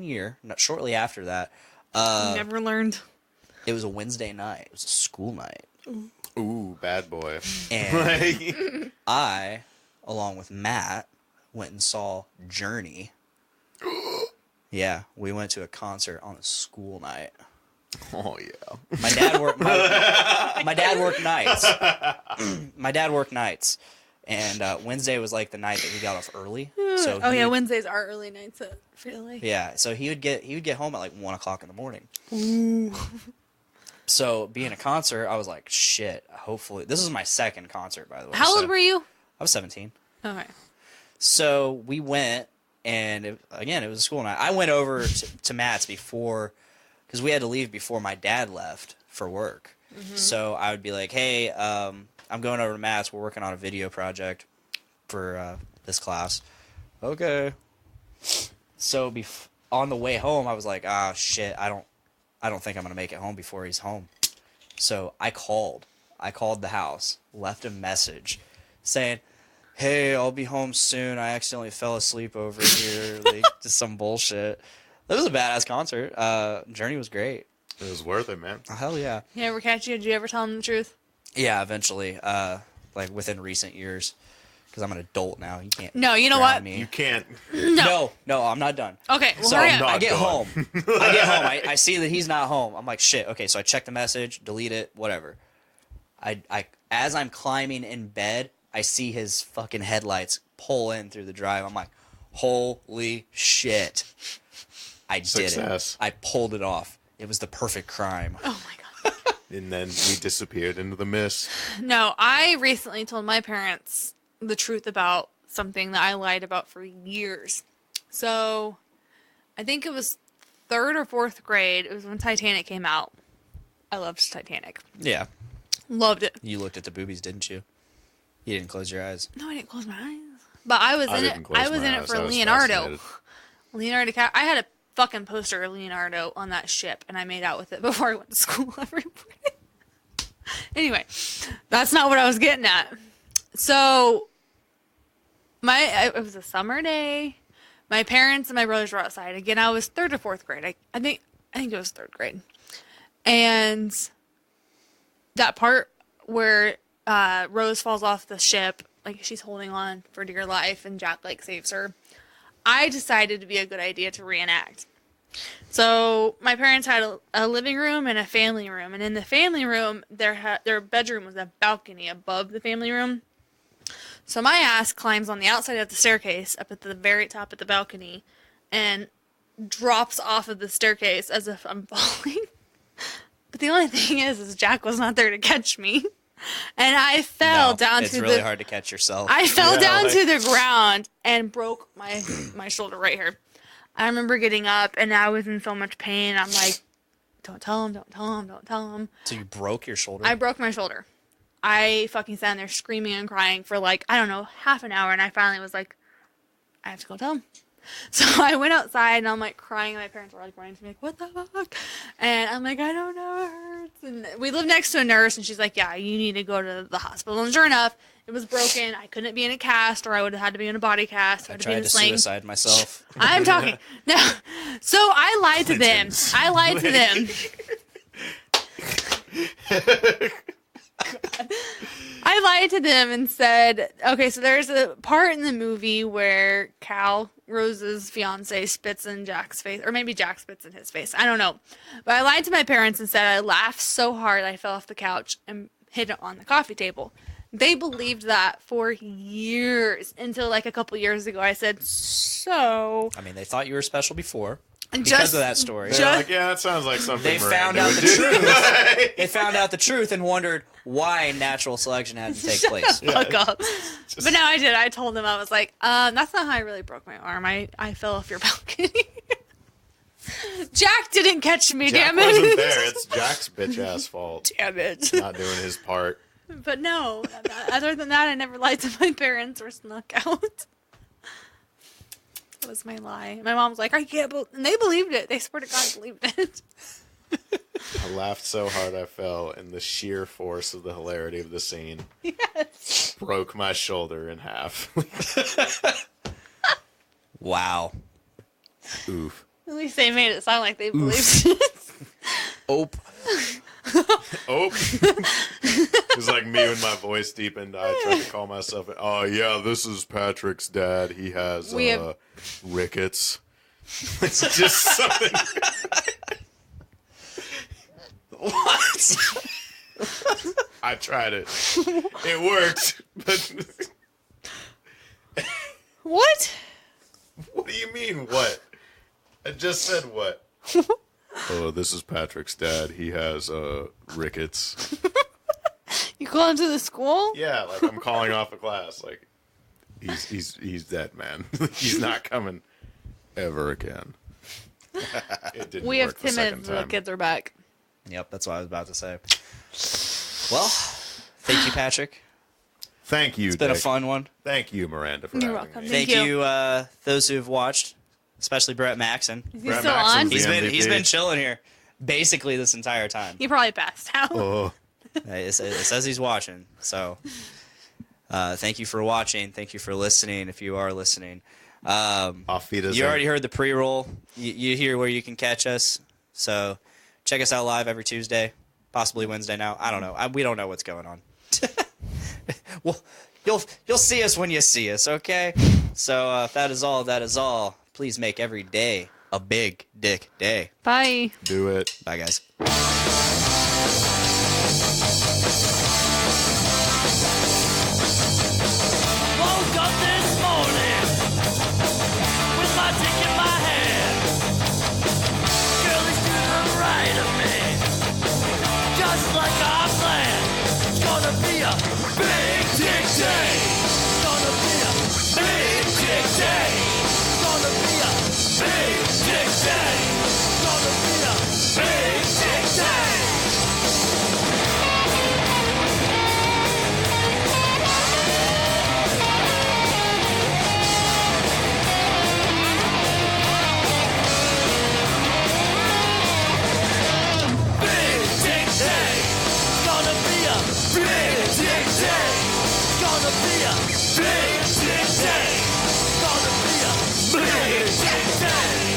year, not shortly after that. Never learned. It was a Wednesday night. It was a school night. Ooh, bad boy. And I, along with Matt, went and saw Journey. Yeah, we went to a concert on a school night. Oh yeah. My dad worked nights. My dad worked nights, And Wednesday was like the night that he got off early. So Wednesdays are early nights at Frito-Lay. Yeah, so he would get home at like 1 o'clock in the morning. Ooh. So being a concert, I was like, shit. Hopefully, this is my second concert, by the way. How old were you? I was 17. Okay. So we went, and it was a school night. I went over to Matt's before, because we had to leave before my dad left for work. Mm-hmm. So I would be like, hey, I'm going over to Matt's. We're working on a video project for this class. Okay. So on the way home, I was like, shit, I don't think I'm going to make it home before he's home. So I called the house, left a message saying, hey, I'll be home soon. I accidentally fell asleep over here. Like, just some bullshit. That was a badass concert. Journey was great. It was worth it, man. Oh, hell yeah. He ever catch you? Did you ever tell him the truth? Yeah, eventually. Like within recent years. Because I'm an adult now. You can't. No, you know what? You can't. No, I'm not done. Okay, well, so hurry up. I get home. I see that he's not home. I'm like, shit. Okay, so I check the message, delete it, whatever. As I'm climbing in bed, I see his fucking headlights pull in through the drive. I'm like, holy shit. I did it. I pulled it off. It was the perfect crime. Oh my God. And then we disappeared into the mist. No, I recently told my parents the truth about something that I lied about for years. So, I think it was 3rd or 4th grade. It was when Titanic came out. I loved Titanic. Yeah. Loved it. You looked at the boobies, didn't you? You didn't close your eyes. No, I didn't close my eyes. But I was in it. I was in it for Leonardo. Leonardo. I had a fucking poster of Leonardo on that ship, and I made out with it before I went to school every morning. Anyway, that's not what I was getting at. So, it was a summer day. My parents and my brothers were outside. Again, I was 3rd or 4th grade. I think it was 3rd grade. And that part where Rose falls off the ship, like she's holding on for dear life, and Jack like saves her. I decided it'd be a good idea to reenact. So my parents had a living room and a family room, and in the family room, their bedroom was a balcony above the family room. So my ass climbs on the outside of the staircase up at the very top of the balcony and drops off of the staircase as if I'm falling. But the only thing is Jack was not there to catch me. And I fell down to the... It's really hard to catch yourself. I fell down to the ground and broke my shoulder right here. I remember getting up and I was in so much pain. I'm like, don't tell him, don't tell him, don't tell him. So you broke your shoulder? I broke my shoulder. I fucking sat there screaming and crying for like, I don't know, half an hour. And I finally was like, I have to go tell him. So I went outside and I'm like crying. And my parents were like running to me like, what the fuck? And I'm like, I don't know, it hurts. And we live next to a nurse and she's like, yeah, you need to go to the hospital. And sure enough, it was broken. I couldn't be in a cast, or I would have had to be in a body cast. I tried to suicide myself. I'm talking. No. So I lied to them. I lied to them and said, okay, so there's a part in the movie where Cal, Rose's fiance, spits in Jack's face, or maybe Jack spits in his face. I don't know. But I lied to my parents and said I laughed so hard I fell off the couch and hit it on the coffee table. They believed that for years until like a couple years ago. I said, so... I mean, they thought you were special before. Because of that story. They're like, yeah, that sounds like something they found out the truth. They found out the truth and wondered why natural selection had to take place. Fuck up. But no, I did. I told them, I was like, that's not how I really broke my arm. I fell off your balcony. Jack didn't catch me, Jack damn it. wasn't there. It's Jack's bitch ass fault. Damn it. Not doing his part. But no, other than that, I never lied to my parents or snuck out. That was my lie. My mom was like, I can't believe, and they believed it. They swear to God believed it. I laughed so hard I fell, and the sheer force of the hilarity of the scene broke my shoulder in half. Wow. Oof. At least they made it sound like they believed it. Ope. Oh. It was like me when my voice deepened. I tried to call myself, oh yeah, this is Patrick's dad. He has rickets. It's just something. What? I tried it. It worked. But What? What do you mean, what? I just said what? This is Patrick's dad. He has rickets. You calling to the school? Yeah, like I'm calling off a class. Like he's dead, man. He's not coming ever again. It didn't We have work the 10 minutes second until the time. kids are back. Yep, that's what I was about to say. Well, thank you, Patrick. Thank you. It's been a Dick. fun one. Thank you, Miranda, for You're having welcome. me. Thank you, those who've watched, especially Brett Maxon. Is he Brett still Maxon's on? the He's been MVP. chilling here basically this entire time. He probably passed out. Oh, It says he's watching. So, thank you for watching. Thank you for listening. If you are listening, Auf Wiedersehen. you already heard the pre-roll. You hear where you can catch us. So, check us out live every Tuesday, possibly Wednesday. Now I don't know. We don't know what's going on. Well, you'll see us when you see us. Okay. So if that is all. Please make every day a big dick day. Bye. Do it. Bye, guys. Woke up this morning with my dick in my hand. Girl is to the right of me, just like I planned. It's gonna be a big dick day. It's gonna be a big dick day. It's gonna be a big dick day. It's gonna be a big dick day. Big dick day. It's gonna be a big dick day. It's gonna be a big dick day. It's gonna be a big dick day.